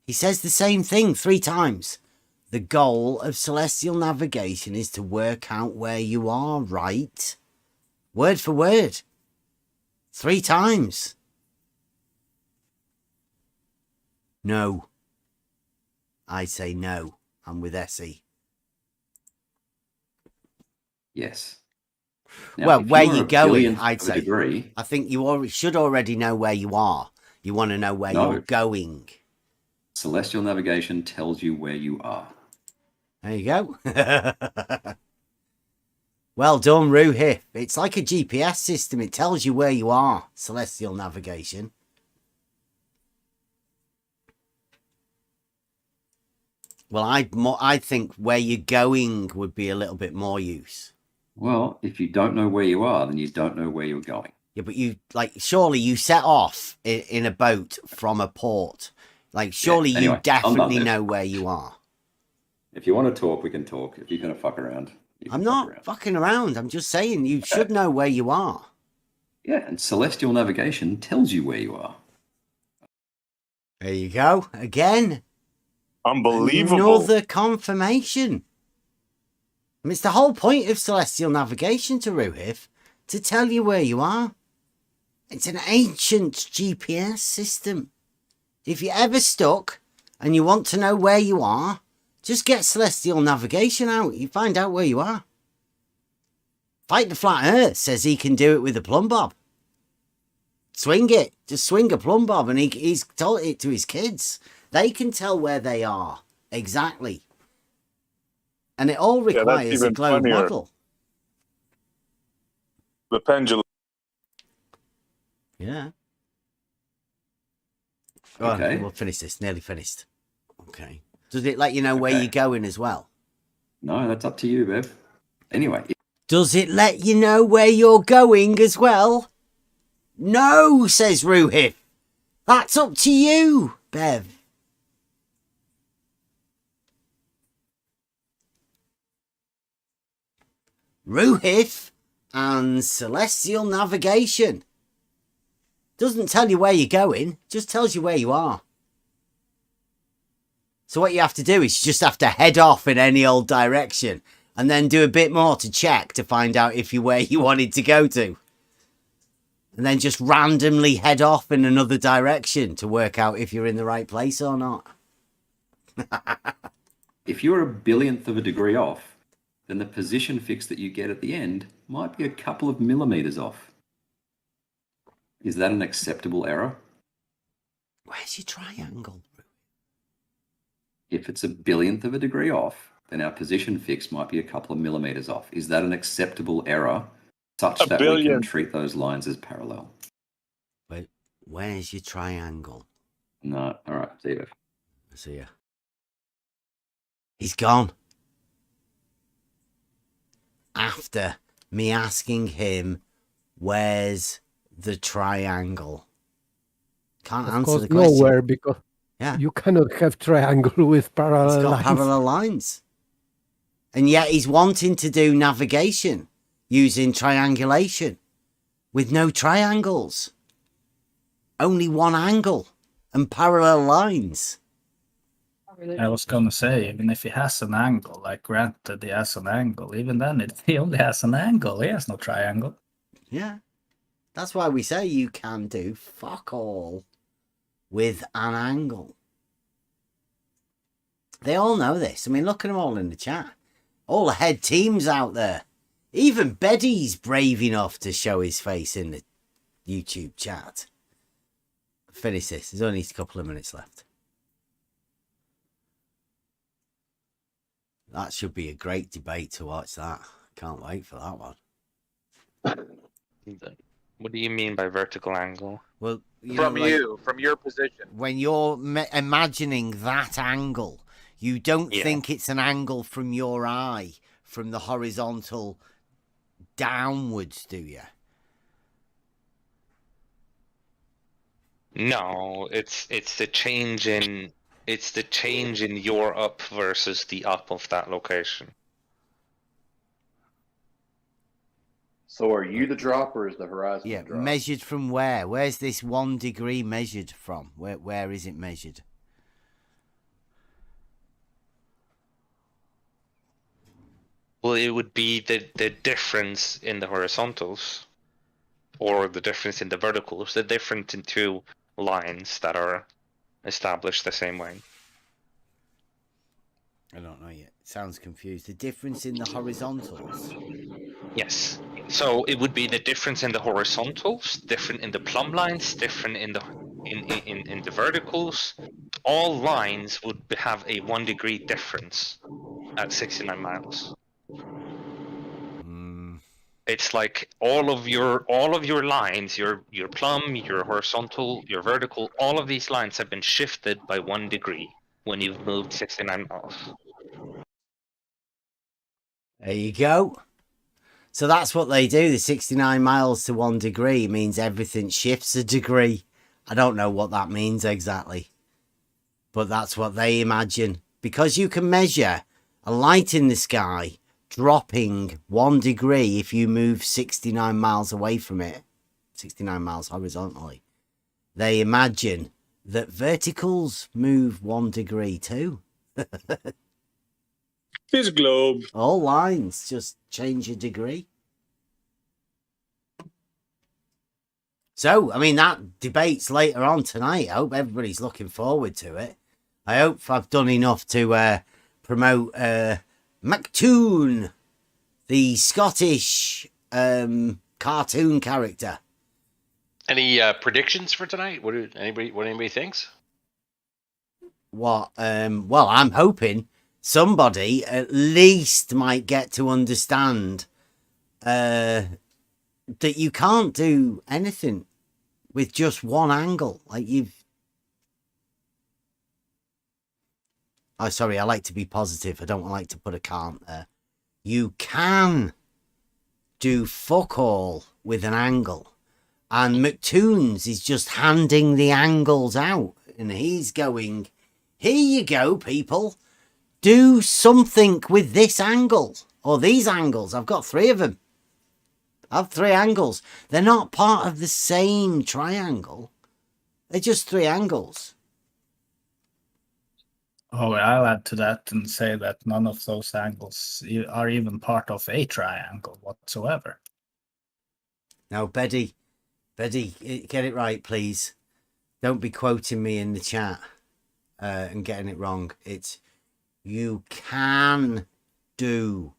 he says the same thing 3 times. The goal of celestial navigation is to work out where you are, right? Word for word. 3 times. No. I say no. I'm with Essie. Yes. Now, Well, if where you're you're a going, billionth I'd of a say. degree, I think you should already know where you are. You want to know where No. you're going. celestial navigation tells you where you are. There you go. Well done, Ruhi. It's like a GPS system. It tells you where you are. Celestial navigation. Well, I think where you're going would be a little bit more use. Well, if you don't know where you are, then you don't know where you're going. Yeah, but surely you set off in a boat from a port. Like, surely Anyway, you definitely I'm done, know Viv. where you are. If you want to talk, we can talk. If you're going to fuck around, you can I'm fuck not around. fucking around. I'm just saying you should know where you are. Yeah, and celestial navigation tells you where you are. There you go. Again. Unbelievable. Another confirmation. I mean, it's the whole point of celestial navigation to Ruhif, to tell you where you are. It's an ancient GPS system. If you're ever stuck and you want to know where you are, just get celestial navigation out. You find out where you are. Fight the Flat Earth says he can do it with a plumb bob. Swing it. Just swing a plumb bob, and he's told it to his kids. They can tell where they are. Exactly. And it all requires a globe funnier. model. The pendulum. Yeah. Okay. Oh, we'll finish this. Nearly finished. Okay. Does it let you know where you're going as well? No, that's up to you, Bev. Anyway. Does it let you know where you're going as well? No, says Ruhif. That's up to you, Bev. Ruhif and celestial navigation. Doesn't tell you where you're going, just tells you where you are. So what you have to do is you just have to head off in any old direction and then do a bit more to check to find out if you're where you wanted to go to. And then just randomly head off in another direction to work out if you're in the right place or not. If you're a billionth of a degree off, then the position fix that you get at the end might be a couple of millimeters off. Is that an acceptable error? Where's your triangle? If it's a billionth of a degree off, then our position fix might be a couple of millimeters off. Is that an acceptable error such that we can treat those lines as parallel? Wait, where's your triangle? No. All right. See you. See ya. He's gone. After me asking him, where's the triangle? Can't answer the question. Nowhere, because you cannot have triangle with parallel It's got lines. parallel lines. And yet he's wanting to do navigation using triangulation with no triangles. Only one angle and parallel lines. I was gonna say, even if he has an angle, like granted he has an angle, even then he only has an angle. He has no triangle. Yeah. That's why we say you can do fuck all with an angle. They all know this. I mean, look at them all in the chat. All the head teams out there. Even Beddy's brave enough to show his face in the YouTube chat. Finish this. There's only a couple of minutes left. That should be a great debate to watch that. Can't wait for that one. What do you mean by vertical angle? Well, from your position. When you're imagining that angle, you don't think it's an angle from your eye, from the horizontal downwards, do you? No, it's the change in your up versus the up of that location. So are you the drop or is the horizon Yeah, the drop? measured from where? Where's this 1 degree measured from? Where is it measured? Well, it would be the difference in the horizontals, or the difference in the verticals, the difference in two lines that are established the same way. I don't know yet. Sounds confused. The difference in the horizontals. Yes. So it would be the difference in the horizontals, different in the plumb lines, different in the in the verticals. All lines would have a 1 degree difference at 69 miles. It's like all of your lines, your plumb, your horizontal, your vertical, all of these lines have been shifted by 1 degree when you've moved 69 miles. There you go. So that's what they do. The 69 miles to 1 degree means everything shifts a degree. I don't know what that means exactly, but that's what they imagine. Because you can measure a light in the sky dropping 1 degree if you move 69 miles away from it, 69 miles horizontally. They imagine that verticals move 1 degree too. This globe. All lines just change a degree. So, I mean, that debate's later on tonight. I hope everybody's looking forward to it. I hope I've done enough to promote McToon, the Scottish cartoon character. Any predictions for tonight? What anybody thinks? What? Well, I'm hoping somebody at least might get to understand that you can't do anything with just one angle. Like sorry, I like to be positive. I don't like to put a can't there. You can do fuck all with an angle. And McToons is just handing the angles out. And he's going, here you go, people. Do something with this angle. Or these angles. I've got 3 of them. I have 3 angles. They're not part of the same triangle. They're just 3 angles. Oh, I'll add to that and say that none of those angles are even part of a triangle whatsoever. Now, Betty, get it right, please. Don't be quoting me in the chat and getting it wrong. It's you can do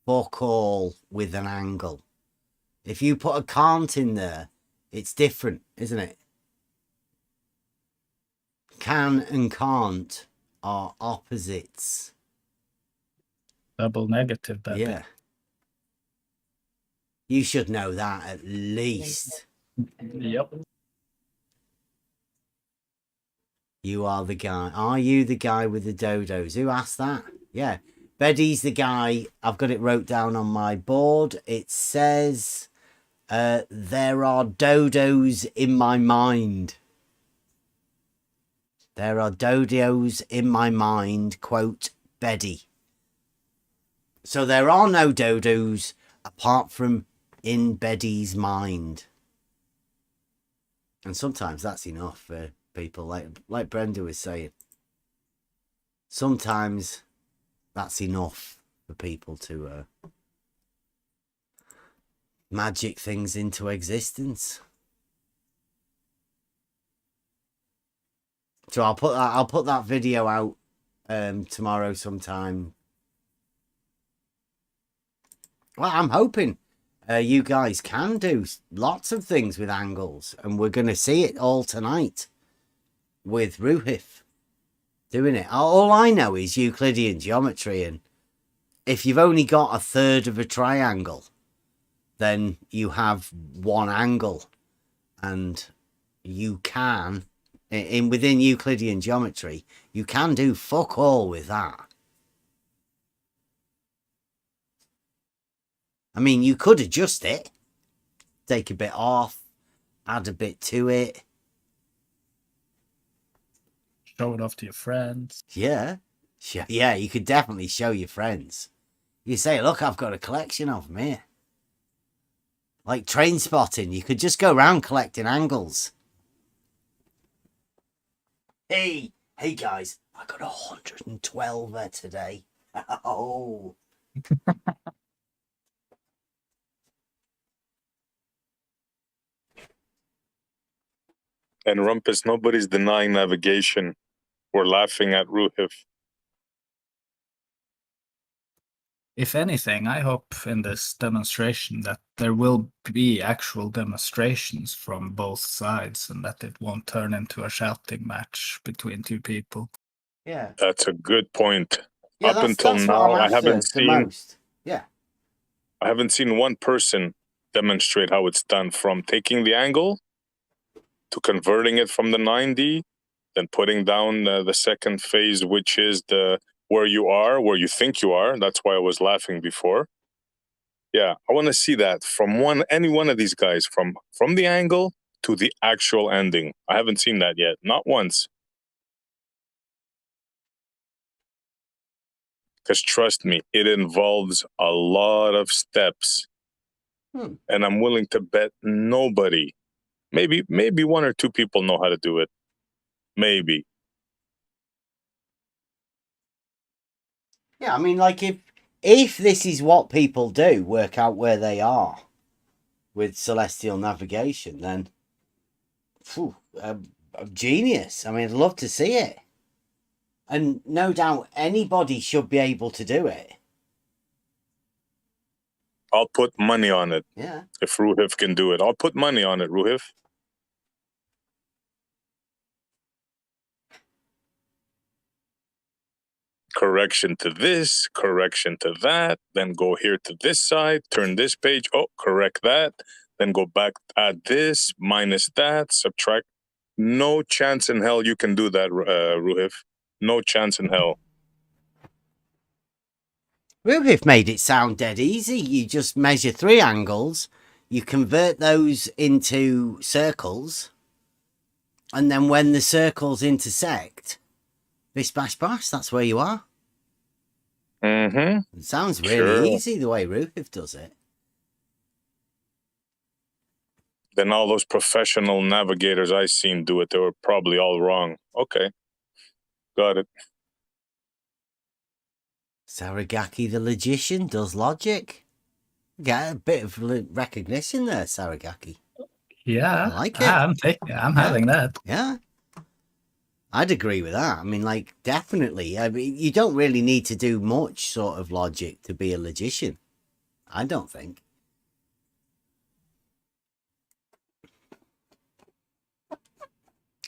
fuck all with an angle. If you put a can't in there, it's different, isn't it? Can and can't are opposites. Double negative, baby. Yeah. You should know that at least. Yep. You are the guy. Are you the guy with the dodos? Who asked that? Yeah. Betty's the guy. I've got it wrote down on my board. It says, there are dodos in my mind. There are dodos in my mind, quote, Betty. So there are no dodos apart from in Betty's mind. And sometimes that's enough for people, like Brenda was saying. Sometimes that's enough for people to magic things into existence. So I'll put that video out tomorrow sometime. Well, I'm hoping you guys can do lots of things with angles, and we're going to see it all tonight with Ruhif doing it. All I know is Euclidean geometry, and if you've only got 1/3 of a triangle, then you have one angle, and you can, within Euclidean geometry, you can do fuck all with that. I mean, you could adjust it, take a bit off, add a bit to it. Show it off to your friends. Yeah. Yeah, you could definitely show your friends. You say, look, I've got a collection of them here. Like train spotting, you could just go around collecting angles. Hey guys, I got 112 today. Oh, And Rumpus, nobody's denying navigation. We're laughing at Ruhif. If anything, I hope in this demonstration that there will be actual demonstrations from both sides and that it won't turn into a shouting match between two people. Yeah. That's a good point. Yeah, Up until that's now, what I'm I after haven't the seen most. Yeah. I haven't seen one person demonstrate how it's done, from taking the angle to converting it from the 9D, then putting down the second phase, which is the where you think you are. That's why I was laughing before. Yeah, I want to see that from any one of these guys, from the angle to the actual ending. I haven't seen that yet, not once. Because trust me, it involves a lot of steps. And I'm willing to bet nobody, maybe one or two people know how to do it. Maybe. Yeah, I mean, like if this is what people do, work out where they are with celestial navigation, then a genius. I mean, I'd love to see it. And no doubt anybody should be able to do it. I'll put money on it. Yeah. If Ruhif can do it, I'll put money on it, Ruhif. Correction to this, correction to that, then go here to this side, turn this page, correct that, then go back, add this, minus that, subtract. No chance in hell you can do that, Ruhif. No chance in hell. Ruhif made it sound dead easy. You just measure 3 angles, you convert those into circles, and then when the circles intersect, bish bash bash, that's where you are. Mm-hmm. It sounds really easy the way Ruhif does it. Then all those professional navigators I seen do it, they were probably all wrong. Okay. Got it. Saragaki the Logician does logic. Get a bit of recognition there, Saragaki. Yeah, I like it. I'm having that. Yeah. I'd agree with that. I mean, like, definitely. I mean, you don't really need to do much sort of logic to be a logician. I don't think.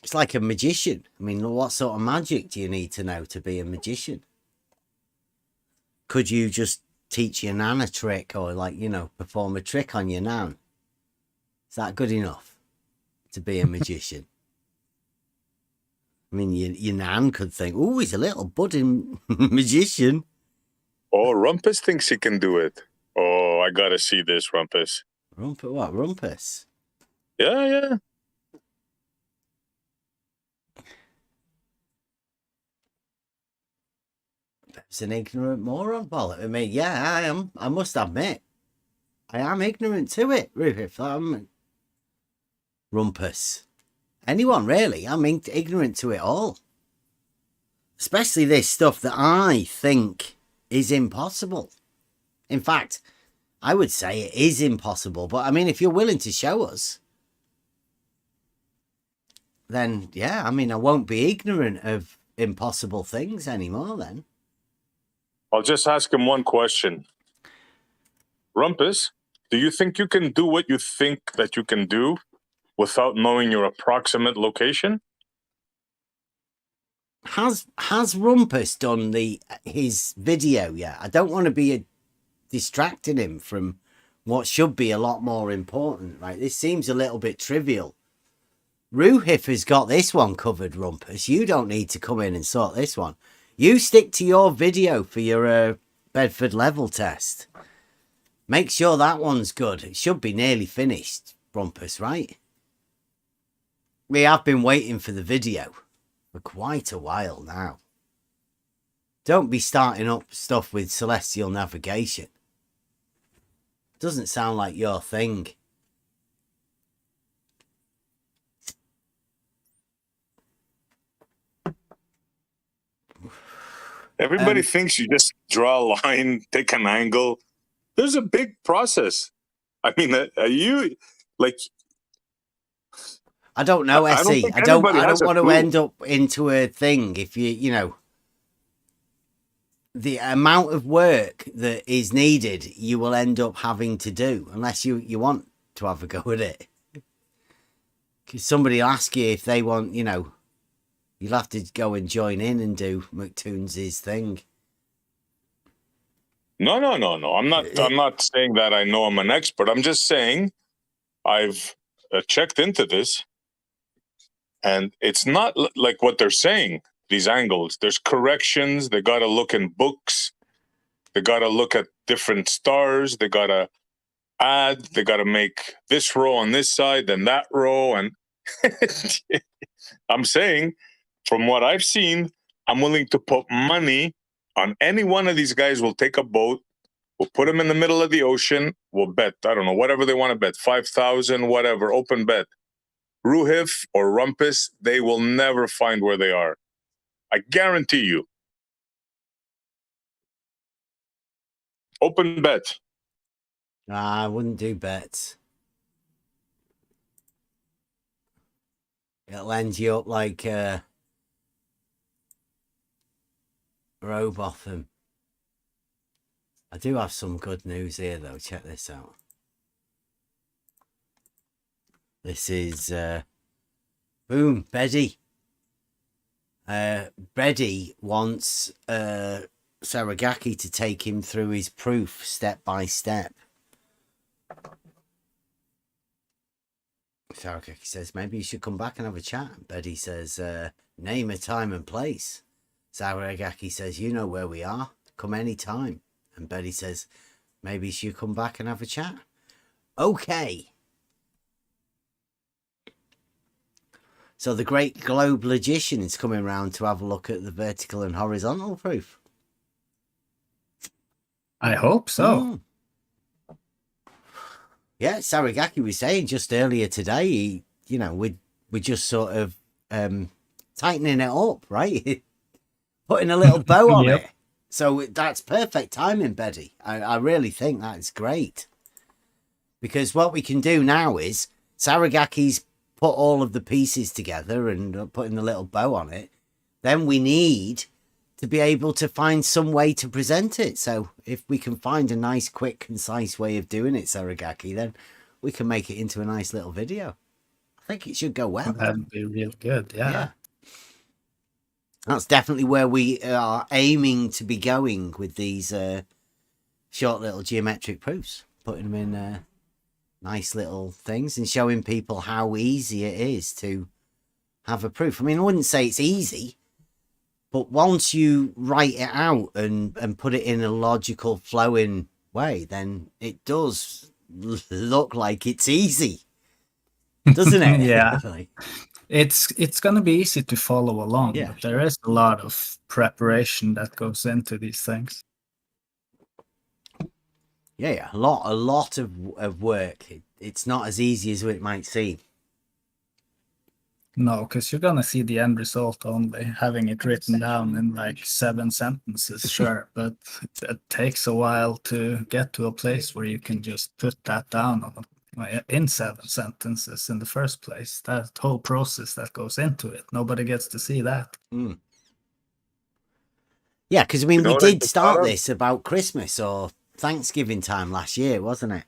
It's like a magician. I mean, what sort of magic do you need to know to be a magician? Could you just teach your nan a trick, or, like, you know, perform a trick on your nan? Is that good enough to be a magician? I mean, your nan could think, oh, he's a little budding magician. Oh, Rumpus thinks he can do it. Oh, I gotta see this, Rumpus. Rumpus? What, Rumpus? Yeah. It's an ignorant moron. Well, I mean, yeah, I am. I must admit, I am ignorant to it, Ruhif. Rumpus. Anyone, really. I'm ignorant to it all. Especially this stuff that I think is impossible. In fact, I would say it is impossible. But, I mean, if you're willing to show us, then, yeah, I mean, I won't be ignorant of impossible things anymore then. I'll just ask him one question. Rumpus, do you think you can do what you think that you can do without knowing your approximate location? Has Rumpus done his video yet? I don't want to be distracting him from what should be a lot more important, right? This seems a little bit trivial. Ruhif has got this one covered, Rumpus. You don't need to come in and sort this one. You stick to your video for your Bedford level test. Make sure that one's good. It should be nearly finished, Rumpus, right? We have been waiting for the video for quite a while now. Don't be starting up stuff with celestial navigation. Doesn't sound like your thing. Everybody thinks you just draw a line, take an angle. There's a big process. I mean, are you like? I don't know, I don't Essie. think I don't anybody has a want to clue. end up into a thing if you know the amount of work that is needed. You will end up having to do unless you want to have a go at it. Because somebody will ask you if they want, you know, you'll have to go and join in and do McToons's thing. No. I'm not saying that I know I'm an expert. I'm just saying I've checked into this, and it's not like what they're saying. These angles, there's corrections. They got to look in books. They got to look at different stars. They got to add. They got to make this row on this side, then that row, and I'm saying, from what I've seen, I'm willing to put money on any one of these guys. Will take a boat. We'll put them in the middle of the ocean. We'll bet, I don't know, whatever they want to bet, 5,000, whatever, open bet. Ruhif or Rumpus, they will never find where they are. I guarantee you. Open bet. Nah, I wouldn't do bets. It'll end you up like Robotham. I do have some good news here, though. Check this out. This is boom, Betty. Betty wants Saragaki to take him through his proof step by step. Saragaki says, maybe you should come back and have a chat. Betty says, name a time and place. Saragaki says, you know where we are. Come any time. And Betty says, maybe you should come back and have a chat. Okay. So the great globe logician is coming round to have a look at the vertical and horizontal proof. I hope so. Yeah, Saragaki was saying just earlier today, you know, we're just sort of tightening it up, right? Putting a little bow on it. So that's perfect timing, Betty. I really think that's great. Because what we can do now is Saragaki's put all of the pieces together and putting the little bow on it. Then we need to be able to find some way to present it. So if we can find a nice, quick, concise way of doing it, Saragaki, then we can make it into a nice little video. I think it should go well. That'd be real good, yeah. That's definitely where we are aiming to be going with these short little geometric proofs. Putting them in nice little things and showing people how easy it is to have a proof. I mean, I wouldn't say it's easy, but once you write it out and put it in a logical, flowing way, then it does look like it's easy, doesn't it? Yeah. It's going to be easy to follow along, but there is a lot of preparation that goes into these things. Yeah, a lot of work. It's not as easy as it might seem. No, because you're going to see the end result only having it written down in like 7 sentences, sure, but it takes a while to get to a place where you can just put that down in 7 sentences in the first place. That whole process that goes into it, nobody gets to see that. Yeah, because I mean, we did start this about Christmas or Thanksgiving time last year, wasn't it?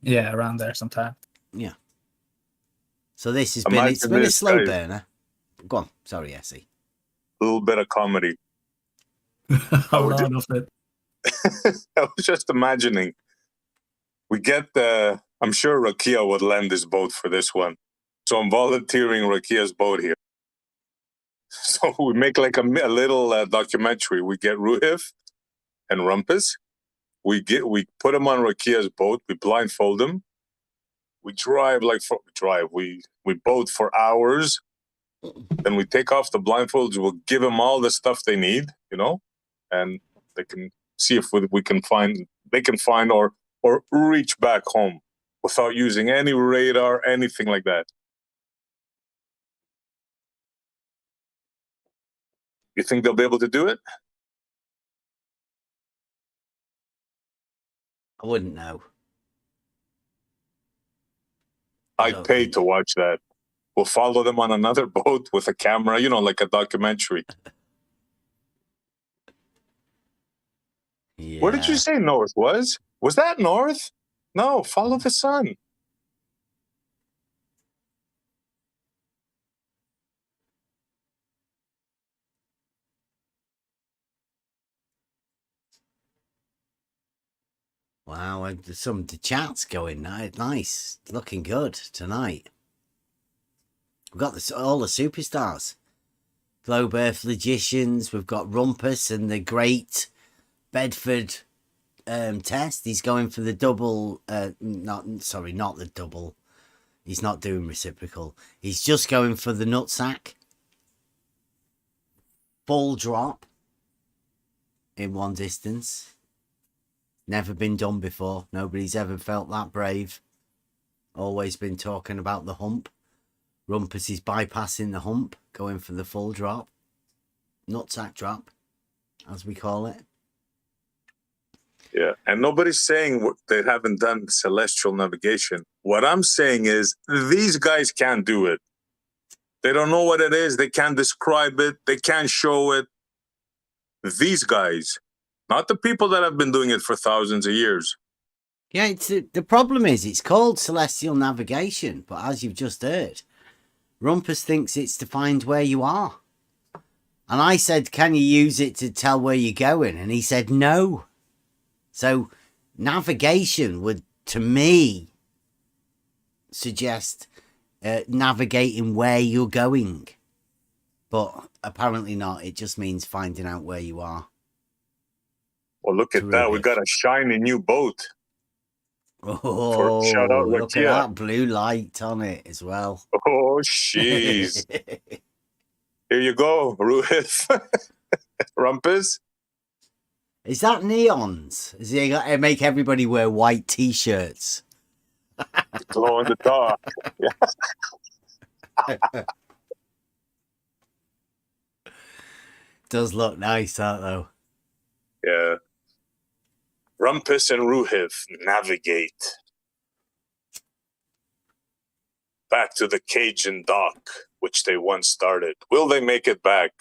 Yeah, around there sometime. Yeah. So this has been, it's been a slow burner. Go on. Sorry, Essie. A little bit of comedy. A lot of it. I was just imagining. We get I'm sure Rakia would lend his boat for this one. So I'm volunteering Rakia's boat here. So we make like a little documentary. We get Ruhif and Rumpus. We put them on Rakia's boat. We blindfold them. We drive we boat for hours. Then we take off the blindfolds. We'll give them all the stuff they need, you know, and they can see if we can find. They can find or reach back home without using any radar, anything like that. You think they'll be able to do it? I wouldn't know. I'd pay to watch that. We'll follow them on another boat with a camera, like a documentary. Yeah. What did you say north was? Was that north? No, follow the sun. Wow, the chat's going nice, looking good tonight. We've got all the superstars, Globe Earth Logicians. We've got Rumpus and the Great Bedford test. He's going for the double. Not the double. He's not doing reciprocal. He's just going for the nutsack. Full drop in one distance. Never been done before. Nobody's ever felt that brave. Always been talking about the hump. Rumpus is bypassing the hump, going for the full drop. Nutsack drop, as we call it. Yeah, and nobody's saying they haven't done celestial navigation. What I'm saying is these guys can't do it. They don't know what it is. They can't describe it. They can't show it. These guys, not the people that have been doing it for thousands of years. Yeah, the problem is it's called celestial navigation, but as you've just heard, Rumpus thinks it's to find where you are. And I said, can you use it to tell where you're going? And he said, no. So navigation would, to me, suggest navigating where you're going. But apparently not. It just means finding out where you are. Well, look at that. We got a shiny new boat. Oh, shout out look at that blue light on it as well. Oh, jeez. Here you go, Ruhith. Rumpus. Is that neons? Is he got to make everybody wear white t-shirts? Glow in the dark. Does look nice, that though. Yeah. Rumpus and Ruhith navigate back to the Cajun dock, which they once started. Will they make it back?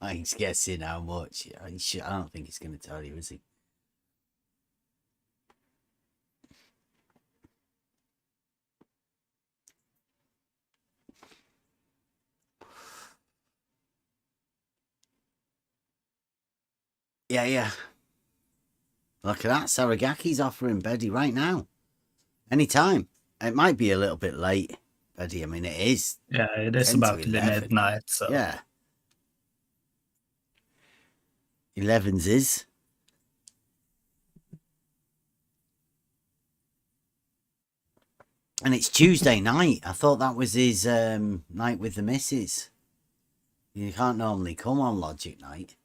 Mike's guessing how much. I don't think he's going to tell you, is he? Yeah. Look at that. Saragaki's offering Betty right now. Anytime. It might be a little bit late, Betty. I mean, it is. Yeah, it is about to be midnight. So. Yeah. 11's is. And it's Tuesday night. I thought that was his night with the missus. You can't normally come on Logic Night.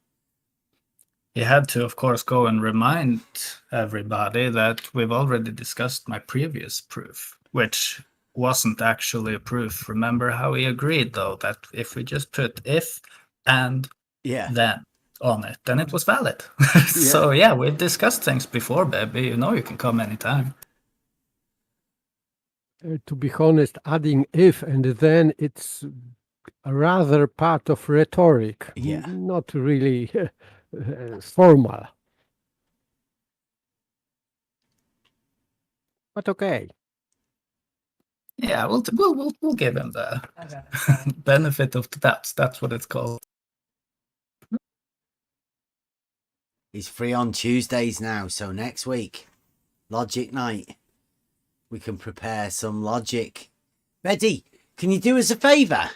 He had to, of course, go and remind everybody that we've already discussed my previous proof, which wasn't actually a proof. Remember how he agreed, though, that if we just put if and then on it, then it was valid. So, yeah, we've discussed things before, baby. You know you can come anytime. To be honest, adding if and then, it's a rather part of rhetoric. Yeah. Not really formal. But okay. Yeah, we'll give him the benefit of the doubt. That's what it's called. He's free on Tuesdays now, so next week, Logic Night, we can prepare some logic. Betty, can you do us a favour?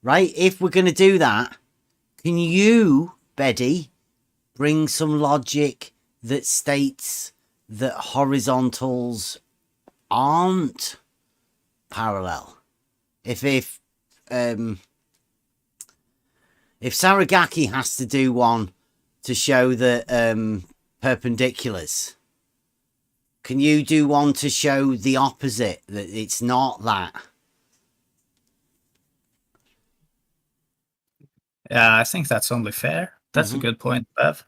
Right, if we're going to do that, can you, Betty, bring some logic that states that horizontals aren't parallel? If Saragaki has to do one to show that perpendiculars, can you do one to show the opposite, that it's not that? Yeah, I think that's only fair. That's a good point, Bev.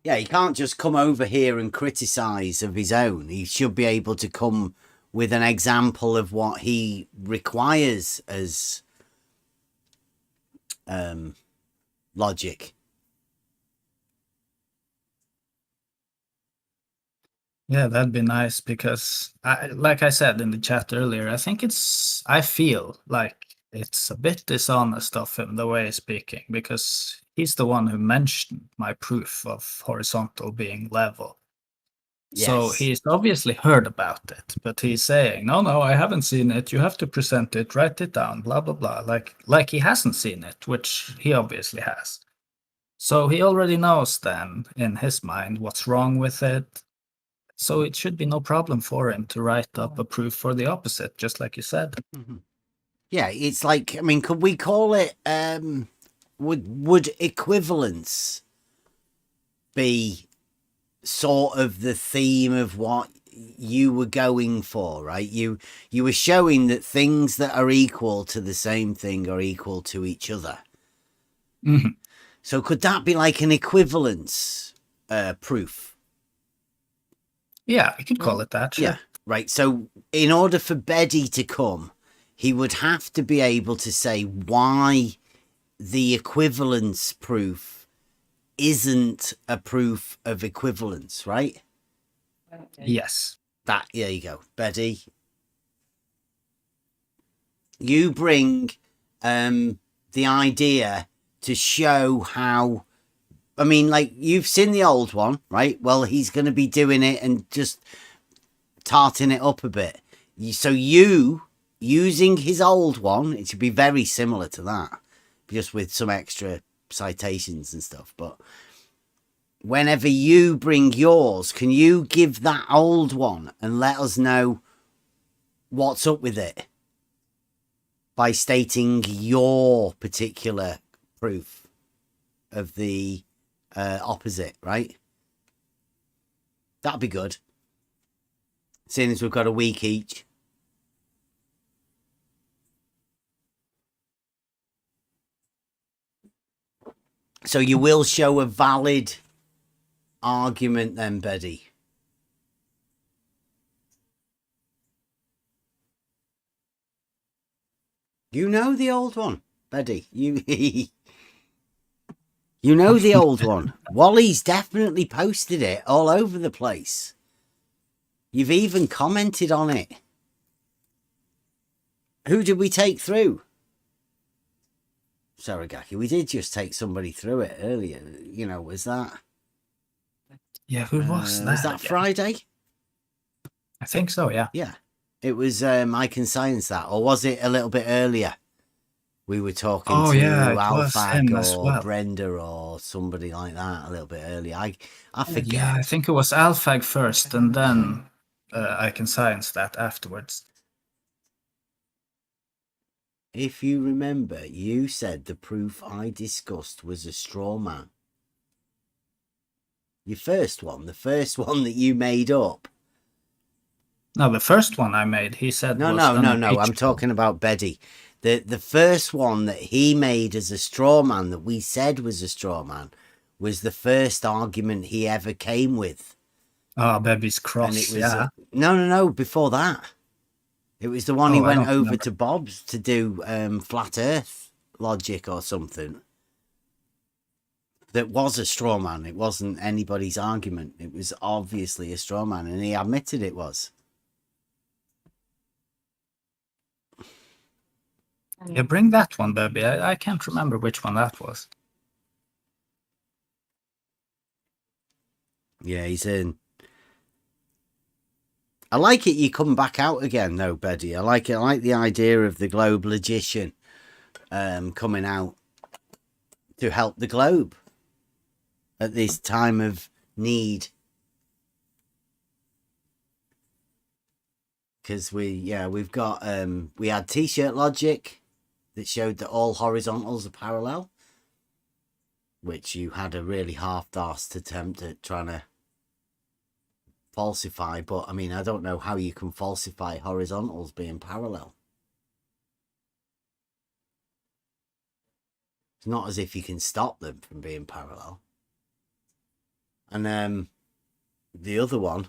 Yeah, he can't just come over here and criticize of his own. He should be able to come with an example of what he requires as logic. Yeah, that'd be nice because, like I said in the chat earlier, I feel like it's a bit dishonest of him the way he's speaking because he's the one who mentioned my proof of horizontal being level. So Yes. he's obviously heard about it, but he's saying, no, I haven't seen it. You have to present it, write it down, blah, blah, blah. Like he hasn't seen it, which he obviously has. So he already knows then, in his mind, what's wrong with it. So it should be no problem for him to write up a proof for the opposite, just like you said. Yeah, it's like, I mean, could we call it, would equivalence be sort of the theme of what you were going for, right? You were showing that things that are equal to the same thing are equal to each other. Mm-hmm. So could that be like an equivalence proof? Yeah, we could call it that, sure. Yeah, right. So in order for Beddy to come, he would have to be able to say why the equivalence proof isn't a proof of equivalence, right? Yes. There you go. Beddy, you bring the idea to show how, I mean, like, you've seen the old one, right? Well, he's going to be doing it and just tarting it up a bit. So you, using his old one, it should be very similar to that, just with some extra citations and stuff. But whenever you bring yours, can you give that old one and let us know what's up with it by stating your particular proof of the opposite, right? That'd be good, seeing as we've got a week each. So you will show a valid argument then, Beddy? You know the old one, Beddy. You know the old one. Wally's definitely posted it all over the place. You've even commented on it. Who did we take through? Saragaki, we did just take somebody through it earlier. You know, was that? Yeah, who was that? Was that Friday? I think so, yeah. Yeah. It was I Can Science That. Or was it a little bit earlier? We were talking to Alfag or Brenda or somebody like that a little bit earlier. I forget. Yeah, I think it was Alfag first and then I Can Science That afterwards. If you remember, you said the proof I discussed was a straw man. Your first one, the first one that you made up. No, the first one I made, he said No. I'm talking about Beddy. The first one that he made as a straw man that we said was a straw man was the first argument he ever came with. Oh, Baby's Cross, and it was, yeah. No, before that. It was the one he went over to Bob's to do flat earth logic or something. That was a straw man. It wasn't anybody's argument. It was obviously a straw man, and he admitted it was. Yeah, bring that one, Baby. I can't remember which one that was. Yeah, he's in. I like it you come back out again, though, Beddy. I like it. I like the idea of the globe logician coming out to help the globe at this time of need. Because we've got we had t-shirt logic that showed that all horizontals are parallel, which you had a really half-assed attempt at trying to falsify, but I mean, I don't know how you can falsify horizontals being parallel. It's not as if you can stop them from being parallel. And the other one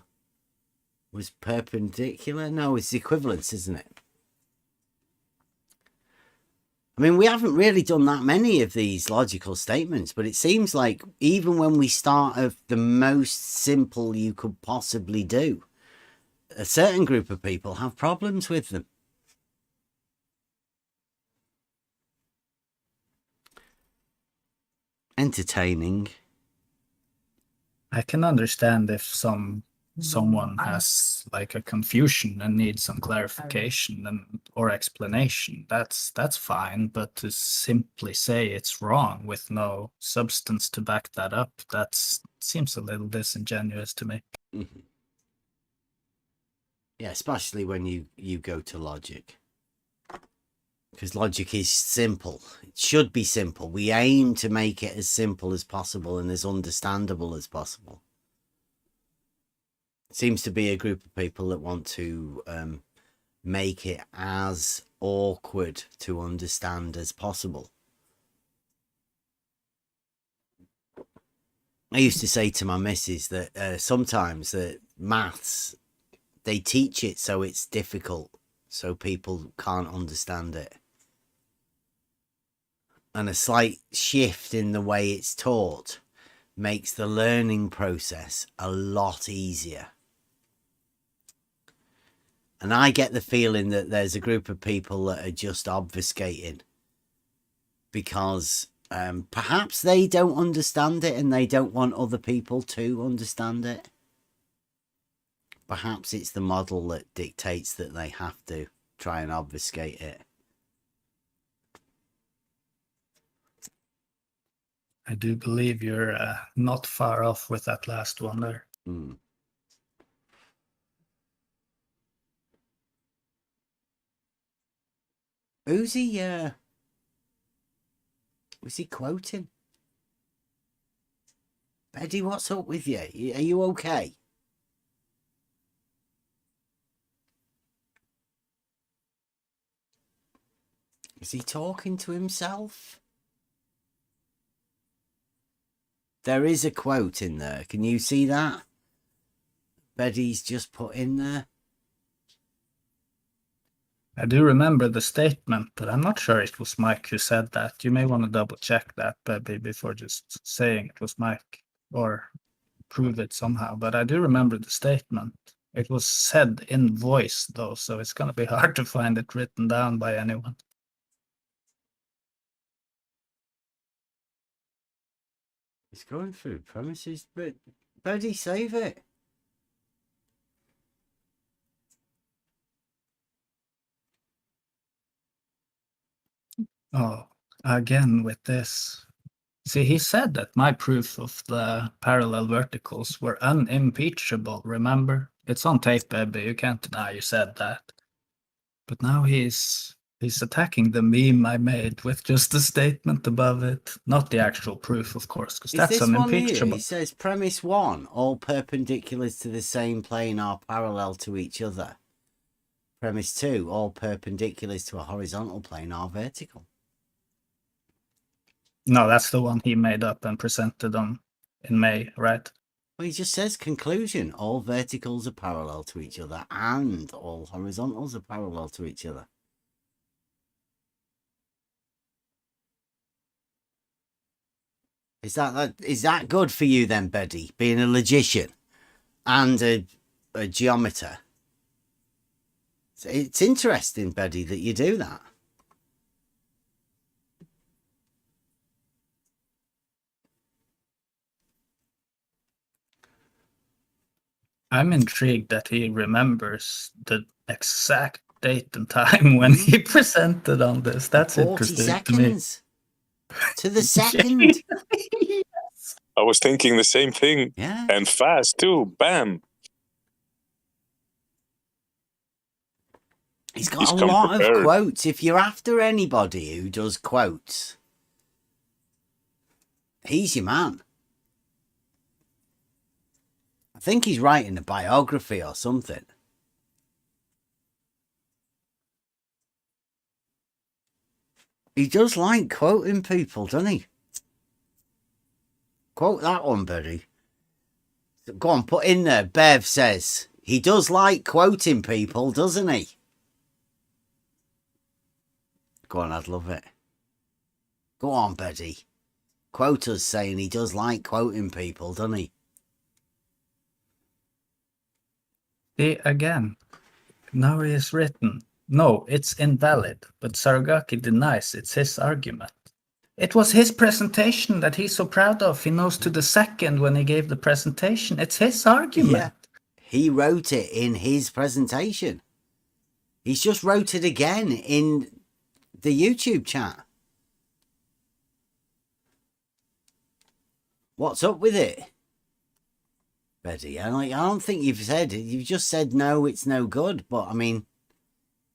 was perpendicular. No, it's equivalence, isn't it? I mean, we haven't really done that many of these logical statements, but it seems like even when we start of the most simple you could possibly do, a certain group of people have problems with them. Entertaining. I can understand if someone has like a confusion and needs some clarification and or explanation. That's fine, but to simply say it's wrong with no substance to back that up, that seems a little disingenuous to me. Mm-hmm. Yeah, especially when you go to logic. Because logic is simple. It should be simple. We aim to make it as simple as possible and as understandable as possible. Seems to be a group of people that want to make it as awkward to understand as possible. I used to say to my missus that sometimes that maths, they teach it so it's difficult, so people can't understand it. And a slight shift in the way it's taught makes the learning process a lot easier. And I get the feeling that there's a group of people that are just obfuscating because perhaps they don't understand it and they don't want other people to understand it. Perhaps it's the model that dictates that they have to try and obfuscate it. I do believe you're not far off with that last one there. Mm. Who's he, was he quoting? Betty, what's up with you? Are you okay? Is he talking to himself? There is a quote in there. Can you see that? Betty's just put in there. I do remember the statement, but I'm not sure it was Mike who said that. You may want to double check that, Bebby, before just saying it was Mike or prove it somehow. But I do remember the statement. It was said in voice, though, so it's going to be hard to find it written down by anyone. It's going through premises, but Betty, save it. Oh, again with this. See, he said that my proof of the parallel verticals were unimpeachable, remember? It's on tape, baby. You can't deny you said that. But now he's attacking the meme I made with just the statement above it, not the actual proof, of course, because that's this one here? unimpeachable. It says premise 1, all perpendiculars to the same plane are parallel to each other. Premise 2, all perpendiculars to a horizontal plane are vertical. No, that's the one he made up and presented on in May, right? Well, he just says conclusion, all verticals are parallel to each other and all horizontals are parallel to each other. Is that good for you then, Betty, being a logician and a geometer? It's interesting, Betty, that you do that. I'm intrigued that he remembers the exact date and time when he presented on this. That's 40 interesting seconds to me. to the second. I was thinking the same thing. Yeah. And fast too. Bam. He's got a lot of quotes. If you're after anybody who does quotes, he's your man. I think he's writing a biography or something. He does like quoting people, doesn't he? Quote that one, buddy. Go on, put in there. Bev says he does like quoting people, doesn't he? Go on, I'd love it. Go on, Betty. Quote us saying he does like quoting people, doesn't he? See, again, now he has written, no, it's invalid, but Saragaki denies it's his argument. It was his presentation that he's so proud of. He knows to the second when he gave the presentation. It's his argument. Yeah. He wrote it in his presentation. He's just wrote it again in the YouTube chat. What's up with it, Betty? I don't think you've said it. You've just said no, it's no good. But I mean,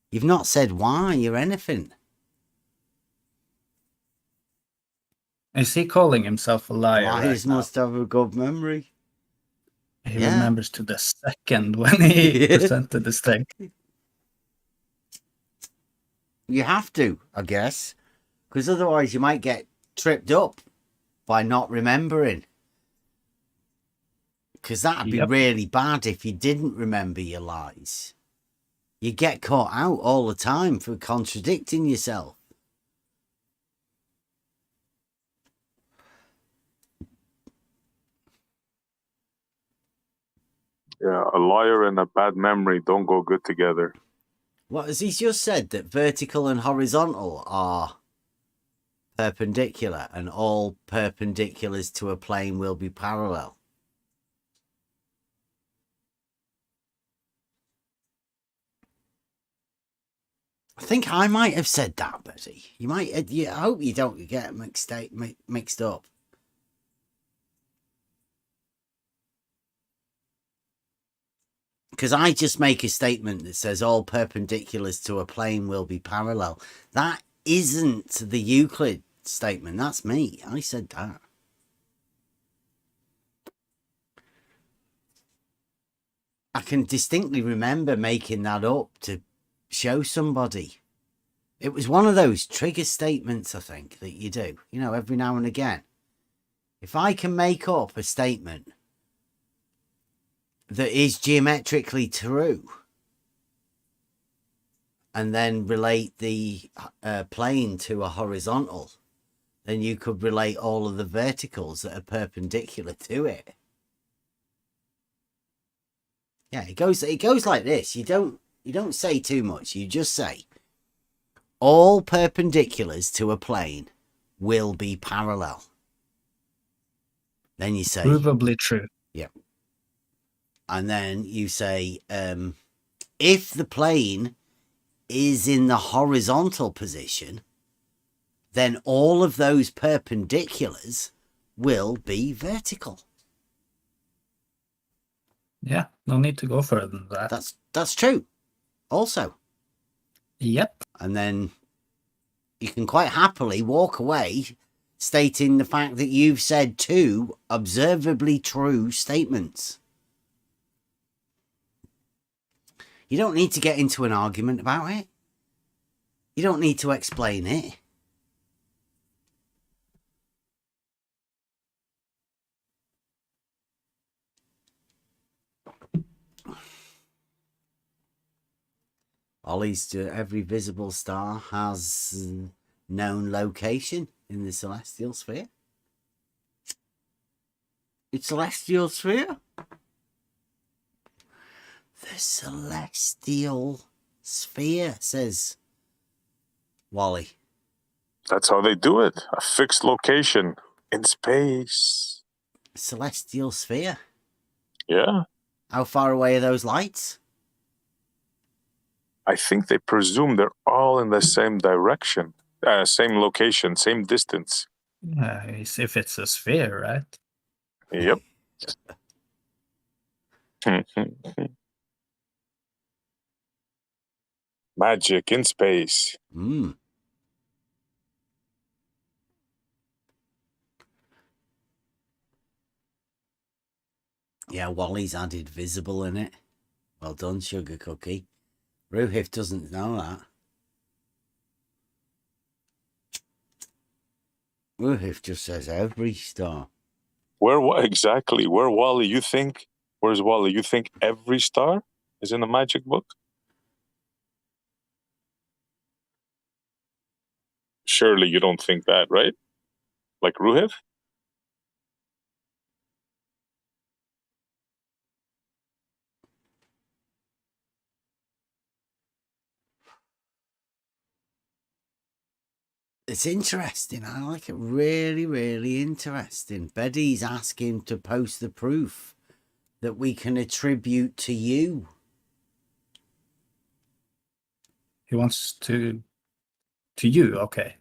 you've not said why or anything. Is he calling himself a liar? Liars must have a good memory. He remembers to the second when he presented this thing. You have to, I guess, because otherwise you might get tripped up by not remembering. Because that'd be really bad if you didn't remember your lies. You get caught out all the time for contradicting yourself. Yeah, a liar and a bad memory don't go good together. What has he just said? That vertical and horizontal are perpendicular and all perpendiculars to a plane will be parallel. I think I might have said that, Betty. You might. I hope you don't get mixed up. Because I just make a statement that says all perpendiculars to a plane will be parallel. That isn't the Euclid statement. That's me. I said that. I can distinctly remember making that up to show somebody. It was one of those trigger statements, I think, that you do, you know, every now and again. If I can make up a statement that is geometrically true and then relate the plane to a horizontal, then you could relate all of the verticals that are perpendicular to it. Yeah, it goes like this. You don't say too much. You just say all perpendiculars to a plane will be parallel. Then you say Provably true. Yeah. And then you say, if the plane is in the horizontal position, then all of those perpendiculars will be vertical. Yeah, no need to go further than that. That's true. Also. Yep. And then you can quite happily walk away stating the fact that you've said two observably true statements. You don't need to get into an argument about it. You don't need to explain it. Ollie's every visible star has known location in the celestial sphere. It's celestial sphere? The celestial sphere, says Wally. That's how they do it. A fixed location in space. Celestial sphere? Yeah. How far away are those lights? I think they presume they're all in the same direction, same location, same distance. Yeah, if it's a sphere, right? Yep. Magic in space. Yeah, Wally's added visible in it. Well done, Sugar Cookie. Ruhif doesn't know that. Ruhif just says every star. Exactly? Where Wally? You think? Where's Wally? You think every star is in the magic book? Surely you don't think that, right? Like Ruhif? It's interesting. I like it. Really, really interesting. Betty's asking to post the proof that we can attribute to you. He wants to you, okay.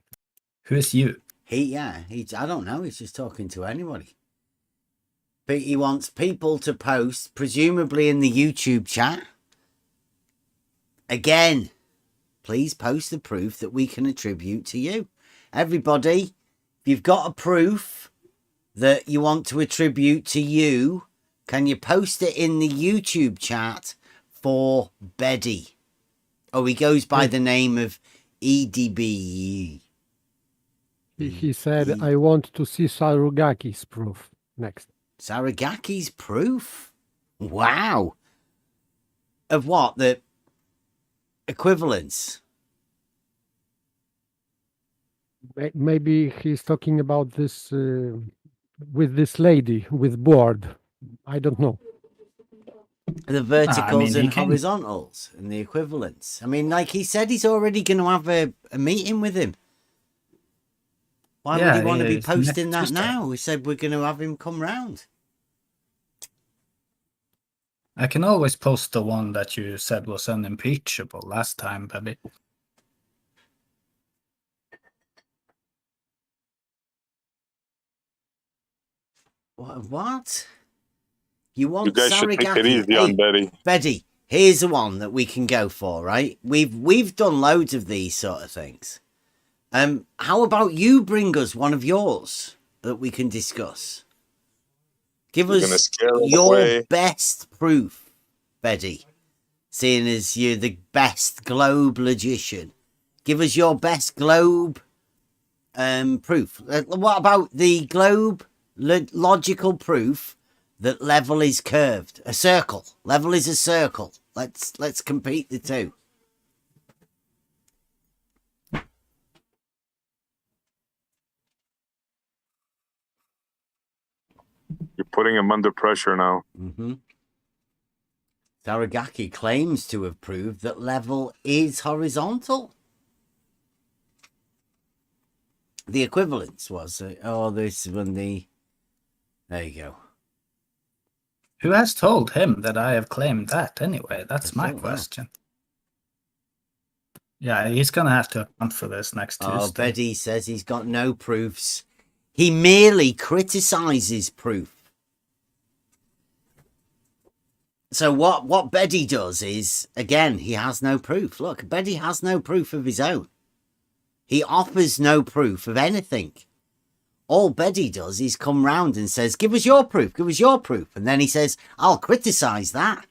Who is you? I don't know. He's just talking to anybody. But he wants people to post, presumably in the YouTube chat. Again, please post the proof that we can attribute to you. Everybody, if you've got a proof that you want to attribute to you, can you post it in the YouTube chat for Beddy? Oh, he goes by the name of EDB. He said, I want to see Sarugaki's proof next. Saragaki's proof? Wow. Of what? The equivalence? Maybe he's talking about this with this lady with board. I don't know. The verticals and horizontals and the equivalents. I mean, like he said, he's already going to have a meeting with him. Why would he want to be posting that now? We said we're going to have him come round. I can always post the one that you said was unimpeachable last time, Betty. What? You want You guys should take it Saragaki? easy on Betty. Betty, here's the one that we can go for, right? We've done loads of these sort of things. How about you bring us one of yours that we can discuss? Give us your best proof, Betty. Seeing as you're the best globe logician, give us your best globe proof. What about the globe logical proof that level is curved? A circle. Level is a circle. Let's compete the two. You're putting him under pressure now. Mm-hmm. Saragaki claims to have proved that level is horizontal. The equivalence was, this one, there you go. Who has told him that I have claimed that anyway? That's my question. Yeah, he's going to have to account for this next Tuesday. Oh, Betty says he's got no proofs. He merely criticizes proof. So what Betty does is, again, he has no proof. Look, Betty has no proof of his own. He offers no proof of anything. All Betty does is come round and says, give us your proof, give us your proof. And then he says, I'll criticize that.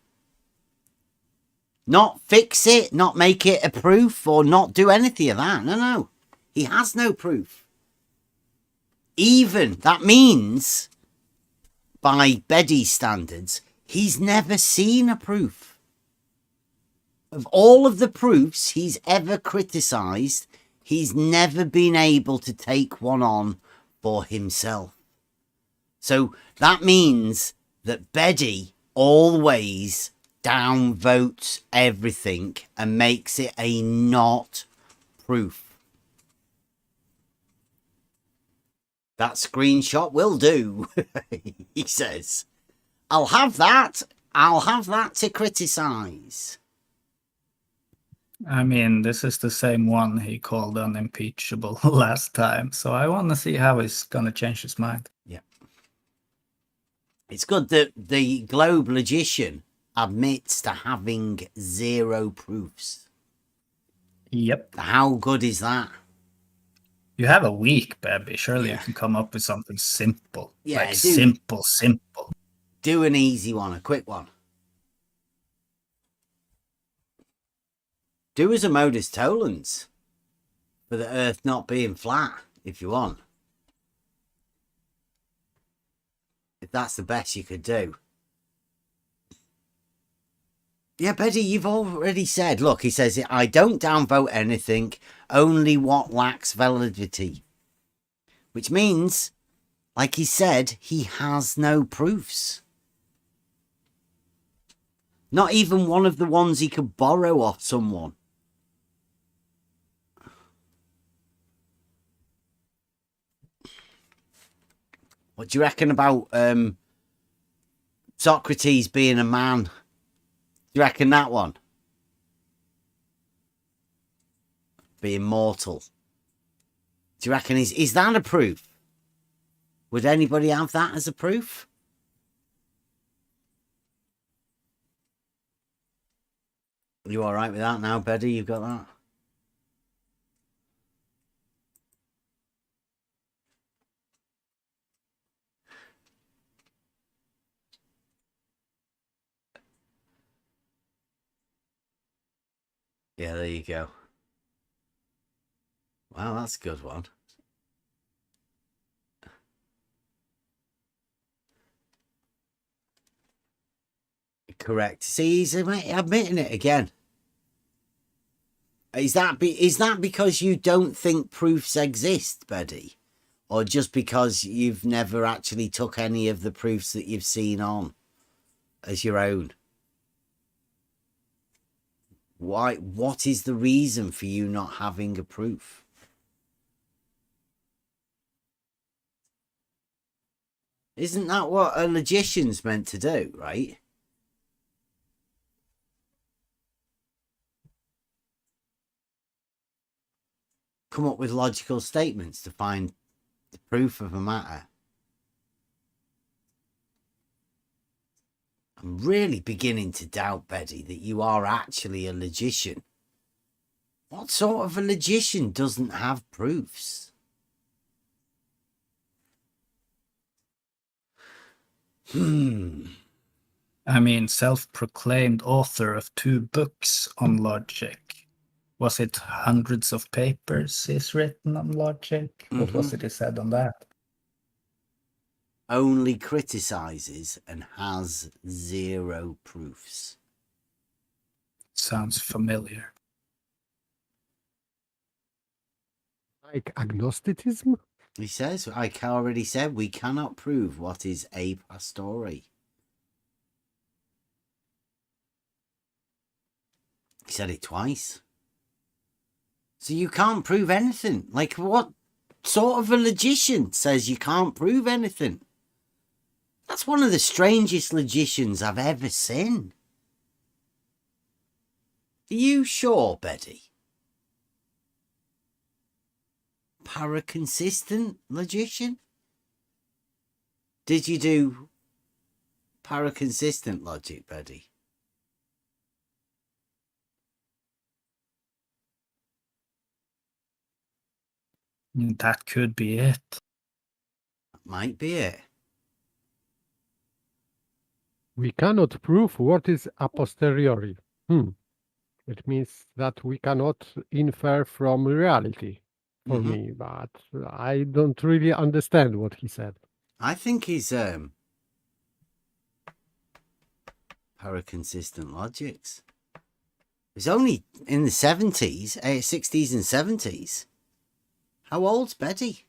Not fix it, not make it a proof, or not do anything of that. No. He has no proof. Even, that means, by Betty's standards, he's never seen a proof. Of all of the proofs he's ever criticised, he's never been able to take one on for himself. So that means that Betty always downvotes everything and makes it a not proof. That screenshot will do, he says. I'll have that to criticise. I mean, this is the same one he called unimpeachable last time, so I want to see how he's going to change his mind. Yeah. It's good that the globe logician admits to having zero proofs. Yep. How good is that? You have a week, baby. Surely you can come up with something simple. Yeah, like simple. Do an easy one, a quick one. Do as a modus tollens for the Earth not being flat, if you want. If that's the best you could do. Yeah, Betty, you've already said, look, he says, I don't downvote anything, only what lacks validity. Which means, like he said, he has no proofs. Not even one of the ones he could borrow off someone. What do you reckon about Socrates being a man? Do you reckon that one? Being mortal. Do you reckon is that a proof? Would anybody have that as a proof? You all right with that now, Betty? You've got that? Yeah, there you go. Wow, that's a good one. Correct. See, he's admitting it again. Is that because you don't think proofs exist, Betty? Or just because you've never actually took any of the proofs that you've seen on as your own? Why? What is the reason for you not having a proof? Isn't that what a logician's meant to do, right? Come up with logical statements to find the proof of a matter. I'm really beginning to doubt, Betty, that you are actually a logician. What sort of a logician doesn't have proofs? I mean, self-proclaimed author of 2 books on logic. Was it hundreds of papers he's written on logic? What was it he said on that? Only criticizes and has 0 proofs. Sounds familiar. Like agnosticism? He says, like I already said, we cannot prove what is a posteriori. He said it twice. So you can't prove anything. Like, what sort of a logician says you can't prove anything? That's one of the strangest logicians I've ever seen. Are you sure, Betty? Paraconsistent logician? Did you do paraconsistent logic, Betty? That could be it. That might be it. We cannot prove what is a posteriori. It means that we cannot infer from reality for me, but I don't really understand what he said. I think he's paraconsistent logics. It's only in the 70s, 60s and 70s. How old's Betty?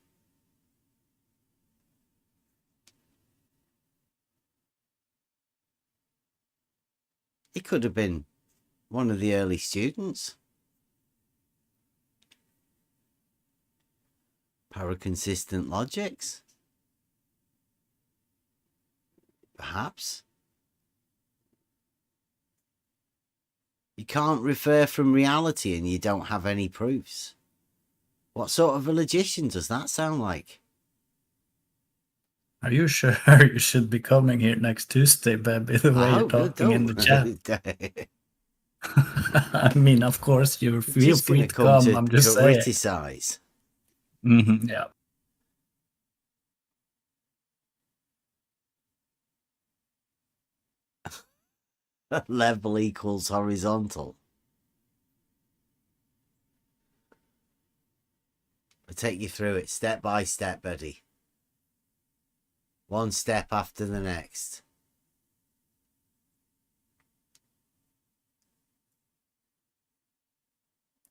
He could have been one of the early students. Paraconsistent logics. Perhaps. You can't refer from reality and you don't have any proofs. What sort of a logician does that sound like? Are you sure you should be coming here next Tuesday, Baby, the way you're talking in the chat? I mean, of course, you feel free to come. I'm just saying. Criticize. Yeah. Level equals horizontal. I'll take you through it step by step, Betty. One step after the next.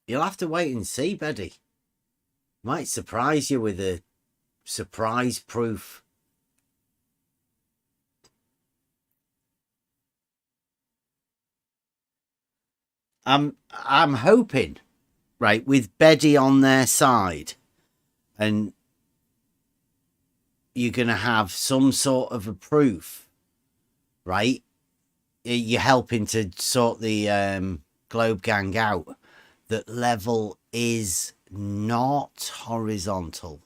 You'll have to wait and see, Betty. Might surprise you with a surprise proof. I'm hoping, right, with Betty on their side, and you're going to have some sort of a proof, right? You're helping to sort the Globe Gang out. That level is not horizontal.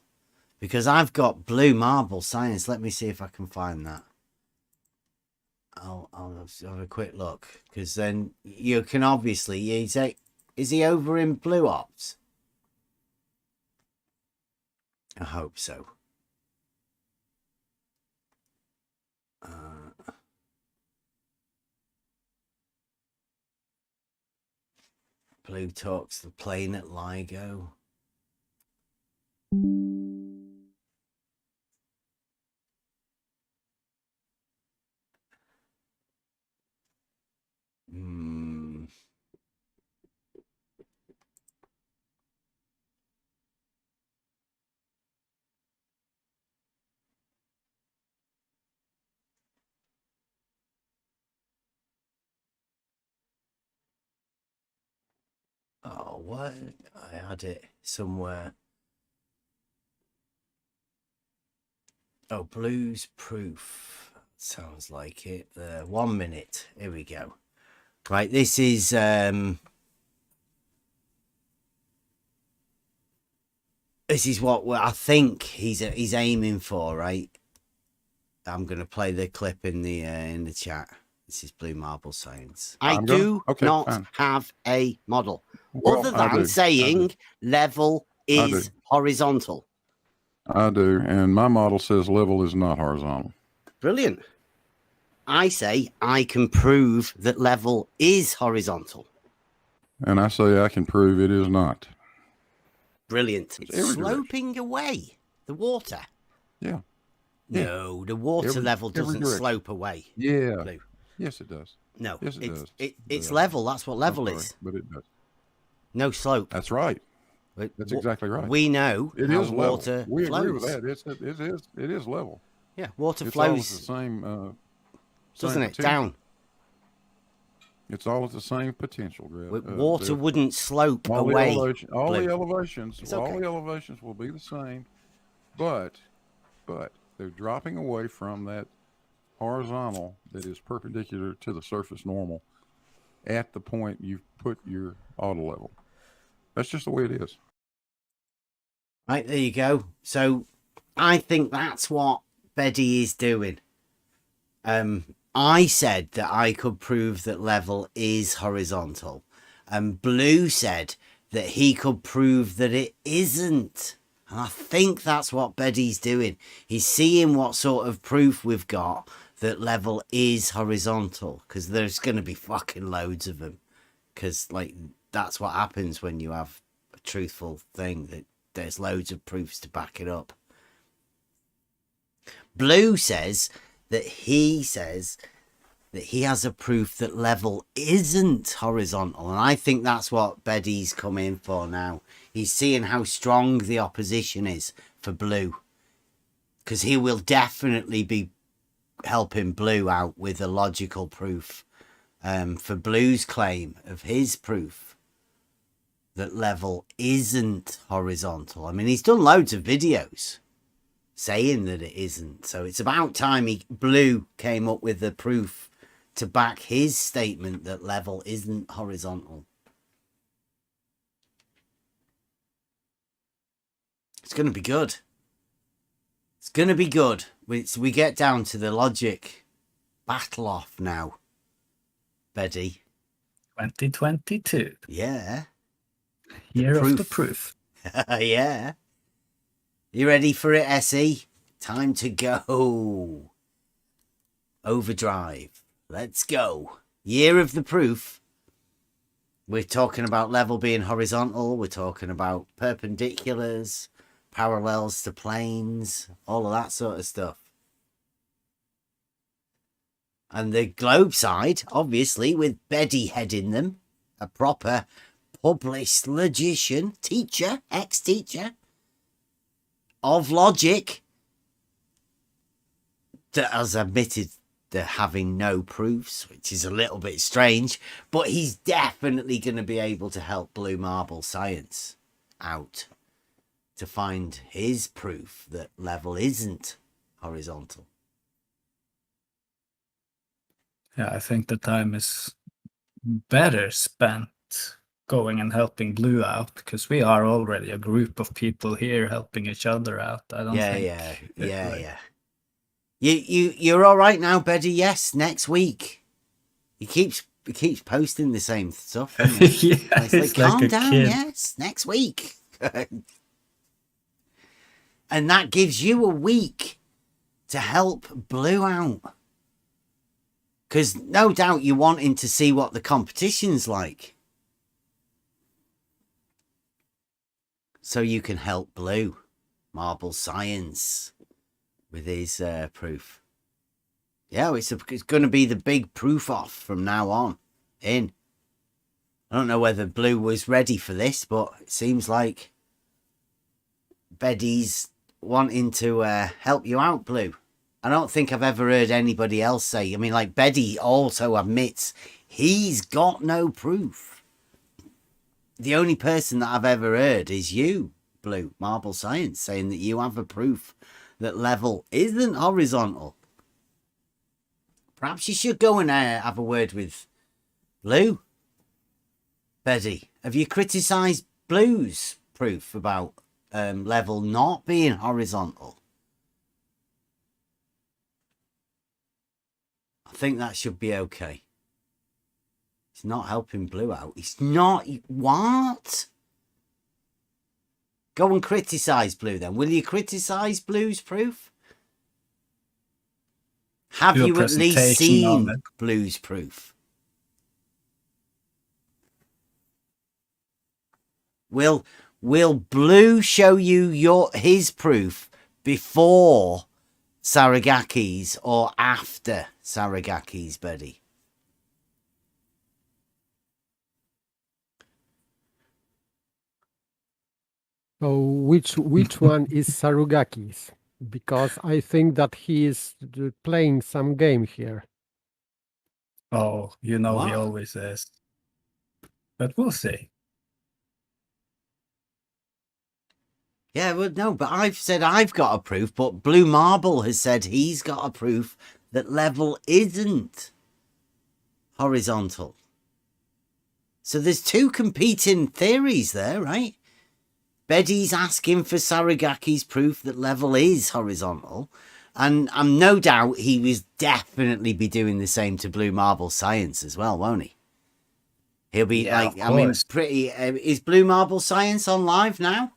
Because I've got blue marble science. Let me see if I can find that. I'll have a quick look. Because then you can obviously... Is he over in blue ops? I hope so. Blue talks the plane at LIGO. Oh, what? I had it somewhere. Oh, blues proof. Sounds like it. 1 minute. Here we go. Right, this is what I think he's aiming for, right? I'm gonna play the clip in the chat. This is Blue Marble Science. I do not have a model other than saying level is horizontal. I do, and my model says level is not horizontal. Brilliant. I say I can prove that level is horizontal. And I say I can prove it is not. Brilliant. It's sloping away the water. Yeah. No, the water level doesn't slope away. Yeah. Blue. Yes, it does. No. Yes, it does. It's level. That's what level is. But it does. No slope. That's right. That's exactly right. We know it how is water level. We flows. agree with that. It is level. Yeah, water it's flows. All the same. Doesn't it? Potential. Down. It's all at the same potential. Water wouldn't slope away. All the elevations will be the same, but they're dropping away from that horizontal that is perpendicular to the surface normal at the point you put your auto level. That's just the way it is. Right, there you go. So I think that's what Betty is doing. I said that I could prove that level is horizontal, and Blue said that he could prove that it isn't. And I think that's what Betty's doing. He's seeing what sort of proof we've got that level is horizontal, because there's going to be fucking loads of them. Because, like, that's what happens when you have a truthful thing, that there's loads of proofs to back it up. Blue says that he has a proof that level isn't horizontal. And I think that's what Betty's come in for now. He's seeing how strong the opposition is for Blue. Because he will definitely be helping Blue out with a logical proof for Blue's claim of his proof that level isn't horizontal. I mean, he's done loads of videos saying that it isn't. So it's about time Blue came up with the proof to back his statement that level isn't horizontal. It's going to be good. It's going to be good. We get down to the logic battle off now, Betty. 2022. Yeah. Year of the proof. Yeah. You ready for it, SE? Time to go. Overdrive. Let's go. Year of the proof. We're talking about level being horizontal. We're talking about perpendiculars, parallels to planes, all of that sort of stuff. And the globe side, obviously, with Betty heading them, a proper published logician, teacher, ex-teacher of logic, that has admitted to having no proofs, which is a little bit strange, but he's definitely going to be able to help Blue Marble Science out to find his proof that level isn't horizontal. Yeah, I think the time is better spent going and helping Blue out, because we are already a group of people here helping each other out. I don't think. Yeah. You're all right now, Betty? Yes, next week. He keeps posting the same stuff. Isn't he? Yeah, it's like, calm a down. kid. Yes, next week. And that gives you a week to help Blue out. Because no doubt you're wanting to see what the competition's like. So you can help Blue Marble Science with his proof. Yeah, it's going to be the big proof off from now on. I don't know whether Blue was ready for this, but it seems like Betty's wanting to help you out, Blue. I don't think I've ever heard anybody else say. I mean, like, Betty also admits he's got no proof. The only person that I've ever heard is you, Blue Marble Science, saying that you have a proof that level isn't horizontal. Perhaps you should go and have a word with Blue. Betty, have you criticised Blue's proof about level not being horizontal? I think that should be okay. He's not helping Blue out. He's not. What? Go and criticise Blue then. Will you criticise Blue's proof? Have you at least seen Blue's proof? Will Blue show you his proof before Saragaki's or after Saragaki's, Betty? So which one is Sarugaki's? Because I think that he is playing some game here. Oh, he always is. But we'll see. Yeah, well, no, but I've said I've got a proof, but Blue Marble has said he's got a proof that level isn't horizontal. So there's two competing theories there, right? Betty's asking for Saragaki's proof that level is horizontal. And I'm no doubt he will definitely be doing the same to Blue Marble Science as well, won't he? He'll be is Blue Marble Science on live now?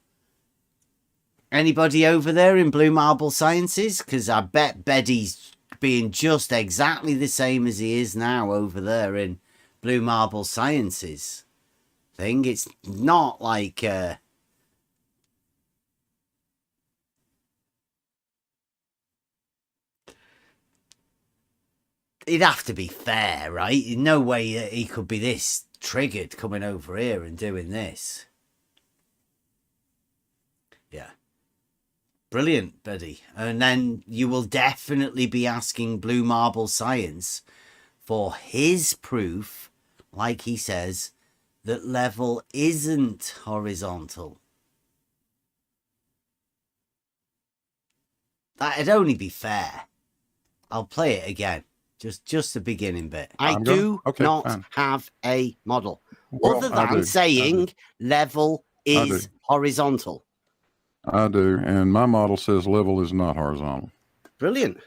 Anybody over there in Blue Marble Sciences? Because I bet Betty's being just exactly the same as he is now over there in Blue Marble Sciences thing. It's not like... It'd have to be fair, right? No way that he could be this triggered coming over here and doing this. Yeah. Brilliant, Betty. And then you will definitely be asking Blue Marble Science for his proof, like he says, that level isn't horizontal. That'd only be fair. I'll play it again. Just the beginning bit. I do not have a model. Other than saying level is horizontal. I do, and my model says level is not horizontal. Brilliant.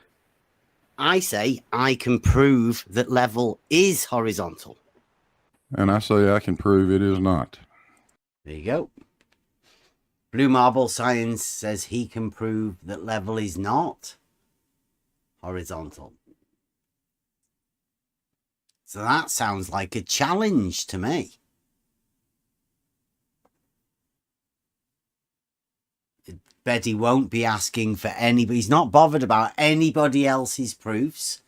I say I can prove that level is horizontal. And I say I can prove it is not. There you go. Blue Marble Science says he can prove that level is not horizontal. So that sounds like a challenge to me. Betty won't be asking for anybody. He's not bothered about anybody else's proofs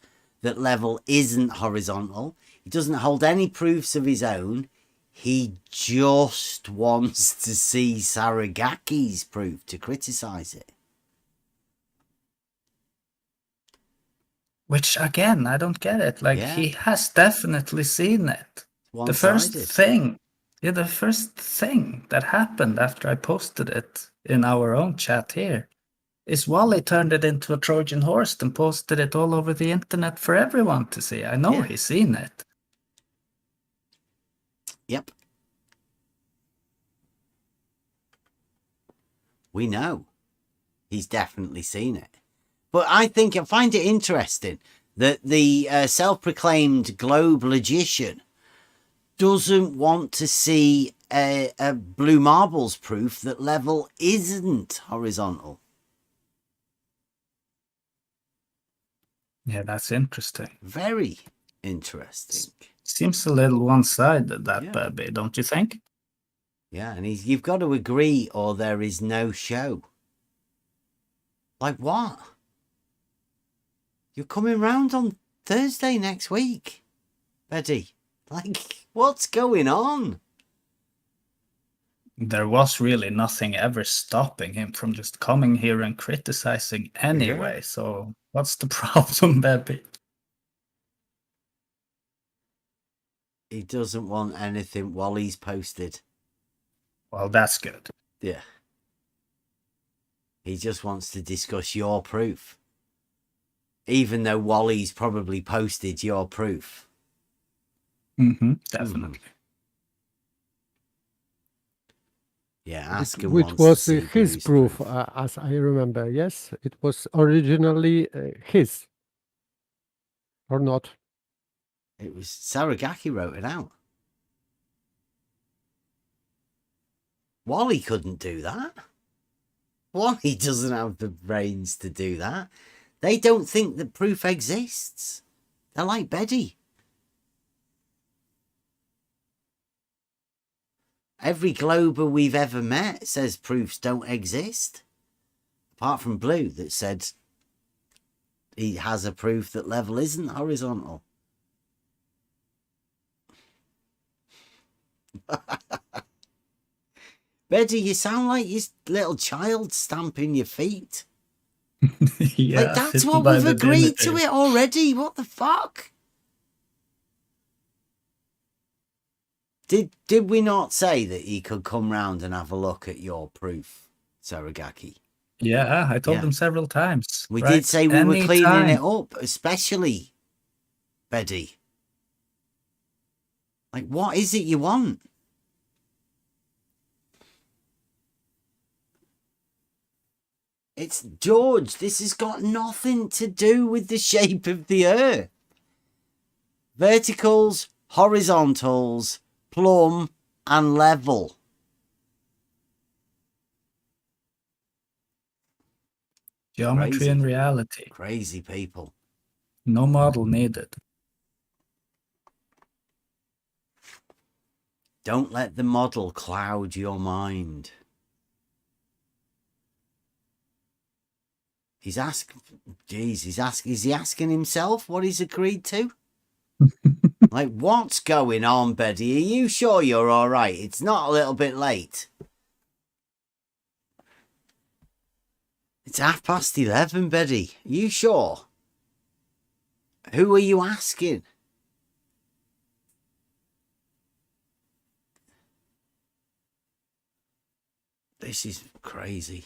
that level isn't horizontal. He doesn't hold any proofs of his own. He just wants to see Saragaki's proof to criticize it. Which again, I don't get it. Like, he has definitely seen it. The first thing that happened after I posted it in our own chat here is Wally turned it into a Trojan horse and posted it all over the internet for everyone to see. I know he's seen it. Yep. We know. He's definitely seen it. But I find it interesting that the self-proclaimed globe logician doesn't want to see a blue marbles proof that level isn't horizontal. Yeah, that's interesting. Very interesting. Seems a little one-sided, that baby, don't you think? Yeah, and you've got to agree or there is no show. Like what? You're coming round on Thursday next week, Betty. Like, what's going on? There was really nothing ever stopping him from just coming here and criticizing anyway. So what's the problem, baby? He doesn't want anything Wally's posted. Well, that's good. Yeah. He just wants to discuss your proof. Even though Wally's probably posted your proof. Definitely. Yeah, ask him which once was to see his Blue's proof, as I remember. Yes, it was originally his, or not? It was Saragaki wrote it out. Wally couldn't do that. Wally doesn't have the brains to do that. They don't think that proof exists. They're like Betty. Every glober we've ever met says proofs don't exist. Apart from Blue that said he has a proof that level isn't horizontal. Betty, you sound like your little child stamping your feet. Yeah, like, that's what we've agreed to it already. What the fuck? Did we not say that he could come round and have a look at your proof, Saragaki? Yeah, I told him several times. We did say we were cleaning it up, especially Betty. Like, what is it you want? It's George. This has got nothing to do with the shape of the earth. Verticals, horizontals, plumb, and level. Geometry and reality. Crazy people. No model needed. Don't let the model cloud your mind. He's asking, geez, is he asking himself what he's agreed to? Like, what's going on, Betty? Are you sure you're all right? It's not a little bit late. It's 11:30, Betty. Are you sure? Who are you asking? This is crazy.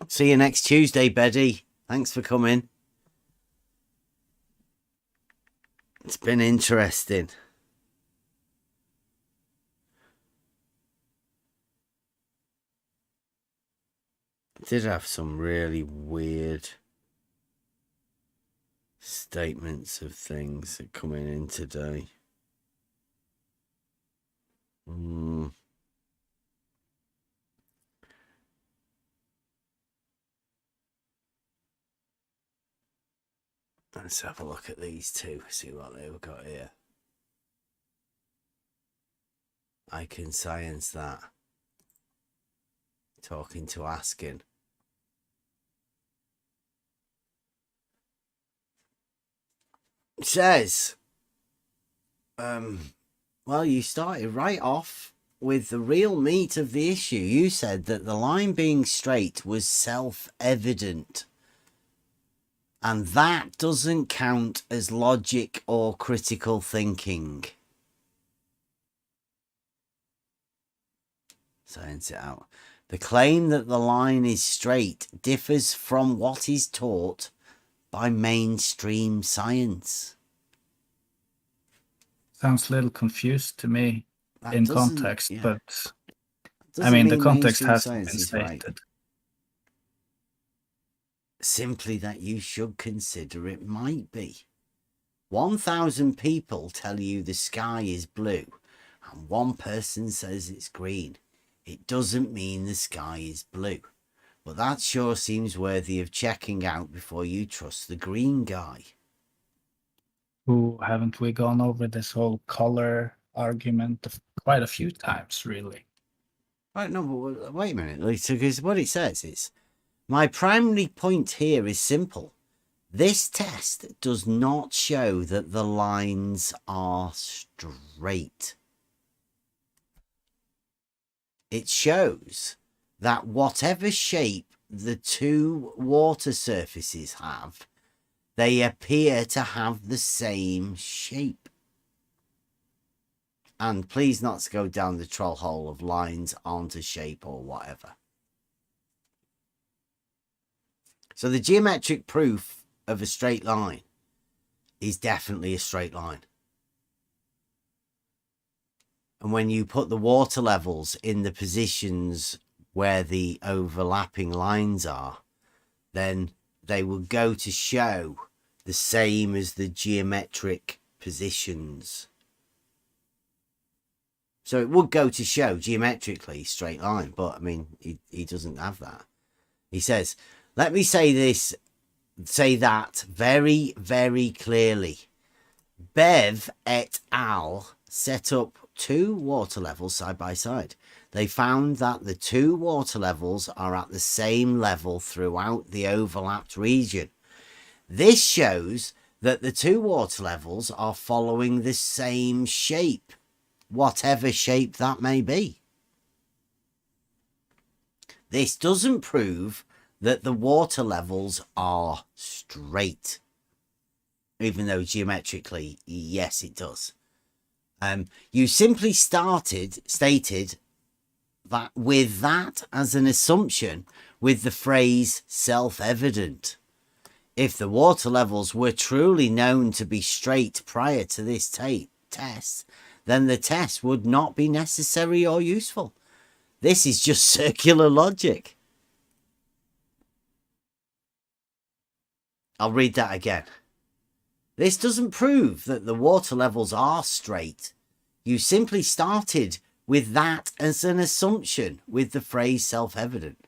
See you next Tuesday, Betty. Thanks for coming. It's been interesting. I did have some really weird statements of things that coming in today. Let's have a look at these two, see what they've got here. I can science that. Talking to asking. It says, well, you started right off with the real meat of the issue. You said that the line being straight was self-evident. And that doesn't count as logic or critical thinking. Science it out. The claim that the line is straight differs from what is taught by mainstream science. Sounds a little confused to me in context, yeah. but I mean, the context hasn't been stated. Right. Simply that you should consider it might be. 1,000 people tell you the sky is blue, and one person says it's green. It doesn't mean the sky is blue, but that sure seems worthy of checking out before you trust the green guy. Ooh, haven't we gone over this whole color argument quite a few times, really? Right, no, but wait a minute, because what it says is, my primary point here is simple. This test does not show that the lines are straight. It shows that whatever shape the two water surfaces have, they appear to have the same shape. And please not to go down the troll hole of lines aren't a shape or whatever. So the geometric proof of a straight line is definitely a straight line. And when you put the water levels in the positions where the overlapping lines are, then they will go to show the same as the geometric positions. So it would go to show geometrically straight line, but I mean, he doesn't have that. He says, let me say that very, very clearly. Bev et al. Set up two water levels side by side. They found that the two water levels are at the same level throughout the overlapped region. This shows that the two water levels are following the same shape, whatever shape that may be. This doesn't prove that the water levels are straight, even though geometrically, yes, it does. You simply stated that with that as an assumption with the phrase self-evident. If the water levels were truly known to be straight prior to this test, then the test would not be necessary or useful. This is just circular logic. I'll read that again. This doesn't prove that the water levels are straight. You simply started with that as an assumption with the phrase self-evident.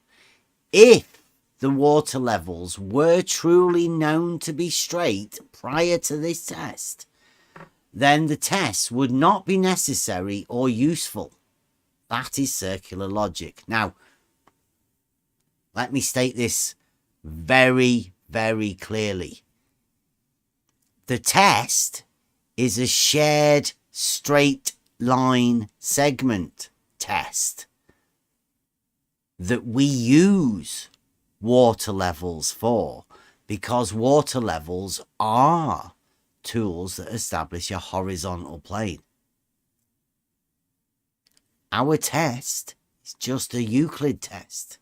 If the water levels were truly known to be straight prior to this test, then the test would not be necessary or useful. That is circular logic. Now, let me state this very, very clearly. The test is a shared straight line segment test that we use water levels for, because water levels are tools that establish a horizontal plane. Our test is just a Euclid test.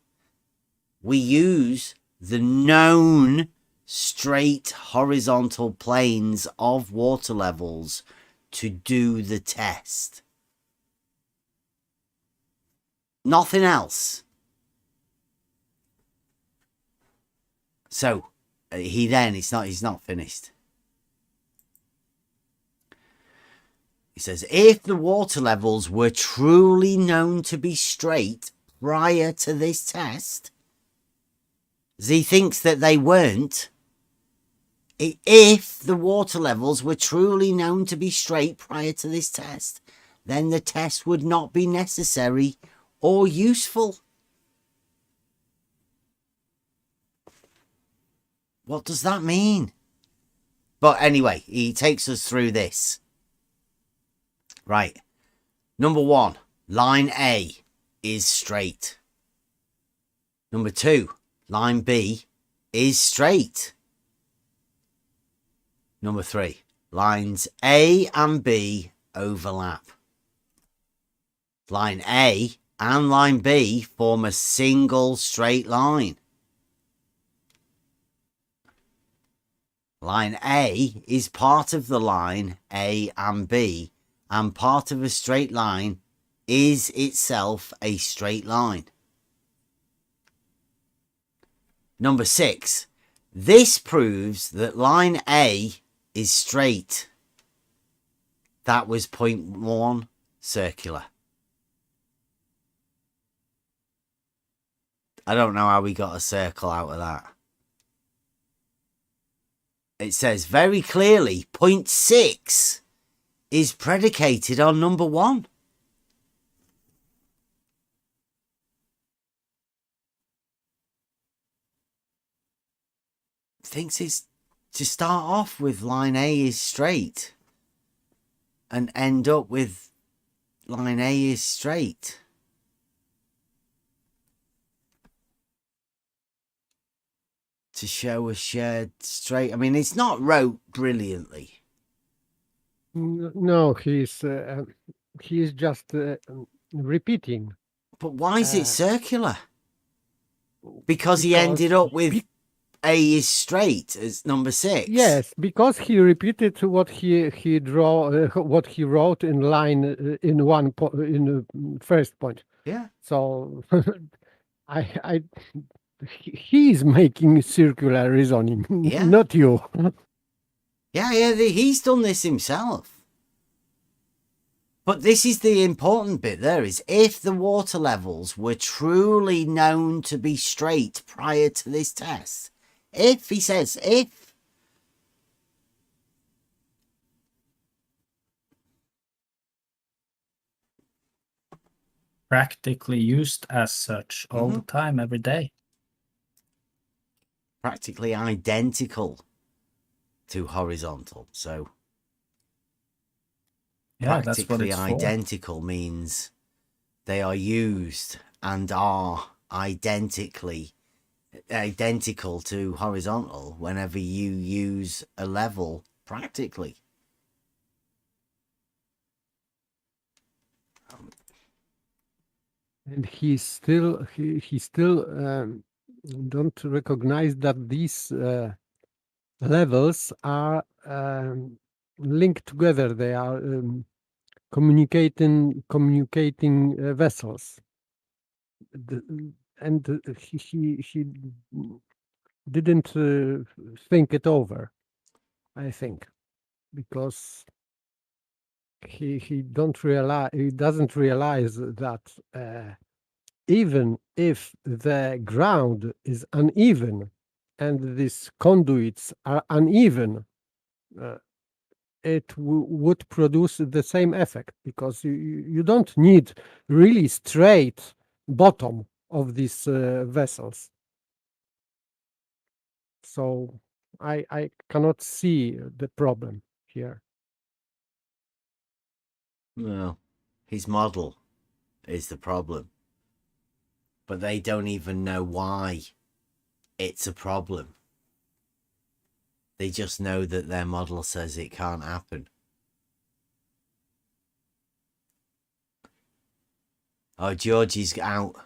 We use the known straight horizontal planes of water levels to do the test. Nothing else. So he's not finished. He says, if the water levels were truly known to be straight prior to this test, as he thinks that they weren't, If the water levels were truly known to be straight prior to this test, then the test would not be necessary or useful. What does that mean? But anyway, he takes us through this. Right. Number 1, line A is straight. Number 2, line B is straight. Number 3, lines A and B overlap. Line A and line B form a single straight line. Line A is part of the line A and B, and part of a straight line is itself a straight line. Number 6, this proves that line A is straight. That was point 1, circular. I don't know how we got a circle out of that. It says very clearly point 6 is predicated on number 1. Thinks it's to start off with line A is straight and end up with line A is straight. To show a shared straight. I mean, it's not wrote brilliantly. No, he's just repeating. But why is it circular? Because he ended up with A is straight as number 6. Yes, because he repeated what he what he wrote in line in the first point. Yeah. So he's making circular reasoning, Yeah. not you. Yeah, he's done this himself. But this is the important bit there, is if the water levels were truly known to be straight prior to this test. If, he says, if. Practically used as such all the time, every day. Practically identical to horizontal. So yeah, that's what practically it's identical means they are used and are identical to horizontal whenever you use a level practically. And he still don't recognize that these levels are linked together. They are communicating vessels. And he didn't think it over, I think, because he doesn't realize that even if the ground is uneven and these conduits are uneven, it would produce the same effect, because you don't need really straight bottom of these vessels. So I cannot see the problem here. Well, his model is the problem. But they don't even know why it's a problem. They just know that their model says it can't happen. Oh, George is out.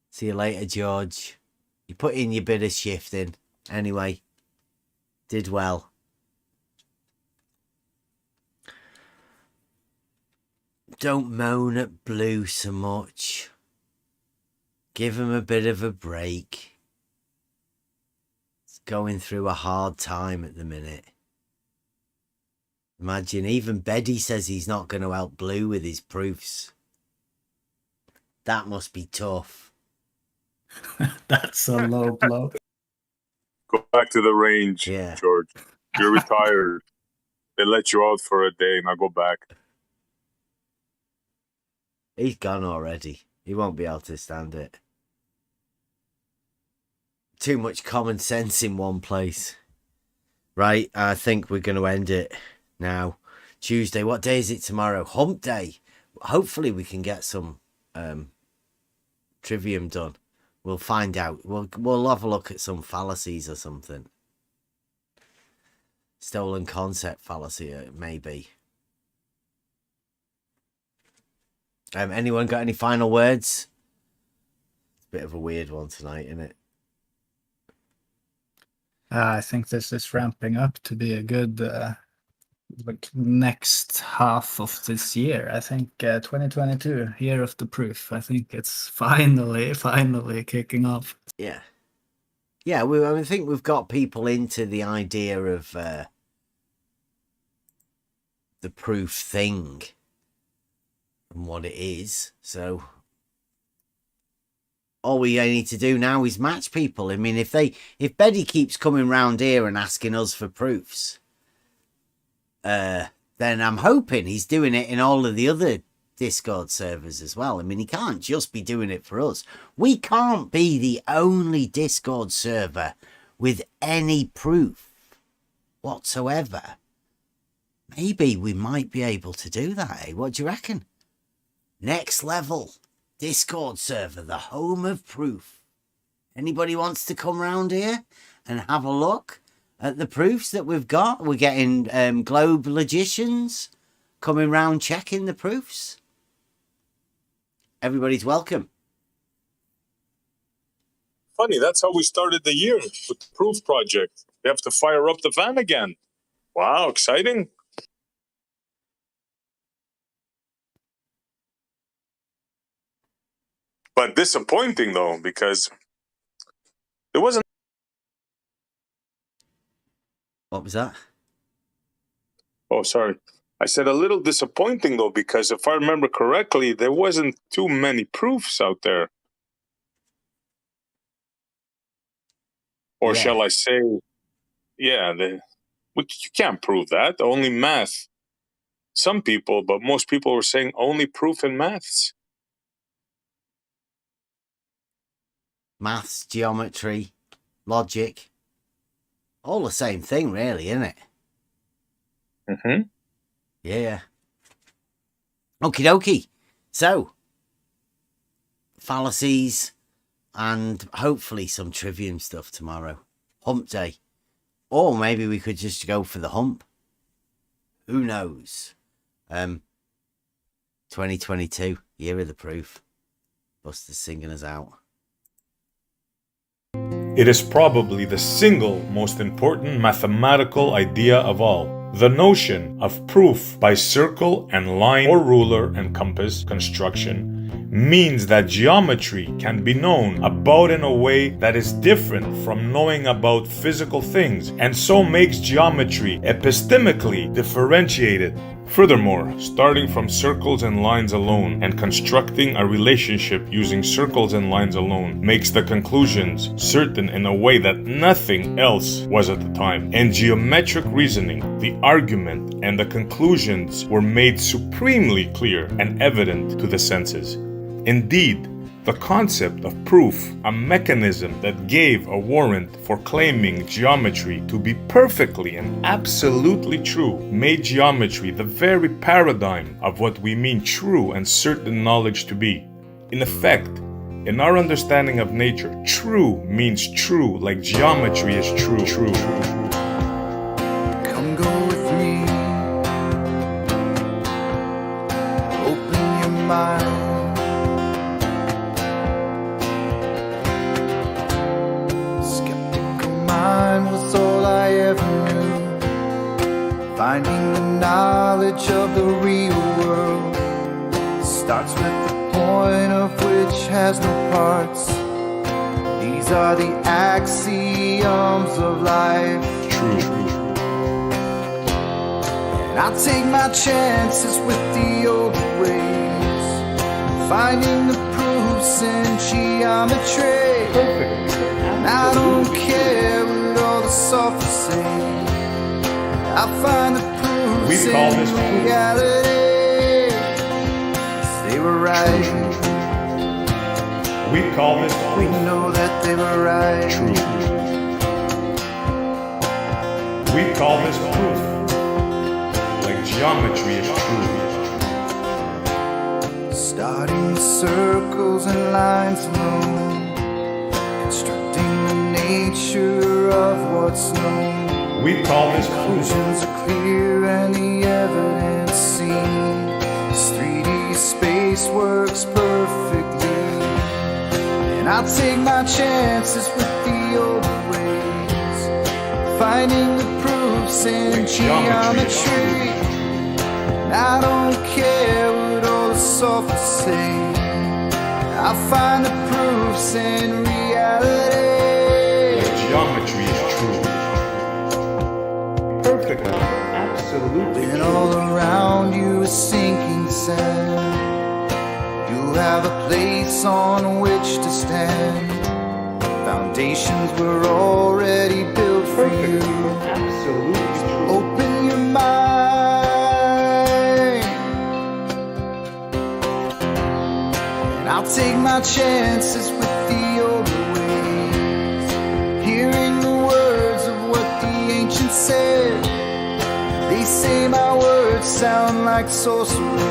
See you later, George. You put in your bit of shifting. Anyway, did well. Don't moan at Blue so much. Give him a bit of a break. It's going through a hard time at the minute. Imagine, even Beddy says he's not going to help Blue with his proofs. That must be tough. That's a low blow. Go ahead. back to the range, George. You're retired. They let you out for a day. Now go back. He's gone already. He won't be able to stand it. Too much common sense in one place. Right, I think we're going to end it now. Tuesday, what day is it tomorrow? Hump day. Hopefully we can get some trivium done. We'll find out. We'll have a look at some fallacies or something. Stolen concept fallacy, maybe. Anyone got any final words? It's a bit of a weird one tonight, isn't it? I think this is ramping up to be a good next half of this year. I think 2022, year of the proof. I think it's finally kicking off. Yeah. Yeah, I think we've got people into the idea of the proof thing and what it is. So all we need to do now is match people. I mean, if Betty keeps coming round here and asking us for proofs, then I'm hoping he's doing it in all of the other Discord servers as well. I mean, he can't just be doing it for us. We can't be the only Discord server with any proof whatsoever. Maybe we might be able to do that, eh? What do you reckon? Next level Discord server, the home of proof. Anybody wants to come round here and have a look at the proofs that we've got? We're getting globe logicians coming round checking the proofs. Everybody's welcome. Funny, that's how we started the year with the proof project. We have to fire up the van again. Wow, exciting. But disappointing, though, because there wasn't... What was that? Oh, sorry. I said a little disappointing, though, because if I remember correctly, there wasn't too many proofs out there. Or shall I say, yeah, you can't prove that. Only math. Some people, but most people were saying only proof in maths. Maths, geometry, logic. All the same thing, really, isn't it? Mm-hmm. Yeah. Okie dokie. So, fallacies and hopefully some trivium stuff tomorrow. Hump day. Or maybe we could just go for the hump. Who knows? 2022, year of the proof. Buster's singing us out. It is probably the single most important mathematical idea of all. The notion of proof by circle and line or ruler and compass construction means that geometry can be known about in a way that is different from knowing about physical things, and so makes geometry epistemically differentiated. Furthermore, starting from circles and lines alone and constructing a relationship using circles and lines alone makes the conclusions certain in a way that nothing else was at the time. In geometric reasoning, the argument and the conclusions were made supremely clear and evident to the senses. Indeed, the concept of proof, a mechanism that gave a warrant for claiming geometry to be perfectly and absolutely true, made geometry the very paradigm of what we mean true and certain knowledge to be. In effect, in our understanding of nature, true means true like geometry is true. Come go with me. Open your mind. Was all I ever knew. Finding the knowledge of the real world starts with the point of which has no parts. These are the axioms of life. True. And I take my chances with the old ways, finding the proofs in geometry. Perfect. And I don't care what all the I find the proofs We call this in proof. reality. They were right. We call this We proof. know that they were right. True. We call this proof. Like geometry is true. Starting with circles and lines alone, constructing the nature of what's known. We call this proof. Conclusions are clear and the evidence seen. This 3D space works perfectly, and I'll take my chances with the old ways, finding the proofs in geometry. And I don't care what all the sophists say, I find the proofs in reality. Geometry is true. Perfect. Absolutely. And all around you is sinking sand. You have a place on which to stand. Foundations were already built for you. Absolutely true. Open your mind, and I'll take my chances with the older ways, hearing the words of what the ancients said. They say my words sound like sorcery,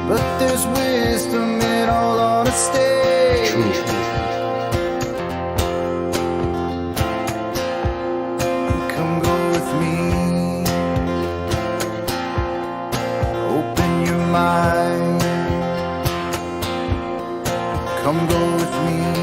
but there's wisdom in all honesty. True. Come go with me. Open your mind. Come go with me.